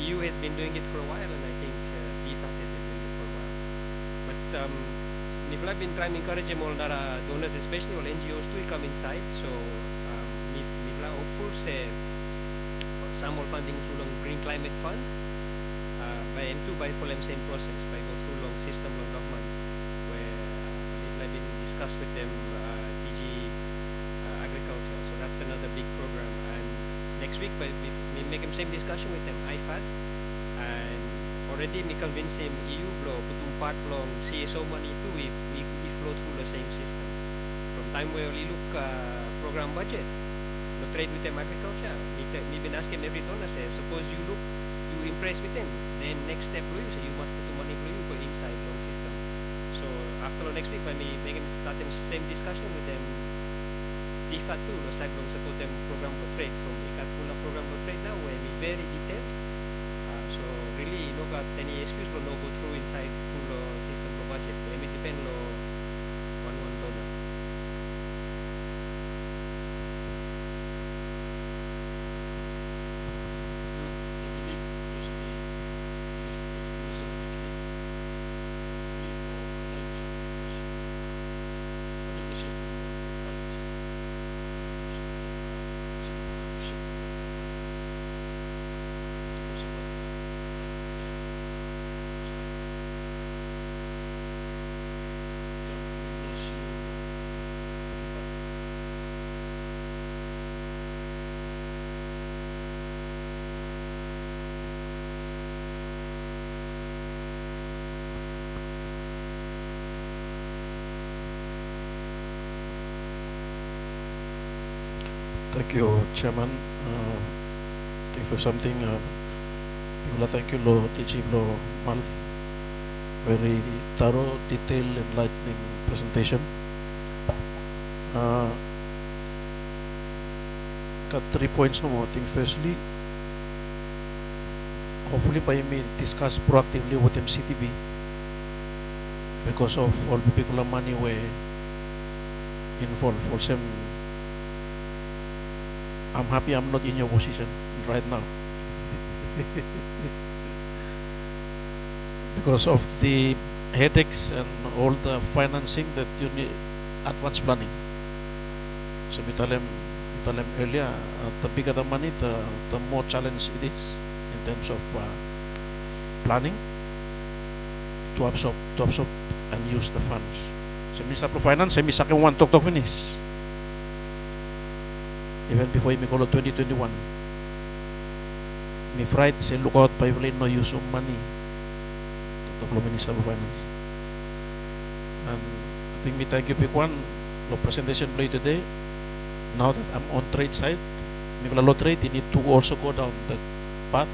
EU has been doing it for a while, and I think DFAT has been doing it for a while. But Nifla been trying to encourage them all nara donors, especially all NGOs to come inside. So Nifla hopeful say some all funding through long Green Climate Fund. By M2 by full same process by go through long system long government where Nifla been discussed with them DG agriculture. So that's another big program. And next week we make him same discussion with them IFAD, and already me convince him EU blow putung part long CSO money too we flow through the same system. From time where we look program budget, no trade with them agriculture. Me been asking every donor say suppose you look you impress with them, then next step for you say you must put the money for you go inside long system. So after next week when we make him start them same discussion with them DFAT too, no side long support them program for trade from ikat full program for trade now where we very detailed. So really no got any excuse for no go through inside full system for budget. It depend lo one donor. Thank you, Chairman. Think for something. Thank you, Lo TG Lo Malf. Very thorough, detailed, enlightening presentation. Got 3 points no more. I think firstly, hopefully by me discuss proactively with MCTB because of all the people of money were involved. For some, I'm happy I'm not in your position right now. Because of the headaches and all the financing that you need, advance planning. So we tell them earlier, the bigger the money, the more challenge it is in terms of planning to absorb and use the funds. So Minister of Finance, I sa akin one talk finish. Even before we call it 2021, me fright say look out by no use of money. The Minister of Finance. And I think me thank you pick one the presentation play today. Now that I'm on trade side, me law trade, you need to also go down that path,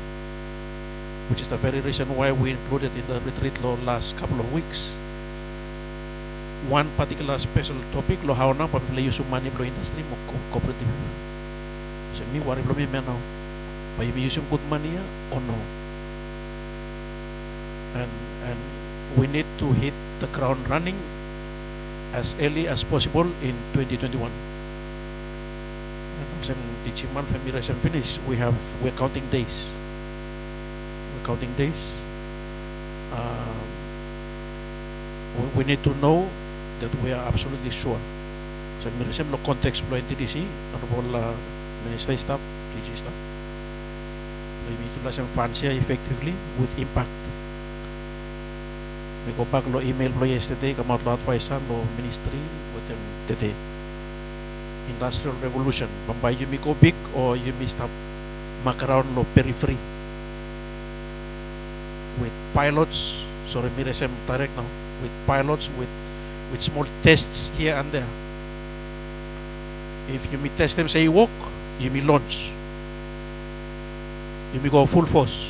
which is the very reason why we included in the retreat law last couple of weeks. One particular special topic lo how na pamila use of money lo industry mo cooperative. So me worry lo me now. By using good money or no? And we need to hit the ground running as early as possible in 2021. And the Chimal family and finish. We're counting days. We're counting days. We need to know that we are absolutely sure. So we receive the context for NTDC, honorable Minister staff, DG staff. We need to listen fancy effectively with impact. We go back lo email lo yesterday, come out lo advice lo ministry with them today. Industrial revolution. Bambay you may go big or you may stop macaroon lo periphery. With pilots, sorry, me resem direct now. With pilots, with small tests here and there. If you may test them, say walk, you may launch. You may go full force.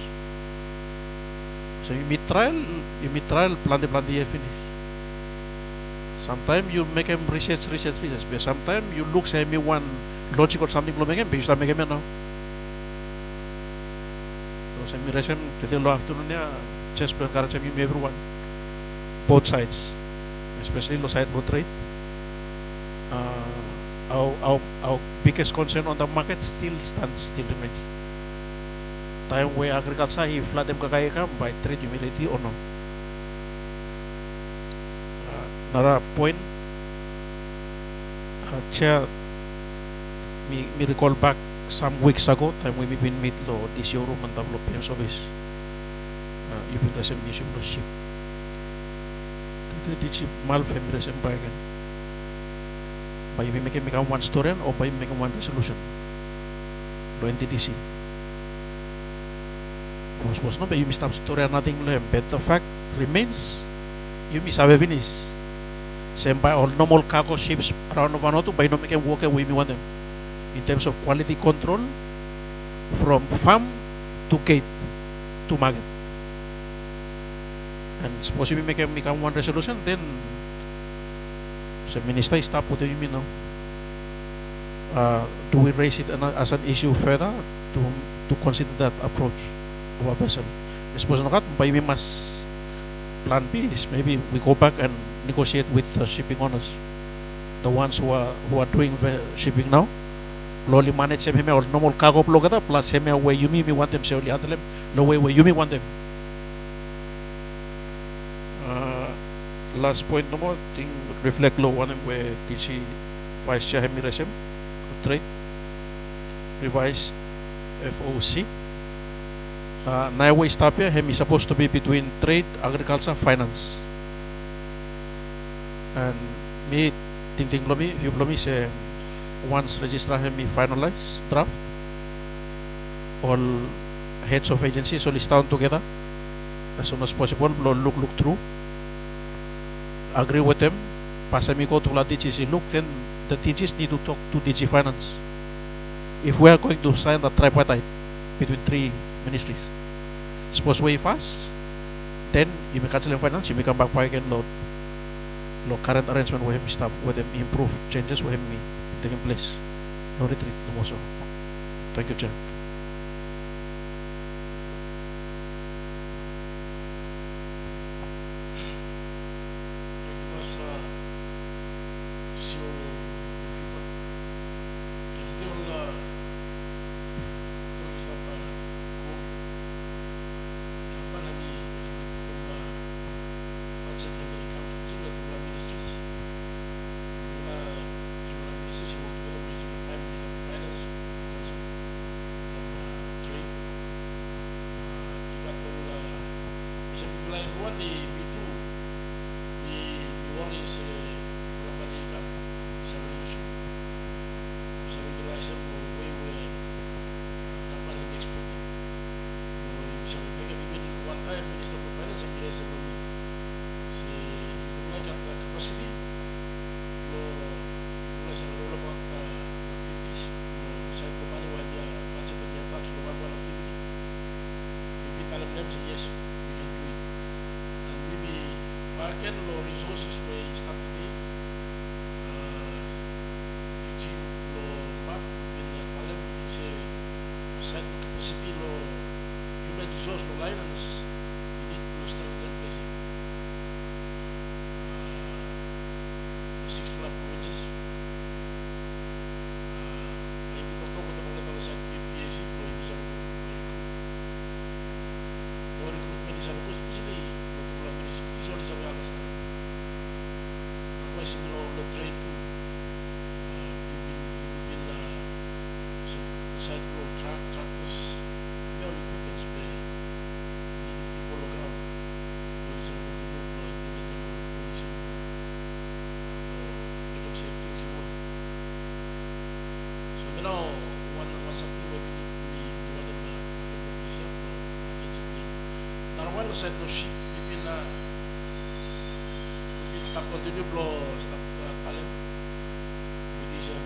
So you may trial, plan the finish. Sometimes you make them research. But sometimes you look, say me one logic or something, but you start making them now. So say me resem, today afternoon, just plan everyone. Both sides, especially the side both trade. Our biggest concern on the market still remains. time where agriculture he flood them kakaya kam by trade humidity or no. Another point, Chair, me recall back some weeks ago, time we been meet lo this room and tablo PM service. You put the same issue lo ship. The chip mal family same again. By you make one story or by making one resolution. Lo NTDC. Was no, but you missed up story and nothing left. But the fact remains, you miss have finish. Same by all normal cargo ships around Vanuatu, by no making walk away me want them. In terms of quality control, from farm to gate to market. And suppose we make one resolution, then the minister stop what do you mean now? Do we raise it as an issue further to consider that approach of a vessel? Suppose not, by we must plan B is maybe we go back and negotiate with the shipping owners, the ones who are doing shipping now. Lowly manage them or normal cargo blogger plus him where you me want them solely handle them, no way where you me want them. Last point no more thing reflect low one where TC Vice Chair Hemi Resem trade revised FOC. Now we stop here. Hemi supposed to be between trade, agriculture, finance. And me think lomi if you lomi say once registrar Hemi finalize draft, all heads of agencies will list down together as soon as possible. Look through. Agree with them, pass me go to la DGC. Look, then the DGs need to talk to DG Finance. If we are going to sign the tripartite between three ministries, suppose way fast, then you may cancel finance, you may come back by again, Lord. Current arrangement with him stop, with them improve changes with him taking place. No retreat, no more so. Thank you, Chair. Said no ship, we stop continue blow stop talent. With this time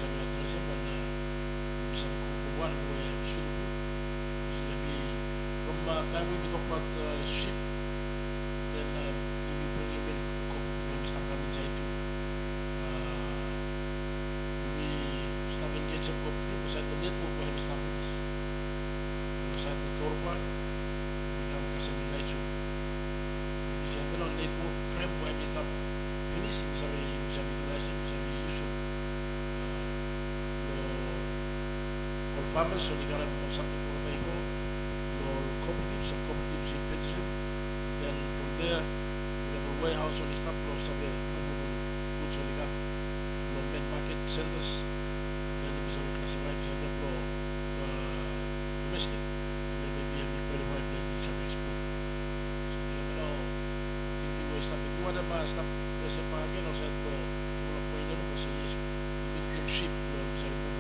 bisa address and bisa kukuhan where we should go. From time we talk about ship, then we bring him in when we start coming inside too. We start engage some company, we set the network for him start this. Saat berkorban, kita kasih nilai itu. Jadi saya bilang network frame web bisa finish, bisa Melanesian, bisa Yusuf. farmers so ligaran mo something ko na iko lo cooperatives in Melanesian. Then from there we have a warehouse on Islam lo sabe goods on ligan lo main market centers. Then we have classified them lo domestic. And then maybe have qualified then we have export. So we know think we stop you want to stop kasi pagin o sa ko wala po ito no kasi is yung ship lo sa mo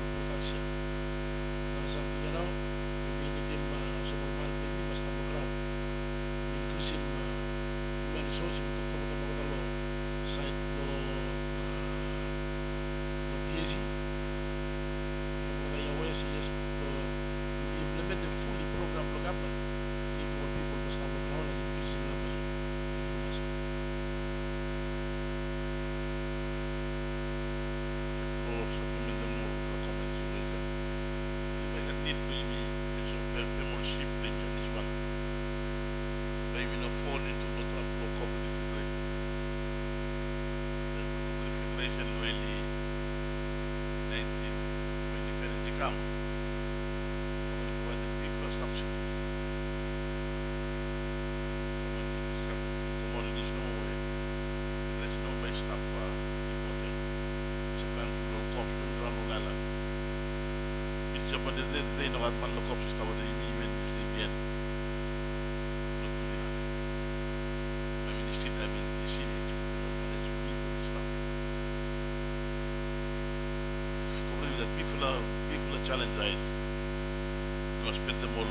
importansya. Something you know, we need him so man maybe basta mo crowd. Increase him human resource mo to mo site no PSC. Yung mga yawa si yes implement them fully program lo government. If more people basta mo crowd and increase him number. Fall into the trap of cooperative federation. The cooperative federation really 19 when independence come provided infrastructure. Commodities no way. There's no way stop importing. So plan to cops to run on island. It's Japan they know how man cops is tawad even CBN. People are challenged, right? You must spend them all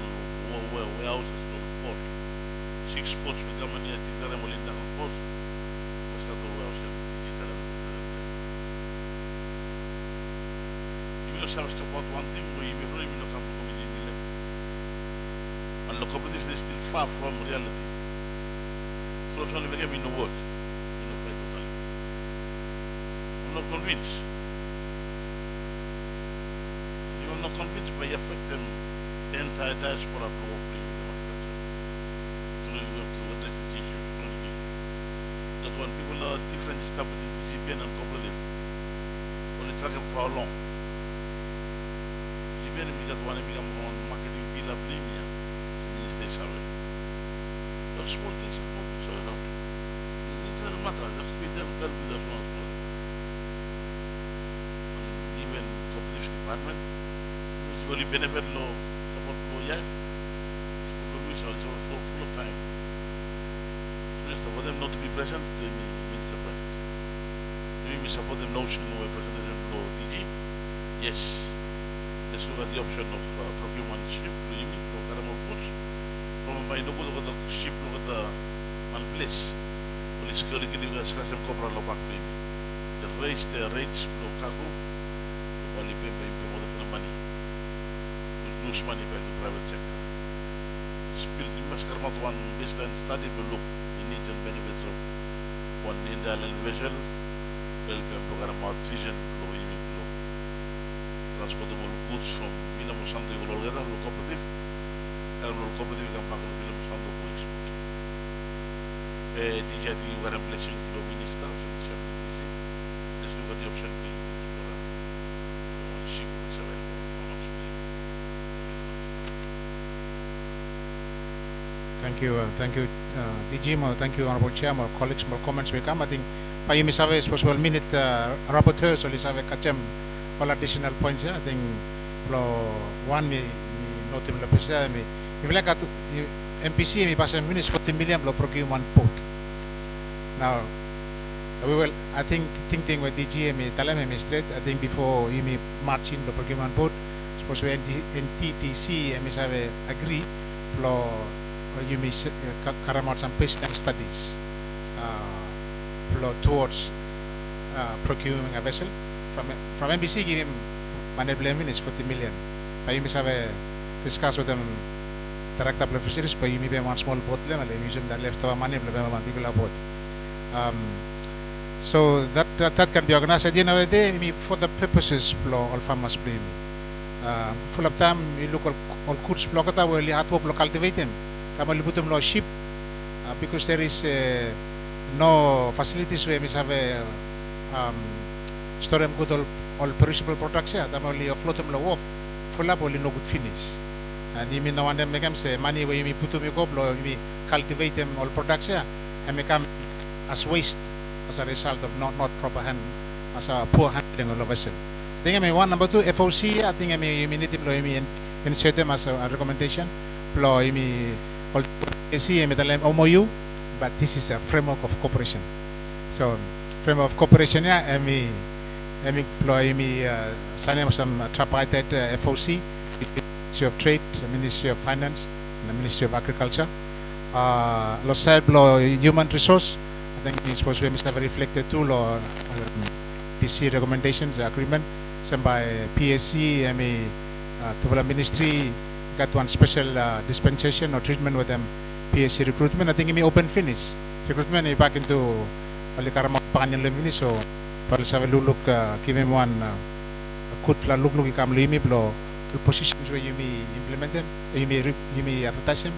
warehouses, no port. 6 ports become near Tigara Molinda port. What's that all warehouse? You must have to about one thing where you will not come to community. And the cooperative is still far from reality. So it's only becoming no work. I'm not convinced. I'm not convinced by affect them the entire diaspora probably in the market. So we have to address this issue. That when people are different stuff with the GPN and cooperative, only track them for how long? GPN we got one on marketing Vila Premium Ministry survey. Those small things are not so enough. It doesn't matter, just be them tell me that's one small. Even cooperative department only benefit law, support law, yeah. So it's full of time. Minister, for them not to be present, means the budget. We support them notion of presentation law DG. Yes. Let's look at the option of procurement ship, or goods. From my no good the ship, look at the one place. Police security give us some copra law back. The rates, law cargo, only pay by the money. Lose money by the private sector. You must come out one baseline study to look the needs and benefits of one Indian vessel, program out vision, transportable goods from Vila Mosando to Olgada, cooperative, and cooperative can back to Vila Mosando for export. DJ, you are a blessing to the minister, let's look at the option. Thank you, DG Mo, thank you, Honorable Chairman, colleagues, more comments will come. I think Payumi Save is possible minute rapporteur, so let's have a catch all additional points. I think one me not in the president me. If you look at MPC, me pass a minutes 40 million procurement port. Now we will. I think thinking with DG me tell me straight. I think before you me march in the procurement port, suppose when NTTC me have agree you may carry out some baseline studies towards procuring a vessel from MBC. Give him manable minutes 40 million. But you must have a discuss with them director of fisheries. But you may be one small boat level. Use them that left over money. People are boat. So that can be organized at the end of the day. For the purposes all farmers blame. Full of time you look all goods blockata where you have to cultivate them. Put them ship because there is no facilities where we have a store them good all perishable products here. Only float them off full up only no good finish. And you mean no one them make them say money where you me put to me go blow you me cultivate them all products here and become as waste as a result of not proper hand as a poor handling of the vessel. I think I mean one number two FOC. I think I mean you need to blow me and set them as a recommendation. Blow you me all see me the MOU, but this is a framework of cooperation. So framework of cooperation yeah I mean employ me some tripartite FOC, Ministry of Trade, the Ministry of Finance, and the Ministry of Agriculture. Lo said lo human resource, I think it's supposed to be reflected too lo TC recommendations agreement sent by PSC, to the ministry got one special dispensation or treatment with them PSC recruitment. I think it may open finish recruitment back into Alikarama Panyan so para sa luluk give him one good look ikam limi blo positions where you may implement them you may advertise them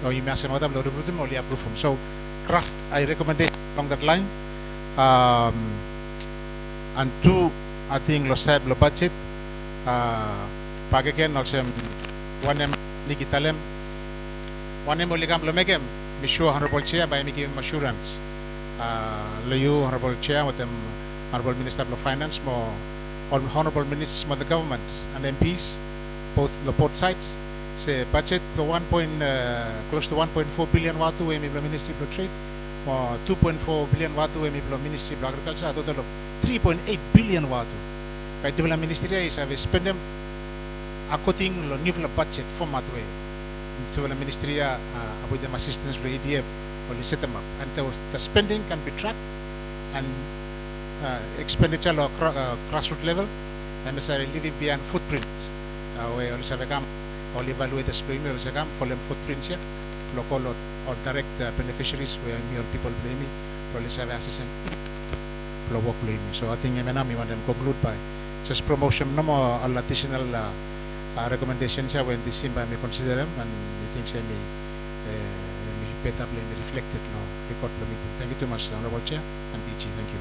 or you may ask them blo recruit them or you approve them. So craft I recommend it along that line. And two I think lo said lo budget pag again also one em nikitalem one em oligam lo megem be sure honorable chair by me give him assurance lo you honorable chair with them Honorable Minister of Finance, more honorable ministers of the government and MPs, both sides, say budget close to 1.4 billion watu the Ministry of Trade, or 2.4 billion watu the Ministry of Agriculture, a total of 3.8 billion watu. By the Ministry is have spend them according to new budget format way. To the Ministry with them assistance for EDF or set them up, and the spending can be tracked and expenditure or grassroots level, and living beyond footprints. We also have or evaluate the spring, we also for them footprints here, local or direct beneficiaries where people blame me, or also have assistance work blame me. So I think we want them conclude by just promotion, no more additional recommendations when this by me consider them, and we think say me better blame reflected now record the meeting. Thank you too much, Honorable Chair and DG. Thank you.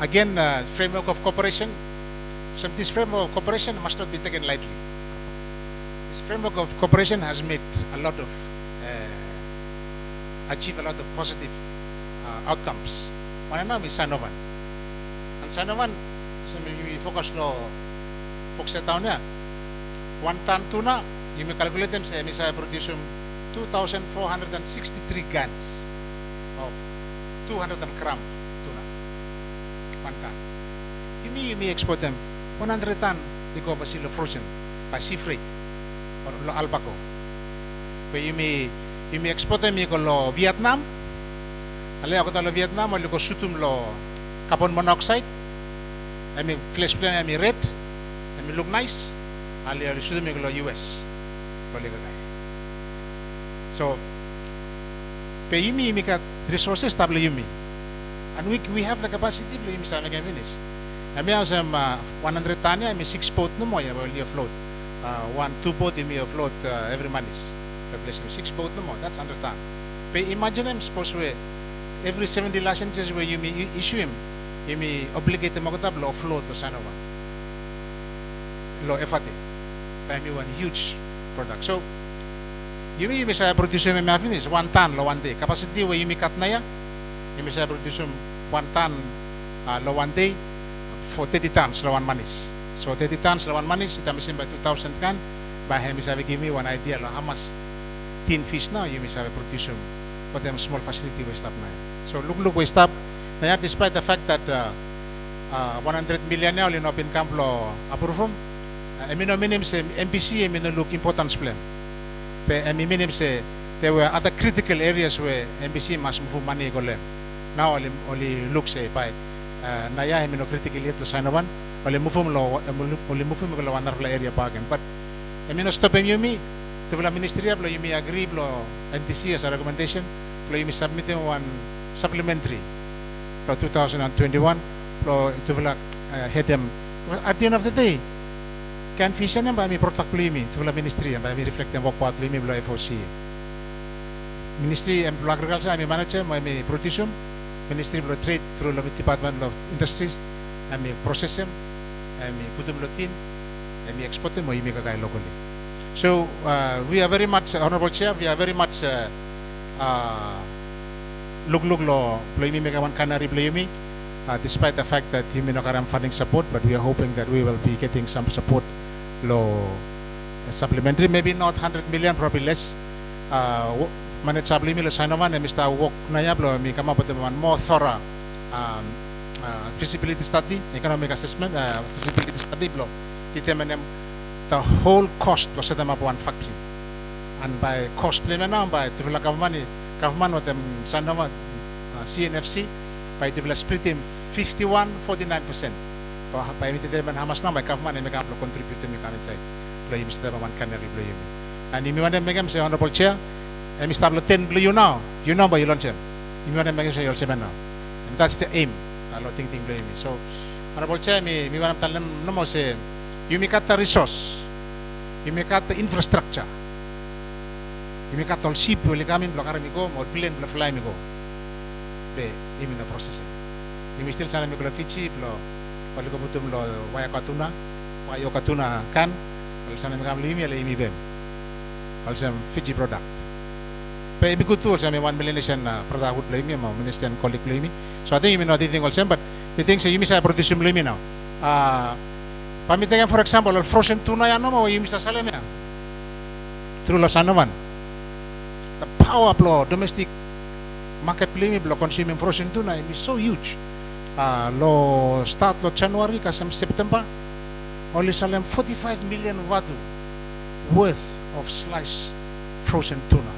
Again, framework of cooperation. So this framework of cooperation must not be taken lightly. This framework of cooperation has made a lot of, achieved a lot of positive outcomes. One now is Sanovan. And Sanovan, so we focus on Poksa town here. 1 ton tuna, you may calculate them, say, I produce 2,463 guns of 200 gram. 1 ton. You may export them 100 ton. You go by frozen by sea freight or alpaco. But you may export them. You go to Vietnam. Ale ako talo Vietnam. Or you go sutum lo carbon monoxide. I mean flesh plane. I mean red. I mean look nice. Ale you sutum you go to US. So, pe you may got resources table you may. And we have the capacity to finish. I mean, 100 ton, I mean 6 boat no more, I will afloat. 2 boat, you may afloat every month is replacement. 6 boat no more, that's 100 ton. But imagine I'm supposed to every 70 licenses where you may issue him, you may obligate the Mogotab law float to Sanova. Law FAT. By me one huge product. So you may say produce may finish 1 ton lo 1 day. Capacity where you may cut naya. You may say produce 1 ton lo 1 day for 30 tons lo 1 manis. So 30 tons lo 1 manis, it is by 2,000 can. By him is give me one idea lo how much tin fish now you may say produce for them small facility we stop now. So look we stop. Now despite the fact that 100 million now in open camp lo approve. I mean minimum say MPC I mean look importance plan. But I mean minimum say there were other critical areas where MPC must move money go learn. Now only look say by naya I mean critical yet to sign one only move lo one area bargain. But I mean stop you me to the ministry lo you may agree lo NTC as a recommendation lo you may submit one supplementary lo 2021 lo to the head them. Well, at the end of the day, can fish and by me protect me to the ministry and by me reflect them work part me below FOC. Ministry and agriculture, I'm a manager, I'm producer, ministry below trade through the Department of Industries, I'm process them, I'm put them team, I'm export them, or you make a guy locally. So we are very much, Honorable Chair, we are very much look law, play me make one canary play me. Despite the fact that you may not have funding support, but we are hoping that we will be getting some support, supplementary, maybe not 100 million, probably less. Manage supplementary Sinovan and Mr. Wok Nayablo, me come up with one more thorough feasibility study, economic assessment, feasibility study, determine the whole cost to set them up one factory. And by cost payment now, by the government with them Sinovan, CNFC, by develop split him 51-49%. By determine how much now by government and make up contribute to me come inside. Play Mr. One canary play me. And if you want to make him say Honorable Chair, and Mr. 10 blue you know by you launch him. If you want to make him say you'll say now. And that's the aim. I don't think blame me. So Honorable Chair, me want to tell them no more say you make out the resource, you make out the infrastructure, you make out all ship will come in block me go or plane will fly me go. Be in the process. You still sana me go Fiji blow wali ko butum lo waya katuna kan wali sana me kam limi ala imi bem. Also Fiji product. But good tools. I mean, 1 Melanesian product would blame me, Melanesian colleague blame me. So I think you know the thing also, but the thing say you miss a produce blame me now. Pamitin for example, frozen tuna yan mo, you miss a salame yan. Through Los Anovan. The power of domestic market blame me, consuming frozen tuna is so huge. Start January, kasam September, only salem 45 million wadu worth of sliced frozen tuna.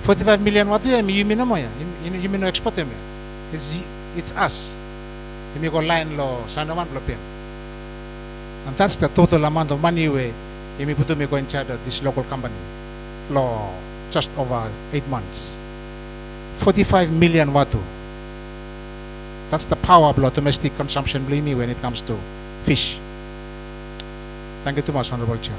45 million what you mean no export them. It's us. You go line law Sanoman Lopem. And that's the total amount of money we put me go in charge of this local company. Law just over 8 months. 45 million watu. That's the power of domestic consumption, believe me, when it comes to fish. Thank you too much, Honorable Chair.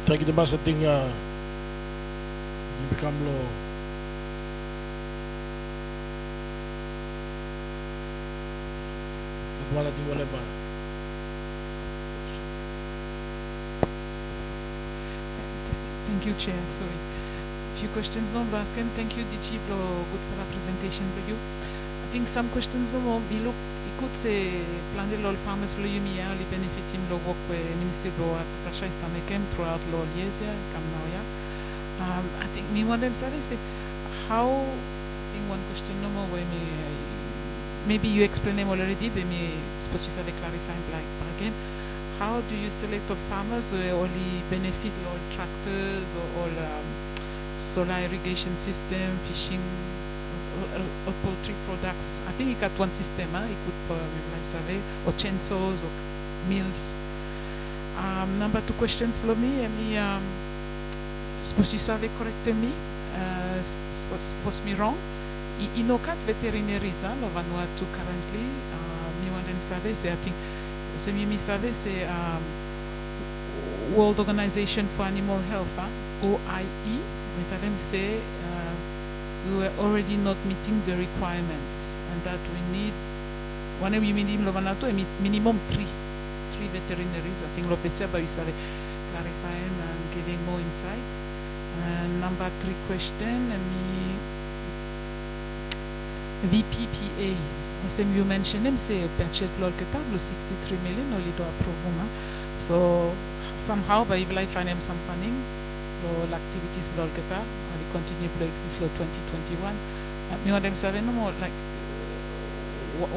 Thank you, I think you become law. Whatever. Thank you, Chair. Sorry. Few questions now, Baskem. Thank you, DG, for good for the presentation for you. I think some questions no more. We look, écoute, c'est plein de lol farmers for you, me, les benefits in the work with Ministry of Agriculture is making throughout law years, come now, yeah. I think me one of them say how. I think one question no more where maybe you explained them already, but me suppose you said clarifying like again. How do you select all farmers who only benefit all tractors or all solar irrigation system, fishing, or poultry products? I think you got one system, you could maybe or chainsaws or mills. Number 2 questions for me. Suppose you savez correctly me, suppose me wrong. In no cas veterinaries, le Vanuatu currently, me one them savez, c'est I think. So me savez c'est World Organization for Animal Health, OIE. Me them say we were already not meeting the requirements, and that we need. When we mean minimum three veterinaries. I think Lopez but you savez clarifying and giving more insight. And number 3 question, VPPA. As you mentioned him, say budget lolketable 63 million only to approve. So somehow by Vila find him some funding, activities lolketa, and it continue to exist 2021. Me want them say no more like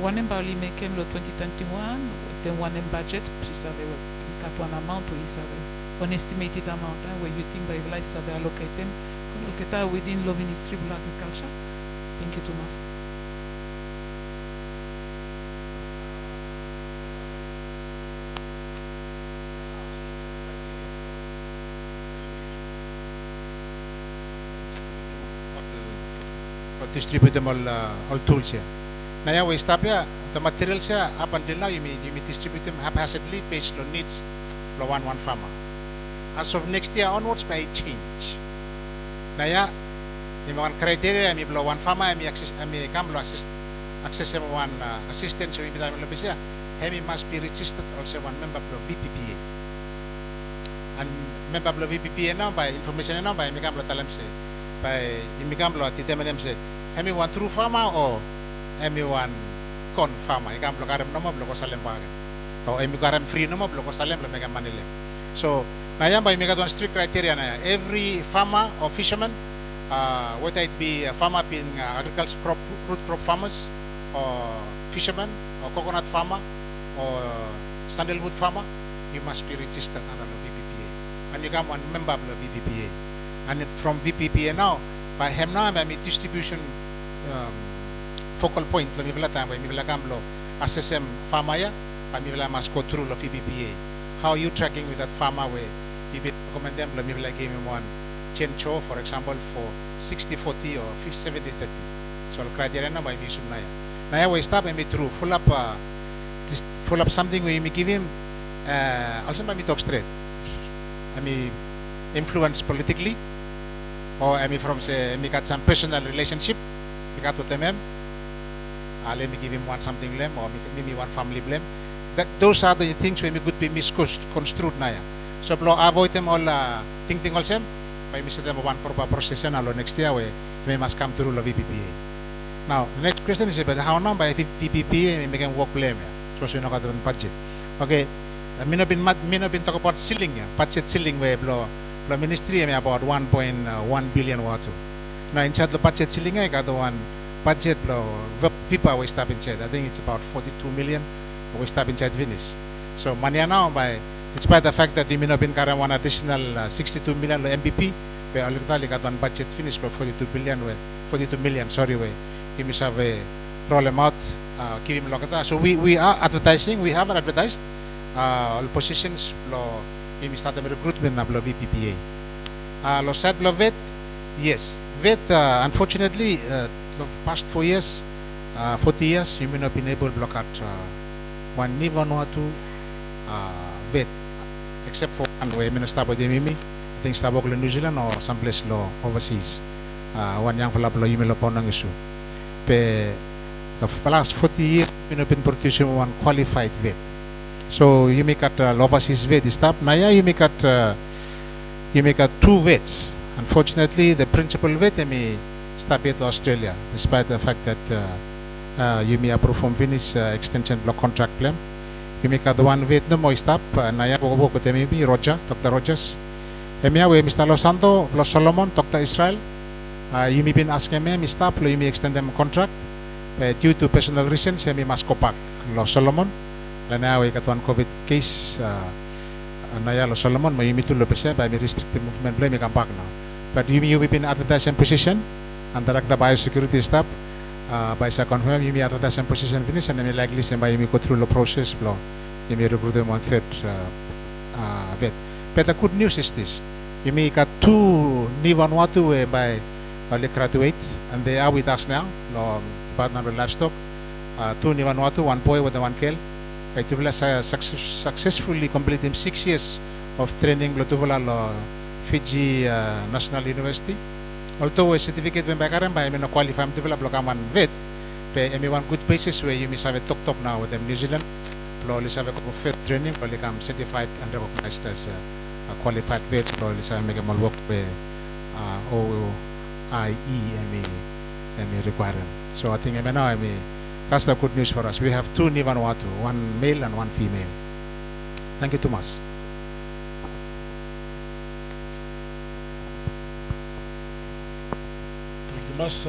one only make him 2021, then one budget, please have cut one amount or is an estimated amount where you think by Vila allocate them within law Ministry of Agriculture. Thank you, Thomas. distribute them all tools here. Now we stop here. The materials here up until now you may distribute them haphazardly based on needs of one farmer. As of next year onwards may change. Now yung one criteria may blow one farmer may come access one assistance so may must be registered also one member of VPPA. And member of VPPA now by information now by Mikam Talam say by Mikam Titemenem say Hemi one true farmer or Hemi one con farmer, Ikam Blokaram no more Blokosalem bargain. Or Emikaram free no more Blokosalem Mega Manilem. So Nayam by Mega one strict criteria every farmer or fisherman, whether it be a farmer being agriculture root crop farmers or fisherman or coconut farmer or sandalwood farmer, you must be registered under the VPPA. And you become one member of the VPPA. And from VPPA now, by him now, by distribution focal point, by Vila Gamblo, SSM farmer, by Vila must go through the VPPA. How are you tracking with that farmer where you recommend them, by Vila give him one chencho, for example, for 60-40 or 70-30. So the criteria now by Visum Naya. Naya we stop and me through full up something where you may give him also by me talk straight. I mean influence politically or I mean from say me got some personal relationship me got with them let me give him one something blame or maybe one family blame. That those are the things where me could be misconstrued Naya. So avoid them all thinking also by me set them one proper process and next year where we must come through the VPPA. Now the next question is about how now by VPPA we make them work blame. So we know got budget. Okay, me not been talk about ceiling budget ceiling where blow ministry about 1.1 billion water. Now inside the budget ceiling I got the one budget blow VIPA we stop inside. I think it's about 42 million we stop inside finish. So money now by despite the fact that we may not been carrying one additional 62 million MPP, we already got one budget finish for 42 million. Sorry, we must have a roll them out, give him look. So we are advertising. We haven't advertised all positions. We must start the recruitment of VPPA. Lo said lo vet, yes, vet. Unfortunately, the past 4 years, 40 years, you may not been able to look at one even or two vet. Except for one way, I stop with Mimi, I think stop in New Zealand or someplace overseas. One young fellow you may upon an issue. The last 40 years, you have been producing one qualified vet. So you make at overseas vet stop. Now you make at 2 vets. Unfortunately, the principal vet may stop at Australia, despite the fact that you may approve from Finnish extension block contract plan. You make the one vet no more stop. Naya work with maybe Roger, Dr. Rogers. Emia we Mr. Los Santo, Los Solomon, Dr. Israel. You may been asking me, stop, you may extend them contract. Due to personal reasons, you must go back. Los Solomon. And now we got one COVID case. Naya Los Solomon, may you meet to Lopesa by restricted movement, blame come back now. But you may been advertising position and direct the biosecurity staff. By confirm you may advertise some position finish and then likely say by you may go through the process blow. You may recruit them on third vet. But the good news is this. You may got 2 Nivanuatu by early graduates and they are with us now, Department of Livestock. 2 Nivanuatu, 1 boy with the 1 girl. Tuvula successfully completed 6 years of training Tuvula Fiji National University. Although a certificate when back I mean qualify to develop one vet, pay one good basis where you must have a top now with them New Zealand, always have a fit training, but become certified and recognized as a qualified vet, always have make a work where OIE requirement. So I think that's the good news for us. We have 2 Nivanuatu, 1 male and 1 female. Thank you, Thomas. Mas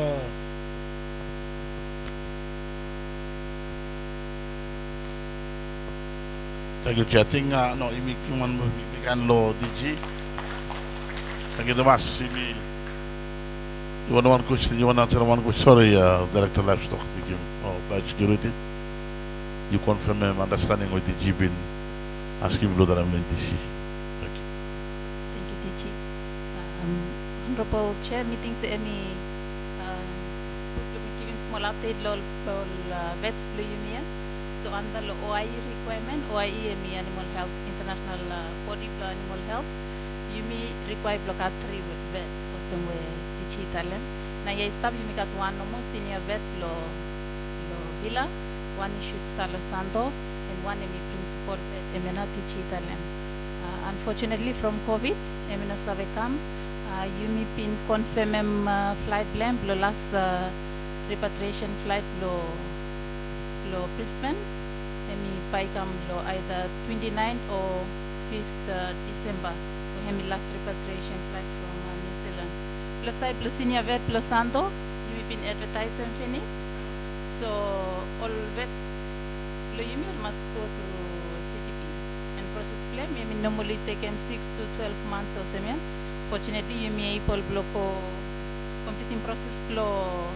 thank you, chatting. No, you can lo DG. Thank you, Thomas. You want one question? You want to answer one question? Sorry, Director Livestock, Biosecurity. You confirm my understanding with DG been asking below that I'm in DC. Thank you. Thank you, DG. Honorable Chair, meeting sa all update all vets blue union. So under the OIE requirement, OIE mi animal health international body for animal health, you may require block out 3 vets or somewhere teach Italian. Now you stop you got one no more senior vet lo Vila, one should start Santo, and one mi principal vet emena teach Italian. Unfortunately from COVID, emena stave come. You may been confirm flight blame lo last repatriation flight lo Brisbane. Emi paikam lo either 29th or 5th December. We have last repatriation flight from New Zealand. Plus I plus senior vet plus Santo. You may been advertised and finished. So all vets lo you must go through CTP and process claim. I mean normally take them 6 to 12 months or so. Fortunately, you may able bloco completing process flow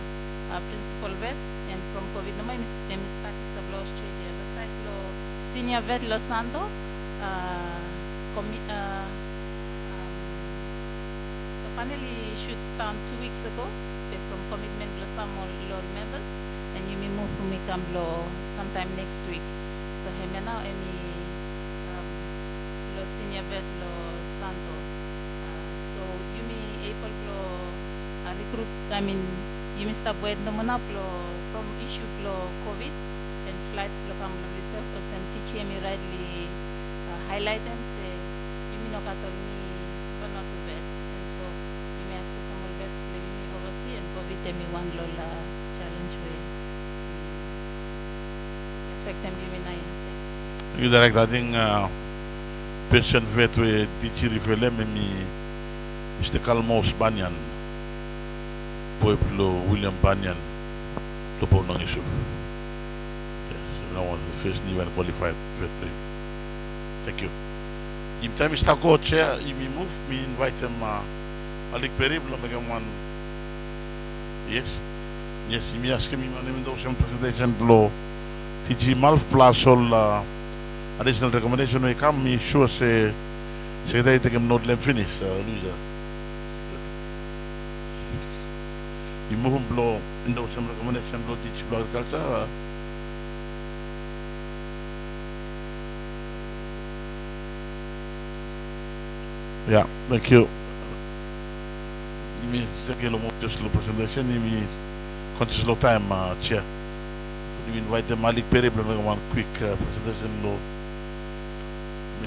principal vet and from COVID no my status the law Australia. The site law senior vet Los Santo so finally should start 2 weeks ago from commitment plus some law members and you may move to make law sometime next week. So him now law senior vet law Santo. Able to recruit, you must avoid the monopoly from issue flow COVID and flights flow come reserve or some teach me rightly highlight them say you may not at all but not the vets and so you may access some vets play me oversee and COVID me one lola challenge way affect them give me nine. Thank you, Director. I think patient vet we teach reveal me Mr. Kalmos Banyan, Pueblo William Banyan, to put on issue. Yes, now one the first new and qualified vet play. Thank you. In time Mr. Go chair, if me move, me invite him Alik Periblo, make him one. Yes, yes, me ask him even though some presentation law TG Malf plus all additional recommendation we come, me sure say Secretary take him not let finish, Luisa. You move him blow into some recommendation blow teach blow agriculture. Yeah, thank you. You mean take a little just little presentation, you mean conscious low time, chair. You invite the Malik Perry, but make one quick presentation low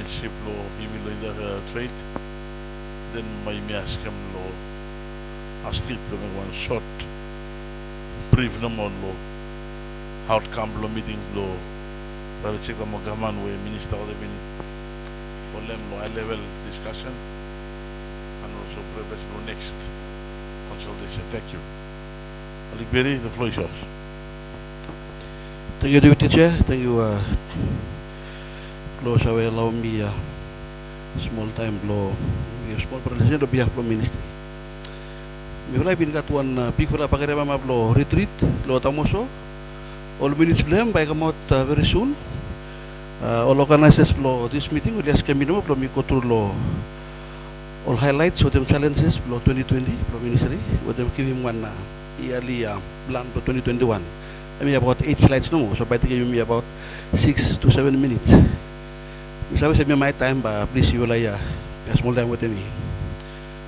ship law, he will either trade, then my ask him law a street one short brief no more law outcome law meeting law rather check the government way minister have been for them high level discussion and also preparation for next consultation. Thank you. Malik Berry, the floor is yours. Thank you, Deputy Chair. Thank you, Law shall allow me a small time law, a small presentation on behalf of the ministry. We will have been got one big for a Pagarama law retreat, Law Tamoso. All minutes blame by come out very soon. All organizers law this meeting will ask me no problem. We go through law. All highlights of the challenges law 2020 law ministry. With them giving one yearly plan for 2021. I mean about 8 slides no more. So by taking me about 6 to 7 minutes. Misalnya saya my time, but please you like a small time with me.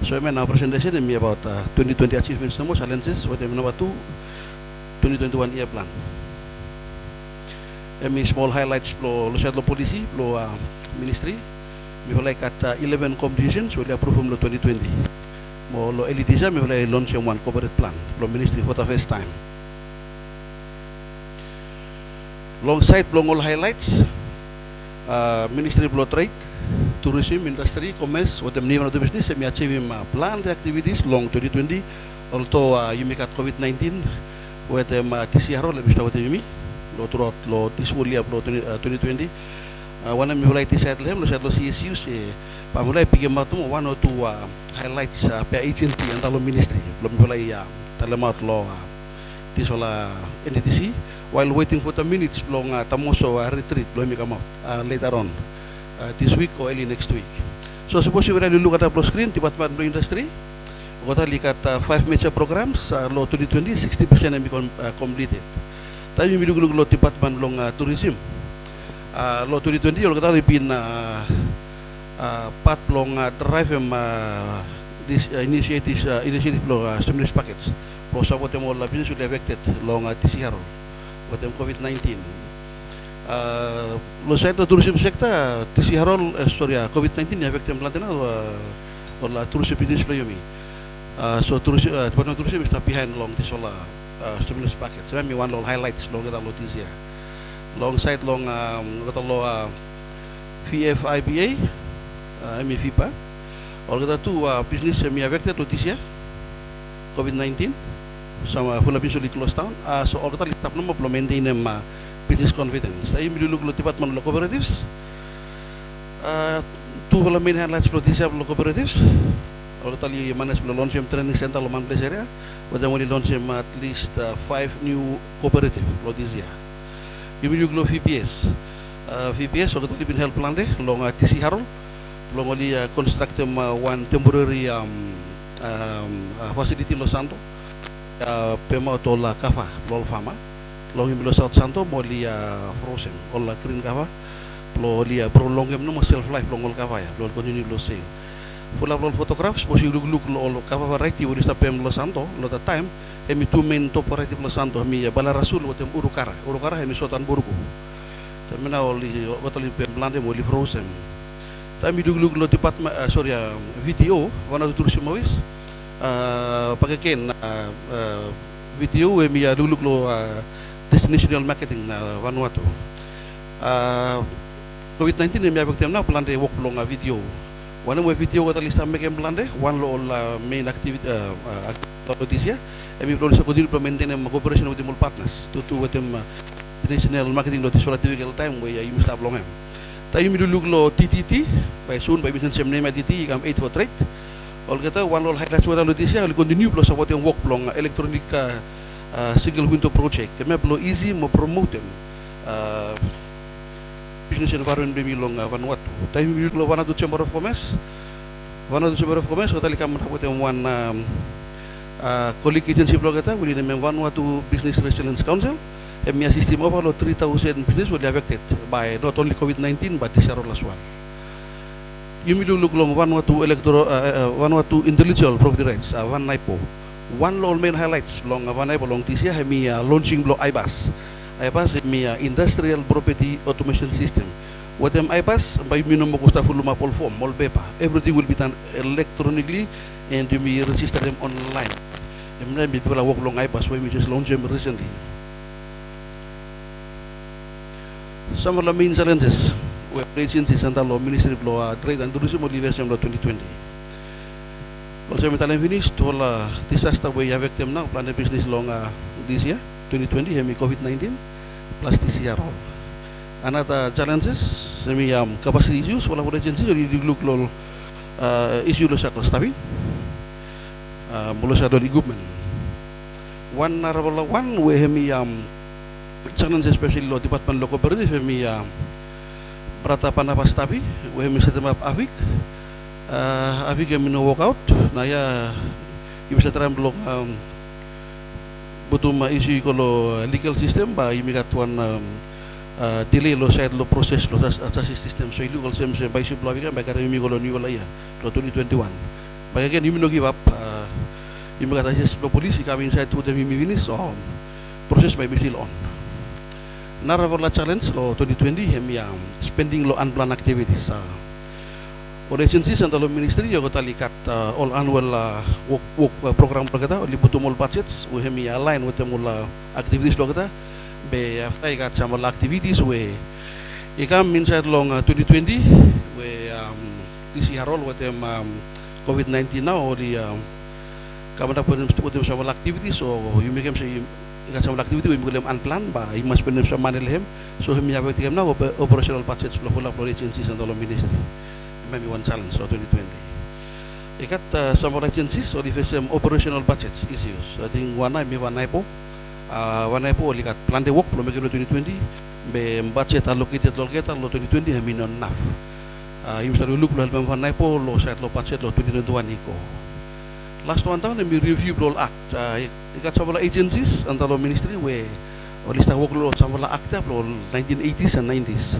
So I now presentation me about 2020 achievements, no more challenges. What number 2, 2021 year plan. Me small highlights for the policy, for ministry. We will like at 11 competitions. We will approve from the 2020. More elitism, we will launch one corporate plan for ministry for the first time. Alongside all highlights. Ministry of Trade, Tourism, Industry, Commerce, what the name of the business, and we achieve planned activities long 2020. Although you make at COVID-19, with them TCR, let me start with me. Throughout law this whole year of 2020. One of me like this at them, the CSU say, but when I pick them out, 1 or 2 highlights per agency and the ministry, Talamat law, this all NTC. While waiting for the minutes long Tamoso retreat, let me come out later on this week or early next week. So suppose you really look at the screen, Department of Industry, Kota likat 5 major programs lo 2020 60% yang completed. Tapi mi dulu lo department long tourism. Lo 2020 lo kata lipin part long drive this initiative lo stimulus package. Lo support yang all business sudah affected long TCR what COVID-19. Lo saya to tourism sector TCR COVID-19 affected pelantin or tourism business lo yomi. So Department of Tourism is behind long this all stimulus package. So me one long highlights long kita lo this year. Long side long kita lo VFIBA, FIPA. All kita tu business semi affected lo this year. COVID-19 sama full business close down. So all kita litap nama belum maintain business confidence. Saya dulu lo Department lo cooperatives. Two full main highlights lo this year lo cooperatives. Kalau kita lihat mana sebelum launch training center lo Manples area, kita mau launch at least 5 new cooperative lo this year. Ini juga lo VPS, so kita lihat help plan deh, lo TC Harol, lo ngoli construct one temporary facility lo Santo, pema to la kava lo fama, lo ngimlo South Santo mau lihat frozen, lo green kava, lo lihat prolong no self life lo ngol kava ya, lo continue lo sale. Full of photographs, pos you look lo cover variety with the pem lo santo, lo the time, emi two main top variety lo santo, mi bala rasul lo tem urukara emi sotan burgu. Tamina oli otoli pem blande mo li frozen. Tami look lo department VTO, one of the tourism office, pagkaken VTO emi look lo destinational marketing Vanuatu. COVID-19 emi abek tem na plante work lo nga VTO. One of video kata lista mereka melande, one lo main activity aktivitas ya. Kami perlu continue implementing cooperation with the partners to with them international marketing lo tisola typical time where you must have long. Tapi kami dulu lo TTT, by soon by business name TTT, kami 8 for trade. All kata one lo highlights kata lo tisia, kami continue lo support yang work long electronic single window project. Kami perlu easy mo promote them. Business environment bemi long Vanuatu. Tapi mi lo Vanuatu Chamber of Commerce. Vanuatu Chamber of Commerce kata likam mendapat yang one colleague agency lo kata within the Vanuatu Business Resilience Council. Emi system of lo 3,000 business will be affected by not only COVID-19 but this year last one. You mi look long Vanuatu intellectual property rights Van Naipo. One lo main highlights long Van Naipo long this year emi launching lo IBAS. IBAS emi industrial property automation system. What them IBAS by minimum costa full mapol form mol paper. Everything will be done electronically and you may register them online. Emna people work long IBAS we just launched them recently. Some of the main challenges were agencies and the Ministry of Law, Trade and Tourism of 2020. Also, we finished all disaster we have them now planned business long this year 2020 hemi COVID-19 plus TCR. Another challenges semi capacity issues wala for agencies you look lo issue lo sa staffing mulo sa do equipment. One we hemi challenges especially lo department lo cooperative hemi berata panapas tapi we hemi system of avik kami no work out na ya bisa tram blok butuh issue kalau legal system ba imi katuan delay lo side lo proses lo asasi system so illegal sem by supply kan ba kare imi kalau ni wala ya lo 2021 bagaimana imi no give up imi kata lo polisi kami inside to demi finish so proses by still on nara la challenge lo 2020 hem yang spending lo unplanned activities or agencies and the ministry yo kata likat all annual work program kata libutum all budgets we hem align with them all activities lo kata be after got some activities we ikam inside long 2020 we this year all with them COVID-19 now di kamera pun with some activities so you make them say got some activity we make them unplanned ba you must spend some money lehem so hem ya betik now operational budgets lo agencies and the ministry maybe one challenge for 2020. Ikat some agencies or if some operational budgets issues. I think one po likat plan de work lo make 2020 be budget allocated lo 2020 have been enough. You start look lo help one po lo set lo budget lo 2021 iko. last one time we review all act. Ikat sa wala agencies antalo ministry we lista work lo sa wala acta lo 1980s and 90s.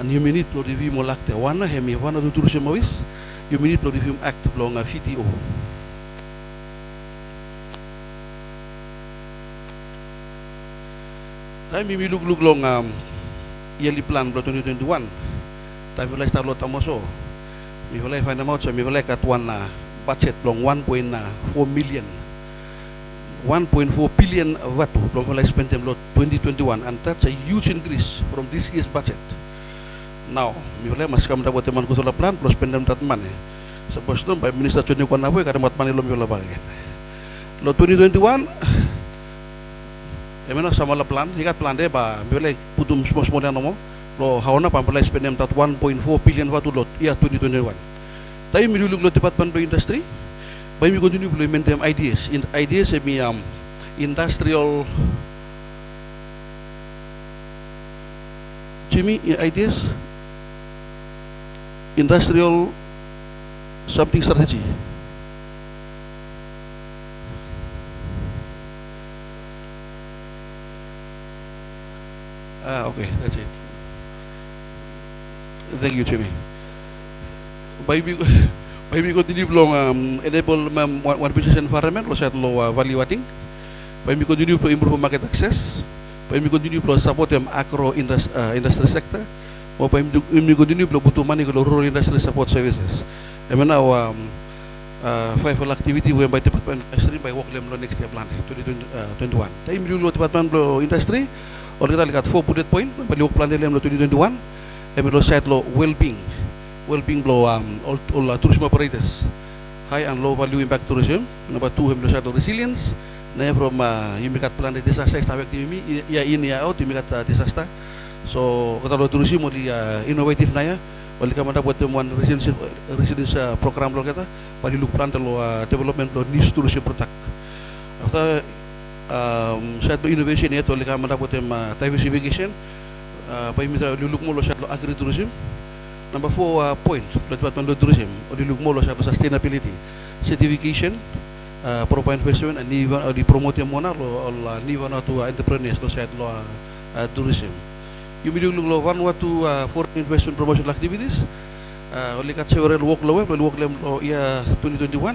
And you minute lo review mo acta. Wana hemi wana do tourism mawis. You minute lo review act lo nga FTO. Time mi lug lo nga yearly plan lo 2021. Time wala start lo tamoso. Mi wala find out sa mi wala katuan na budget long 1.4 million 1.4 billion watu long wala spend them lot 2021, and that's a huge increase from this year's budget. Now mi wala mas kam dapat teman ko la plan plus spend them that money suppose no by minister chuni ko na boy kada mat money lo mi wala bagay lo 2021 emena sama la plan hikat plan de ba mi wala putum small mo lo hauna pam wala spend them that 1.4 billion watu lot year 2021. Tayo milulog lo department of industry. By we continue implement them ideas. In ideas mi industrial. Jimmy ideas. Industrial something strategy. Okay, that's it. Thank you, Jimmy. By we continue long enable one business environment lo set lo value adding. By we continue to improve market access. By we continue to support agro industry sector. Or by we continue to butuh money lo rural industry support services. Emana five activity we by department industry by work lo next year plan 2021. Time lo department lo industry or kita lihat 4 bullet point by work plan lo 2021. Emelo set lo well-being blow all tourism operators, high and low value impact tourism. Number 2, hemlo satu resilience. Na from you make plan de disaster stawek timi ya in ya out you make disaster. So kata lo tourism di innovative na ya. Wali ka mata buat temuan resilience program lo kita. Wali look plan lo development lo niche tourism product. After satu innovation ya, wali ka mata buat diversification. Pa imita look mo lo satu agri tourism. Number 4 point, department of tourism, or the look more sustainability, certification, proper investment, and even the promoting mona or even to entrepreneurs, lo said lo tourism. You may look one or two foreign investment promotion activities. Only got several work lower, but work them year 2021.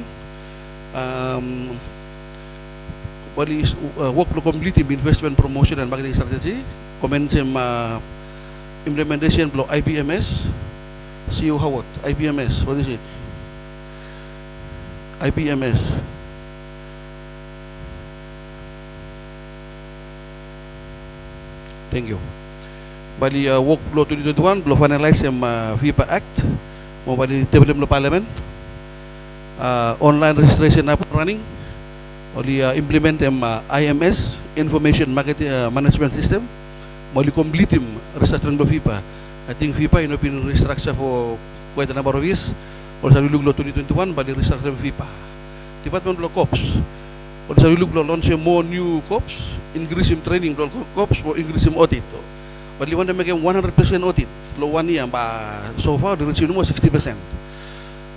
What is work to complete investment promotion and marketing strategy? Commence implementation block IPMS. CEO Howard, IPMS, what is it? IPMS. Thank you. Bali work law 2021, belum finalize yang VIPA Act, mau bali develop lo parliament, online registration up running, oli implement yang IMS, Information Marketing Management System, mau complete restructuring lo VIPA. I think FIPA been restructured for quite a number of years. Also, we look at 2021, but the restructure of FIPA. Department of Corps. Also, we look at launching more new corps, increasing training corps, or increasing audit. But we want to make 100% audit. Low 1 year, but so far the reaching almost 60%.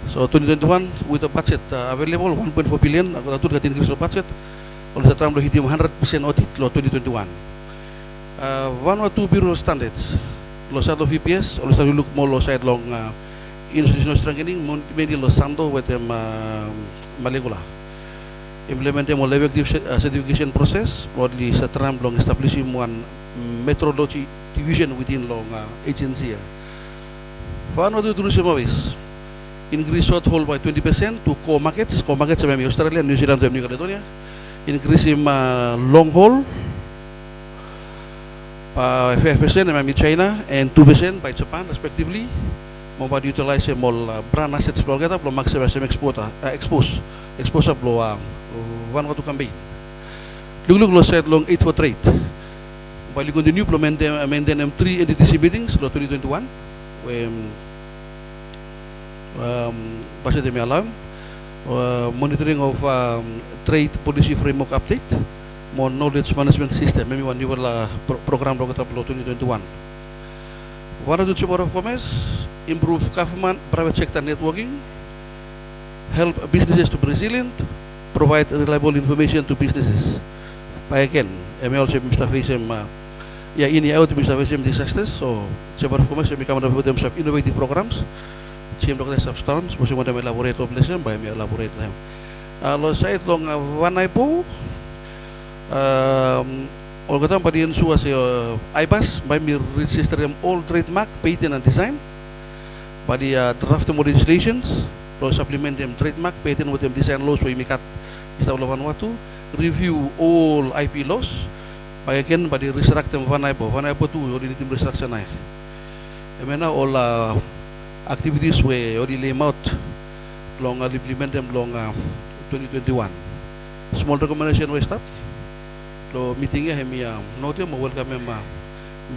So 2021 with the budget available 1.4 billion, aku tahu kat increase budget. Also, tram lo hitim 100% audit lo 2021. One or two bureau standards. Lo satu VPS, lo satu look more lo side long institutional strengthening, mainly lo santo with them molecular. Implement them level certification process, or the satram long establishing one methodology division within long agency. One or two tourism office increase short hold by 20% to core markets are Australia, New Zealand, and New Caledonia. Increase in long haul. 5% by China and 2% by Japan respectively. Mau utilize more brand assets blow kita belum maximize expose blow one waktu campaign. Look lo set long 8 for trade. While you continue to maintain 3 NDTC meetings lo 2021 when bahasa demi alam monitoring of trade policy framework update. More knowledge management system, maybe one new program lo kita 2021. One of the Chamber of Commerce improve government private sector networking, help businesses to be resilient, provide reliable information to businesses. Again, may also Mr. Faisem, yeah, ini out Mr. Faisem disasters, so Chamber of Commerce may come up with them some innovative programs. Chamber of Substance, mesti mo dem elaborate of lesson, by me elaborate them. Lo sait long vanay po, Olgatan pa din suwa sa IBAS, by me register them all trademark, patent and design. By the draft mo legislations, lo supplement them trademark, patent with them design laws, so imikat isa ulawan watu, review all IP laws. By again, by the restrict them vanay po tu, o di tim restriction na. Emena all activities we already lay out long implement them long 2021. Small recommendation we stop. Lo meeting hemi note mo welcome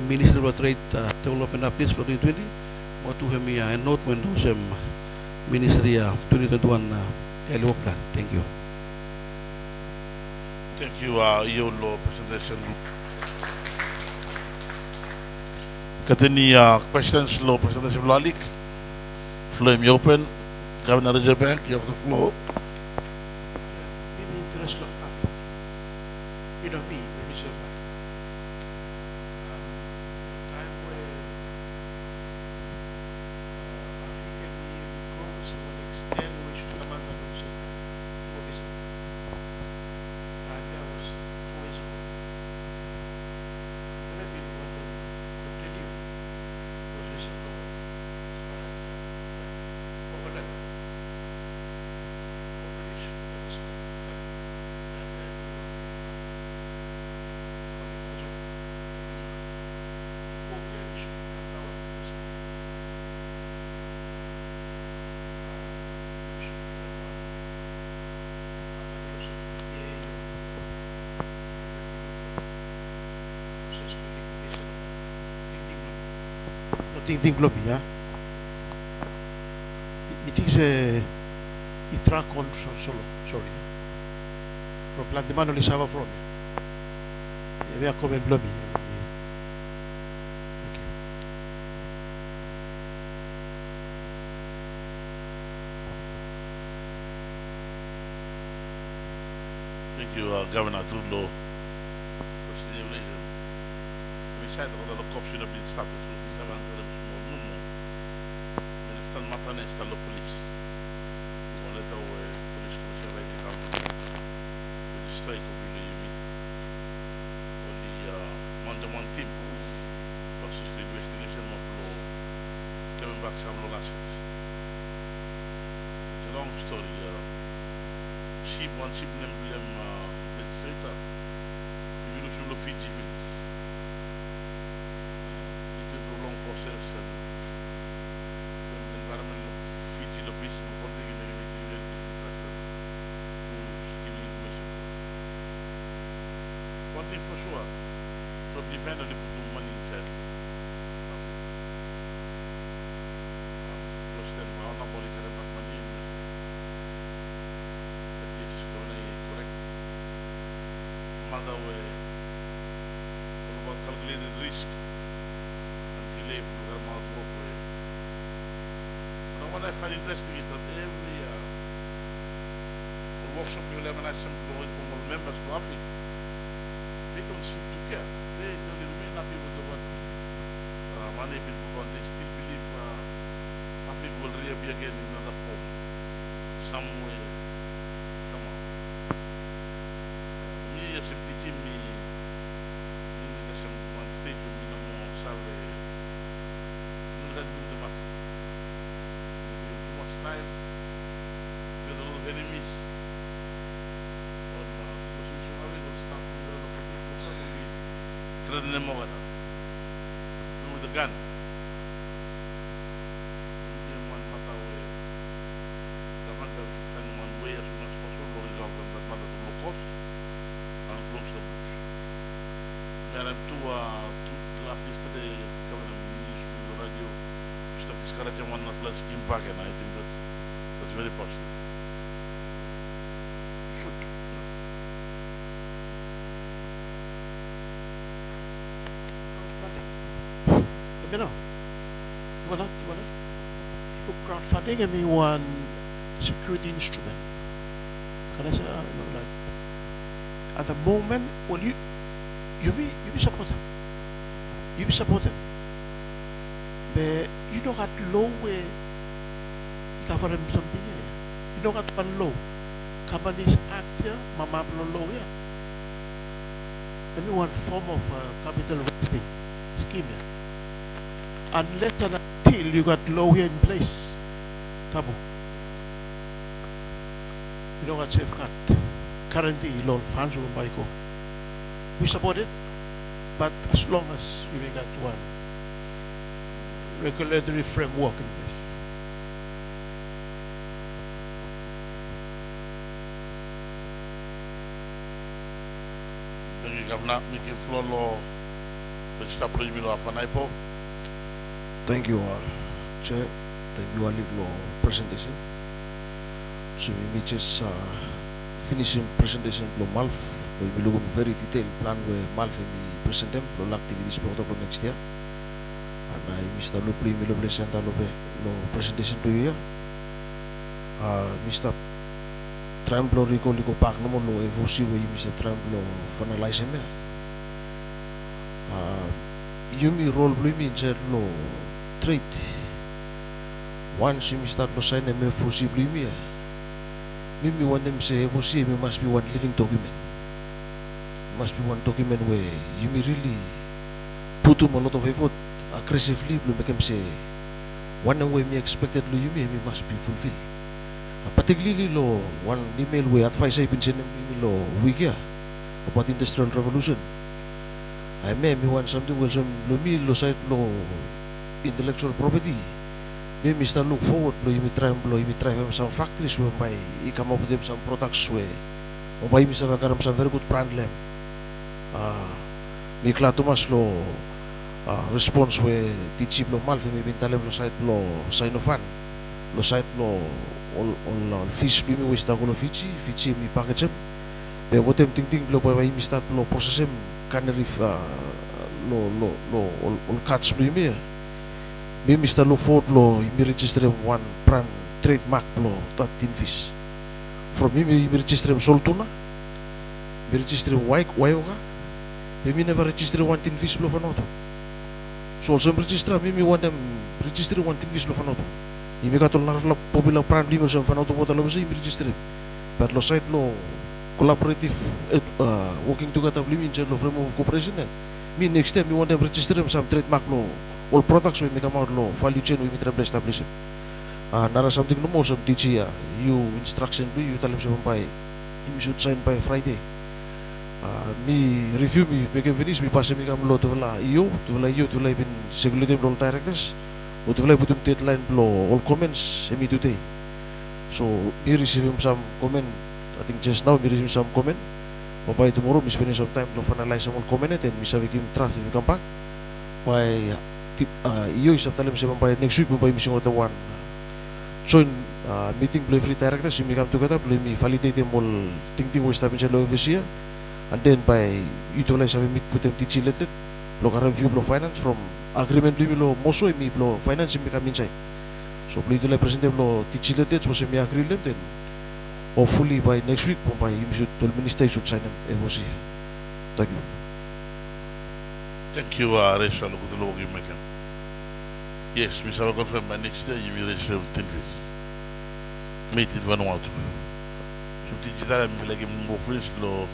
Ministry of Trade Development Updates for 2020. Mo to hemi note when sem Ministry 2021 Elio plan. Thank you. Thank you, your law presentation. Katini questions law presentation lalik. Floor is open. Governor Reserve, you have the floor. Maybe interest lang ako. You know me, we reserve that. Time where African because I will extend we should come under the reserve. For this. Time I was 4 years ago. When I've been want to continue was reserve law as far as overlap. Ting club ya. It is a track on solo. Sorry. From Plantemano Lisava from. We are coming club. Thank you, Governor Trudlo. We said that the cops should have been stopped. Matane sta lo police. On est au police commissaire a été calme. Le strike au milieu du midi. On dit mandement team. Parce que c'est investigation mon flow. Kevin back some lo last. It's a long story. Sheep one sheep name blame legislator. You know some lo Fiji village. It's a long process and Fiji lo bis mo konti gini one thing for sure, from the vendor they put money inside. Plus then how na boli kare back money in. That is going correct. Mother way about calculated risk until they program out work way. What I find interesting is that every workshop you organize some informal members to AFIC, they don't seem to care. They remain happy with the work. Many people, they still believe AFIC will reappear again in another form, some way, somehow. Me, as a teaching me, there's one stage of me no more survey, not do the AFIC. Time with a lot of enemies on negotiation will start threaten them over with a gun. One matter where government will find one way as soon as possible to resolve them that matter to low cost and close the bridge. There are two last yesterday coming on news on the radio stop discouraging one plus impact, and I think that's very positive. Should. You know, crowdfunding, I mean, one security instrument. Can I say, like, at the moment, well, you be support them. You be support them. But you know at low where you cover them something here. You know at one low. Companies act here, mama low here. Maybe one form of capital raising scheme here. Unless and until you got law here in place. Tabu. You know what safeguard. Currently loan funds will buy go. We support it, but as long as we got one regulatory framework in place. Thank you, Governor. We give floor law, which stop you know for Thank you, Chair. Thank you, Ali, for presentation. So we just finishing presentation for Malf. We will look very detailed plan where Malf will present them for activities protocol next year. And I Mr. Lupli will present the presentation to you. Mr. Tremblo Rico Lico Park no more lo evosi we Mr. Tremblo finalize him. Yumi role blue means lo trade. Once you start to sign a evosi blue me. Maybe want them say evosi me must be one living document. Must be one document where you may really put a lot of effort aggressively to make them say one way me expected lo you me must be fulfilled. Particularly lo one email where advice I been sending me lo week about industrial revolution. I may want something well some lo me lo side lo intellectual property. Maybe Mr. look forward lo you try some factories whereby you come up with them some products where whereby Mr. Vakaram some very good brand name. Mi Thomas lo response where teach lo malfi mi bintalem lo side lo Sinofan lo side lo all fish mi wista ko lo fichi mi package be wotem ting lo pa mi start lo process cannery lo all cuts mi Mr. look forward lo mi register one brand trademark lo that tin fish from mi register soltuna mi register wayoga mi never register one tin fish lo fanoto so also register mi want them register one tin fish lo fanoto Imi katol na la popular brand limo sa fanoto po talo sa register. But lo site lo collaborative working together limo in lo frame of cooperation. Mi next step mi want them register some trademark lo all products we make out lo value chain we try to establish. Nara something no more some teach you instruction do you tell them sa by you should sign by Friday. Mi review mi make finish mi pass mi kam lo to la you bin security lo directors. Utulah butuh deadline lo all comments emi today. So we receive some comment. I think just now we receive some comment. By tomorrow we spend some time to finalize some all comment and we have give draft we come back. By iyo isap talim sa by next week by mission order one join meeting by every directors we come together by we validate them all ting we establish lo office and then by utilize we meet with them teaching let lo review lo finance from agreement lo moso mi lo finance mi kami inside so please do present lo teachilete so mi agree them then hopefully by next week by him should to minister should sign them evosi. Thank you. Thank you, Resha. Look at the law you make. Yes, we shall confirm by next day you will receive 10 fees. Made it one out. So digital mi lagi mo fresh lo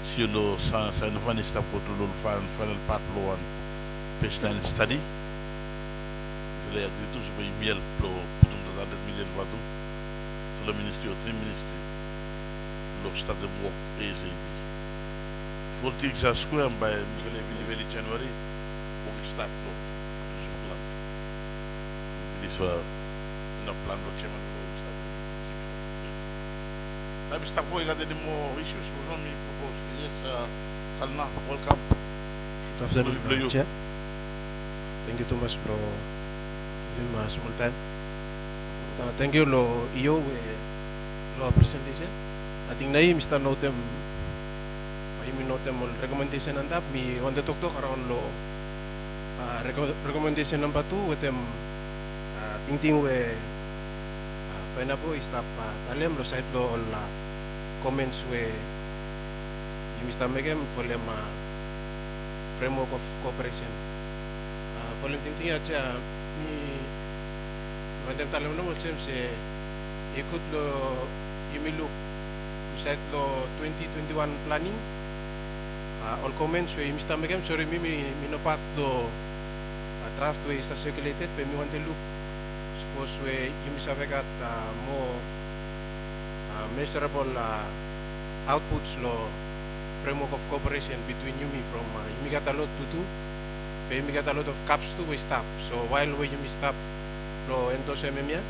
si lo sa nufani stop to lo final part lo one baseline study. Vila agree to so by miel lo putum da 100 million watu. So the ministry or 3 ministry lo start the work ASAP. Full things are square by very January we start lo plan. This no plan lo chairman lo start. Tapi start ko igade ni mo issues mo mi propose. Yes, Kalna, welcome. Good afternoon, Chair. Thank you too much, bro. Give me a small time. Thank you, lo iyo lo presentation. I think na Mr. Notem, I notem all recommendation and that me want to talk around lo recommendation number 2 with them ting we find up is tap talem lo site lo all comments where you Mr. Megem for them framework of cooperation. For them thinking at me when them tell them no say you could you may look beside the 2021 planning. All comments where Mr. Megem sorry me no part the draft way is circulated but me want to look suppose where you must have got more measurable outputs law framework of cooperation between Yumi from Yumi got a lot to do but Yumi got a lot of caps to we stop so while we Yumi stop law endorse memia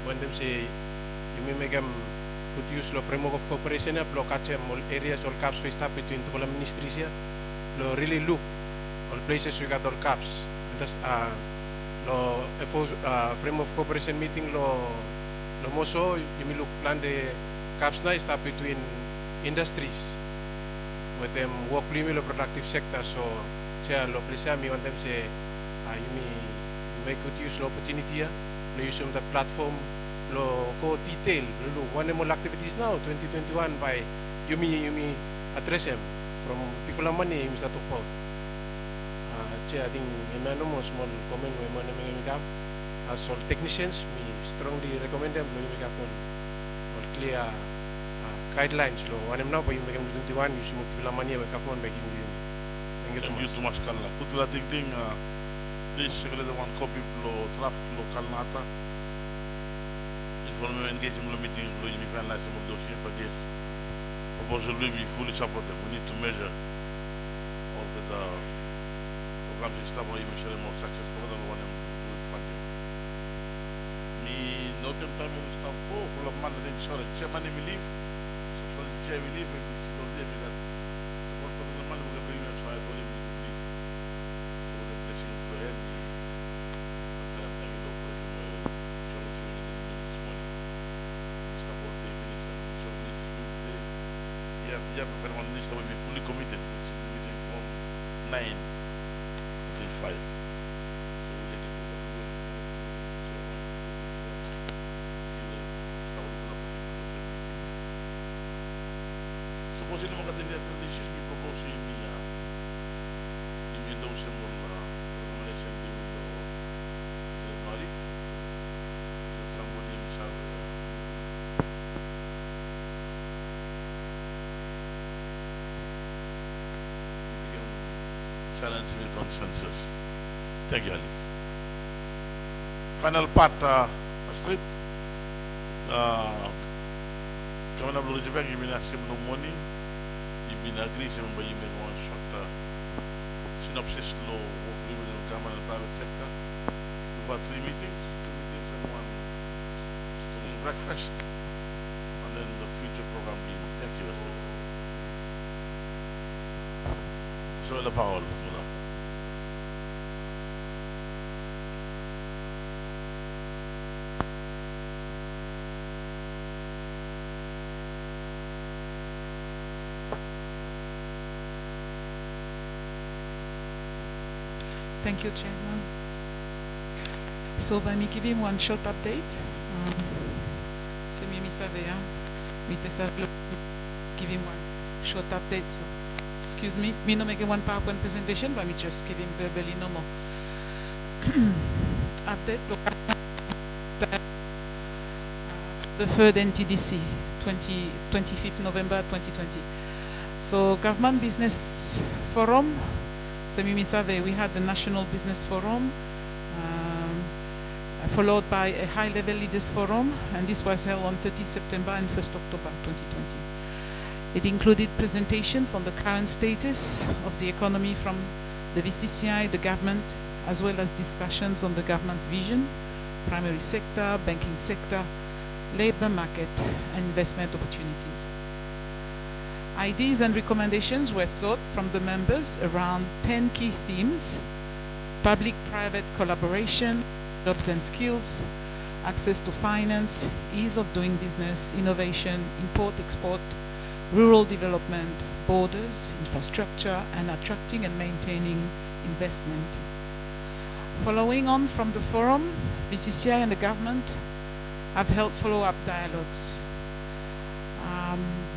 when them say Yumi make them could use law framework of cooperation up law catch all areas all caps we stop between the ministries here law really look all places we got all caps and that's law framework of cooperation meeting law moso Yumi look plan the caps na stop between industries with them work premium productive sector so chair lo please me want them say you may could use the opportunity lo use the platform lo go detail lo one more activities now 2021 by you address them from people money Mr. Tupau chair I think no small comment we want to as all technicians we strongly recommend them lo you all clear guidelines lo one now by you make 21 you should Vila money we kafon by you thank you so much Kalla kutla ting this secret one copy lo draft lo kalnata informe engagement lo meeting lo you finalize mo dossier but this proposal will be fully supported we need to measure all the programs stuff we measure more success for the one funding me no time we start for the money they sorry chairman we leave chair we leave and we told them that for the money we bring us so I told him to leave so the blessing to him yeah, but one list will be fully committed which is the meeting from 9 until 5 so we let it suppose in mga traditions we propose in those Melanesian Malik somebody himself challenge with consensus. Thank you, Ali. Final part, Astrid. Coming up, you've been asking no money. You've been agreeing by you made one short synopsis law of with the government and private sector. We've had 3 meetings and one breakfast, and then the future program being. Thank you, Astrid. So the power. Thank you, Chairman. So by me giving one short update, Semi Misavea, giving one short update. So, excuse me, me not making one PowerPoint presentation, but me just giving verbally no more. Update, the third NTDC, 25th November 2020. So Government Business Forum, we had the National Business Forum, followed by a high-level leaders forum, and this was held on 30 September and 1st October 2020. It included presentations on the current status of the economy from the VCCI, the government, as well as discussions on the government's vision, primary sector, banking sector, labor market, and investment opportunities. Ideas and recommendations were sought from the members around 10 key themes: public-private collaboration, jobs and skills, access to finance, ease of doing business, innovation, import-export, rural development, borders, infrastructure, and attracting and maintaining investment. Following on from the forum, BCCI and the government have held follow-up dialogues.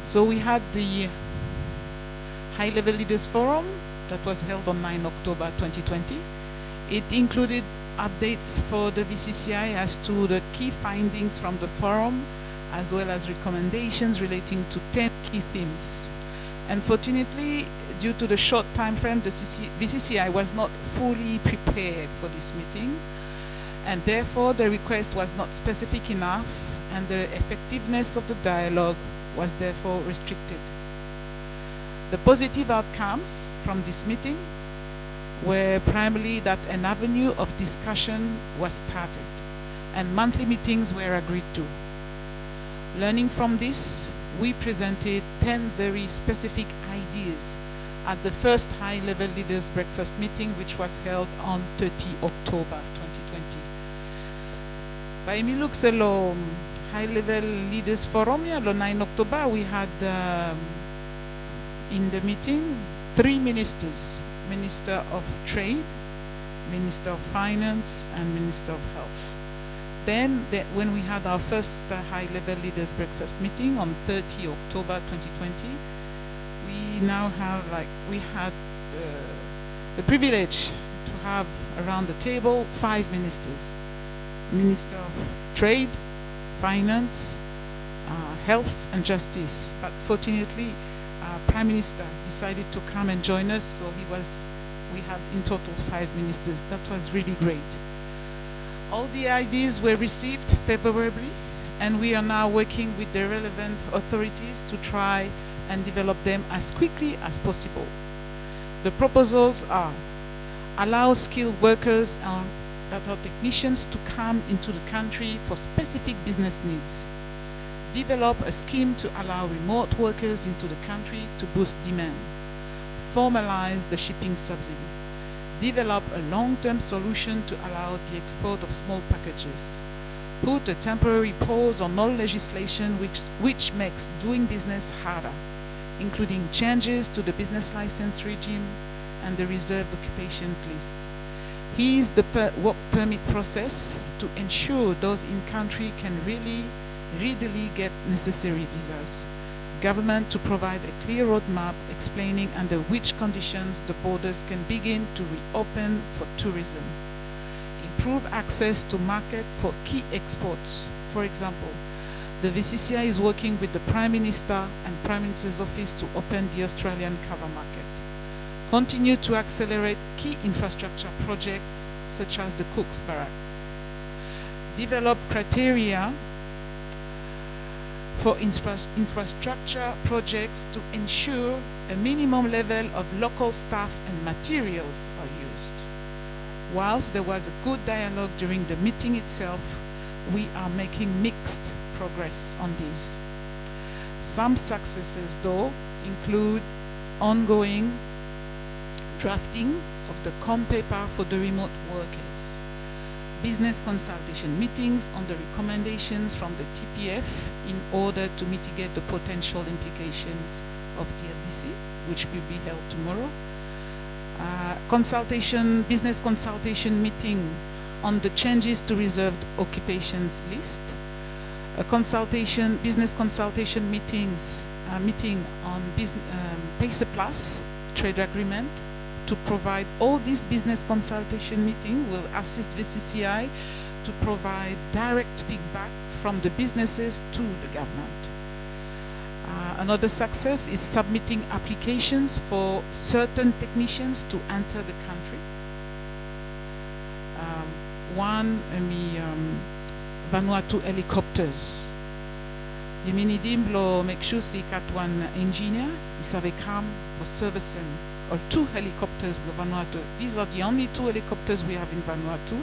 So we had the High-Level Leaders Forum that was held on 9 October 2020. It included updates for the VCCI as to the key findings from the forum, as well as recommendations relating to 10 key themes. Unfortunately, due to the short time frame, the VCCI was not fully prepared for this meeting, and therefore the request was not specific enough, and the effectiveness of the dialogue was therefore restricted. The positive outcomes from this meeting were primarily that an avenue of discussion was started and monthly meetings were agreed to. Learning from this, we presented 10 very specific ideas at the first High-Level Leaders Breakfast meeting, which was held on 30 October 2020. By mi look sa lo High-Level Leaders Forum, lo 9 October, we had in the meeting 3 ministers: Minister of Trade, Minister of Finance, and Minister of Health. Then, when we had our first High-Level Leaders Breakfast meeting on 30 October 2020, we now have, we had the privilege to have around the table 5 ministers: Minister of Trade, Finance, Health, and Justice. But fortunately, Prime Minister decided to come and join us, so we had in total 5 ministers. That was really great. All the ideas were received favorably, and we are now working with the relevant authorities to try and develop them as quickly as possible. The proposals are: allow skilled workers that are technicians to come into the country for specific business needs. Develop a scheme to allow remote workers into the country to boost demand. Formalize the shipping subsidy. Develop a long-term solution to allow the export of small packages. Put a temporary pause on all legislation which makes doing business harder, including changes to the business license regime and the reserved occupations list. Ease the work permit process to ensure those in country can really readily get necessary visas. Government to provide a clear roadmap explaining under which conditions the borders can begin to reopen for tourism. Improve access to market for key exports. For example, the VCCI is working with the Prime Minister and Prime Minister's Office to open the Australian cover market. Continue to accelerate key infrastructure projects such as the Cook's Barracks. Develop criteria for infrastructure projects to ensure a minimum level of local staff and materials are used. Whilst there was a good dialogue during the meeting itself, we are making mixed progress on these. Some successes, though, include ongoing drafting of the COM paper for the remote workers, business consultation meetings on the recommendations from the TPF in order to mitigate the potential implications of TLDC, which will be held tomorrow. Business consultation meeting on the changes to reserved occupations list. Business consultation meeting on PACER Plus trade agreement. To provide all these business consultation meeting will assist VCCI to provide direct feedback from the businesses to the government. Another success is submitting applications for certain technicians to enter the country. Vanuatu helicopters. Yiminidim lo make sure si katwan engineer isave kam for servicing or 2 helicopters in Vanuatu. These are the only 2 helicopters we have in Vanuatu,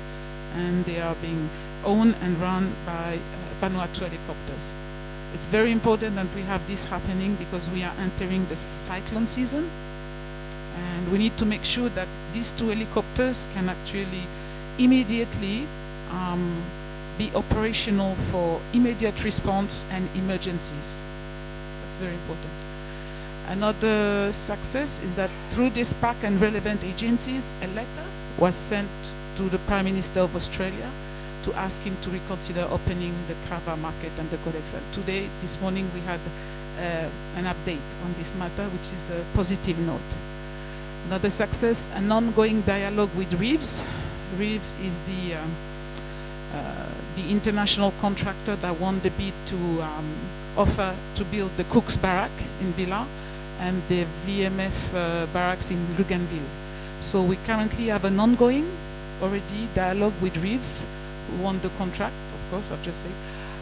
and they are being owned and run by Vanuatu helicopters. It's very important that we have this happening because we are entering the cyclone season, and we need to make sure that these 2 helicopters can actually immediately be operational for immediate response and emergencies. That's very important. Another success is that through this PAC and relevant agencies, a letter was sent to the Prime Minister of Australia to ask him to reconsider opening the cover market and the codex. And today, this morning, we had an update on this matter, which is a positive note. Another success, an ongoing dialogue with Reeves. Reeves is the international contractor that won the bid to offer to build the Cook's Barrack in Vila and the VMF barracks in Luganville. So we currently have an ongoing already dialogue with Reeves, who won the contract, of course, I've just said,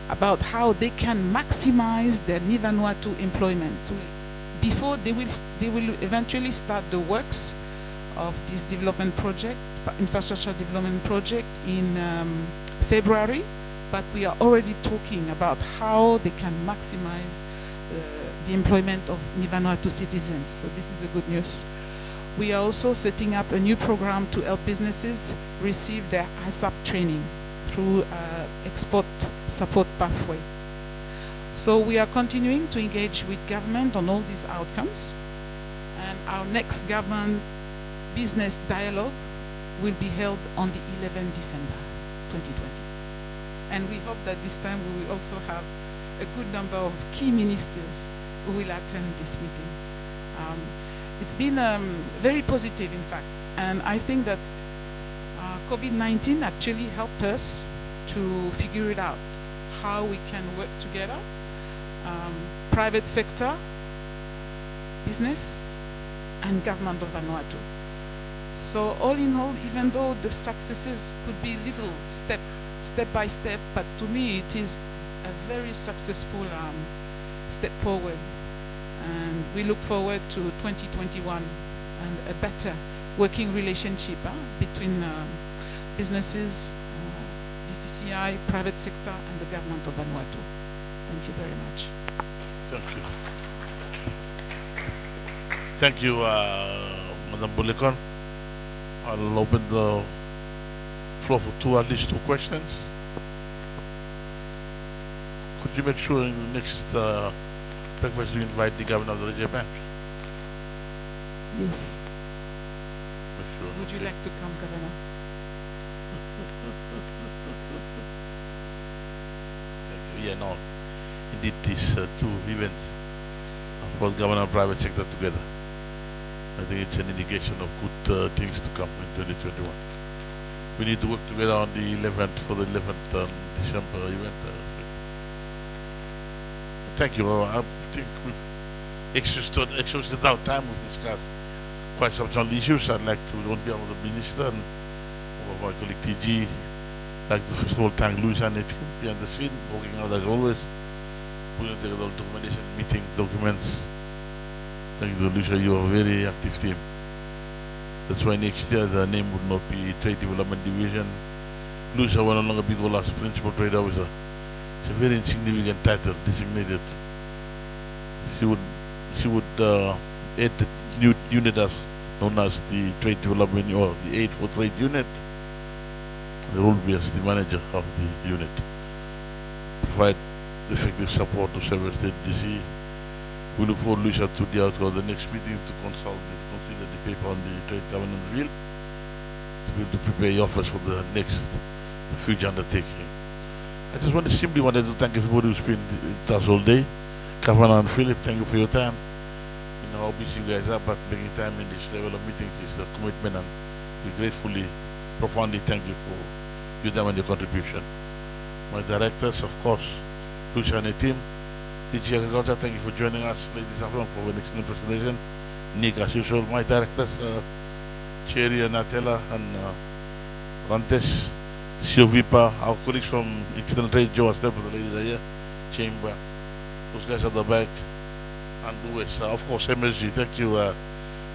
about how they can maximize their Ni Vanuatu employment. So before they will eventually start the works of this development project, infrastructure development project in February, but we are already talking about how they can maximize the employment of Ni Vanuatu citizens. So this is a good news. We are also setting up a new program to help businesses receive their ASAP training through export support pathway. So we are continuing to engage with government on all these outcomes, and our next government business dialogue will be held on the 11th December 2020. And we hope that this time we will also have a good number of key ministers who will attend this meeting. It's been very positive, in fact, and I think that COVID-19 actually helped us to figure it out, how we can work together, private sector, business, and government of Vanuatu. So all in all, even though the successes could be little step by step, but to me it is a very successful step forward. And we look forward to 2021 and a better working relationship between businesses, BCCI, private sector, and the government of Vanuatu. Thank you very much. Thank you. Thank you, Madam Bulikon. I'll open the floor for at least two questions. Could you make sure in the next breakfast you invite the governor of the Reserve Bank? Yes. Make sure. Would you like to come, Governor? Thank you. Yeah, no. Indeed, these two events have brought government and private sector together. I think it's an indication of good things to come in 2021. We need to work together on the 11th for the 11th December event. Thank you. I think we've exhausted our time. We've discussed quite some issues. I'd like to, on behalf of the Minister and my colleague TG, like to first of all thank Luis and the team behind the scene, working out as always, putting together all documentation, meeting documents. Thank you, Lucia. You are a very active team. That's why next year the name would not be Trade Development Division. Lucia will no longer be called as Principal Trade Officer. It's a very insignificant title, designated. She would add the new unit as known as the Trade Development or the Aid for Trade Unit. The role will be as the manager of the unit. Provide effective support to several state DC. We look forward, Lucia, to the outcome of the next meeting to consider the paper on the trade governance bill to be able to prepare your offers for the future undertaking. I just simply wanted to thank everybody who's been with us all day. Governor and Philip, thank you for your time. You know how busy you guys are, but making time in this level of meetings is a commitment, and we gratefully, profoundly thank you for your time and your contribution. My directors, of course, Lucia and the team, TG Agriculture, thank you for joining us this afternoon for an excellent presentation. Nick, as usual, my directors, Cherry and Natella and Rantes, Silvipa, our colleagues from External Trade, Joe and Steph, the ladies are here, Chamber, those guys at the back, and Louis, of course, MSG, thank you,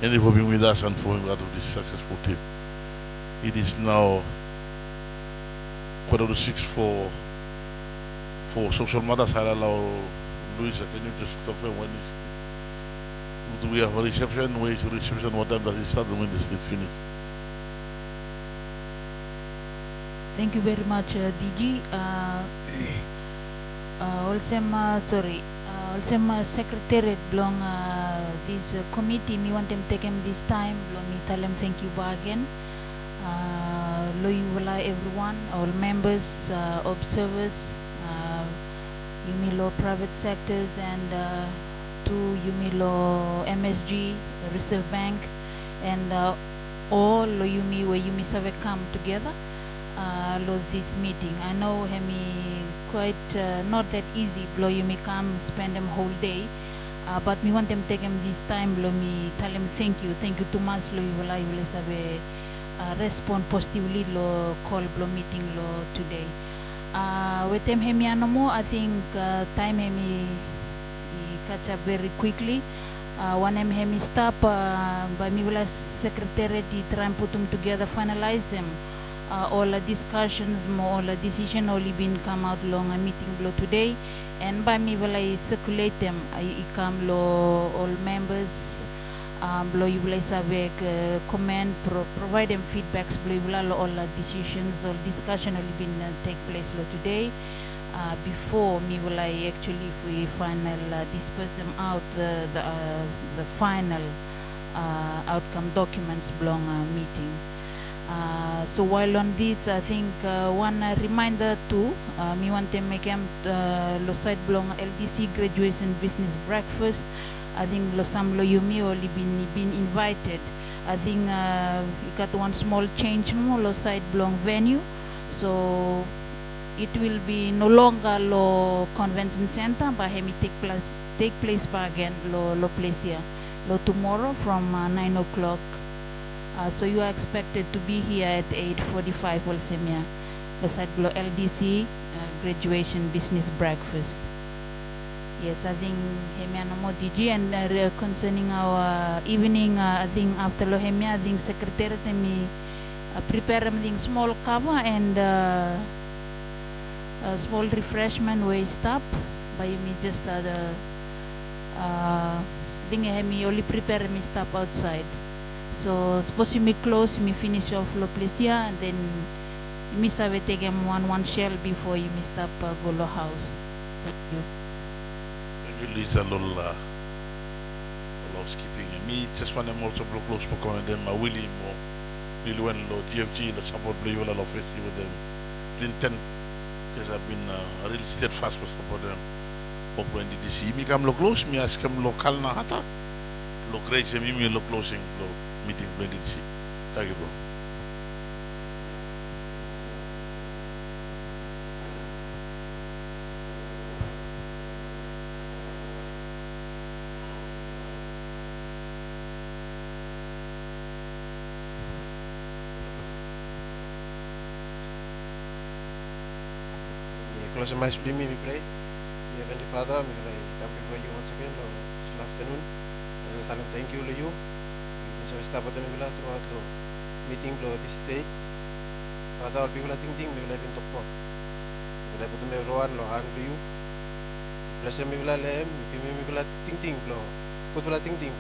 Henry, for being with us and for being part of this successful team. It is now 5:45 for social matters. I'll allow Luisa, can you just confirm when do we have a reception? Where is the reception? What time does it start and when does it finish? Thank you very much, DG. Also, secretariat belong this committee. Me want them take him this time. Belong me tell them thank you again. Loyula everyone, all members, observers, law private sectors, and to Yumi lo MSG, Reserve Bank, and all lo Yumi where Yumi save come together lo this meeting. I know hemi quite not that easy. Lo Yumi come spend them whole day, but me want them take him this time. Lo me tell him thank you too much. Lo you will save respond positively lo call lo meeting lo today. With them hemi anomo, I think time hemi catch up very quickly. One hemi stop by me will secretary try and put them together, finalize them. All the discussions, all the decision only been come out long a meeting lo today, and by me will I circulate them. I come lo all members. Lo you will have comment, provide them feedbacks. Lo you will all the decisions, all discussion only been take place lo today. Before me will I actually if we final disperse them out the final outcome documents belong meeting. So while on this, I think one reminder too, me want to make them lo side belong LDC graduation business breakfast. I think lo some lo Yumi only been invited. I think you got one small change no lo side belong venue, so it will be no longer lo convention center, but hemi take place back again lo place here lo tomorrow from 9 o'clock. So you are expected to be here at 8:45 also the side below LDC graduation business breakfast. Yes, I think hemi more DG and concerning our evening, I think after lo hemi, I think secretary me prepare something small cover and a small refreshment where stop by me just think hemi only prepare me stop outside. So suppose you me close, me finish off lo place here, and then you me save take him one shell before you me stop go lo house. Thank you. Thank you, Lisa. Housekeeping. Me just want them also blow close for calling them Willie more. Really when lo GFG lo support blue you will office with them. Clinton because I've been really steadfast for support them. But when did you see me come lo close? Me ask him local na hata. Lo create me lo closing lo meeting when did you see? Thank you, bro. Close my stream, we pray. Heavenly Father, we come before you once again this afternoon. And we tell thank you to you. We shall stop at the Vila throughout the meeting this day. Father, all people are thinking, we will have been talked about. We will have put them everyone, hand to you. Bless them, we will have them, we will have thinking, good for thinking.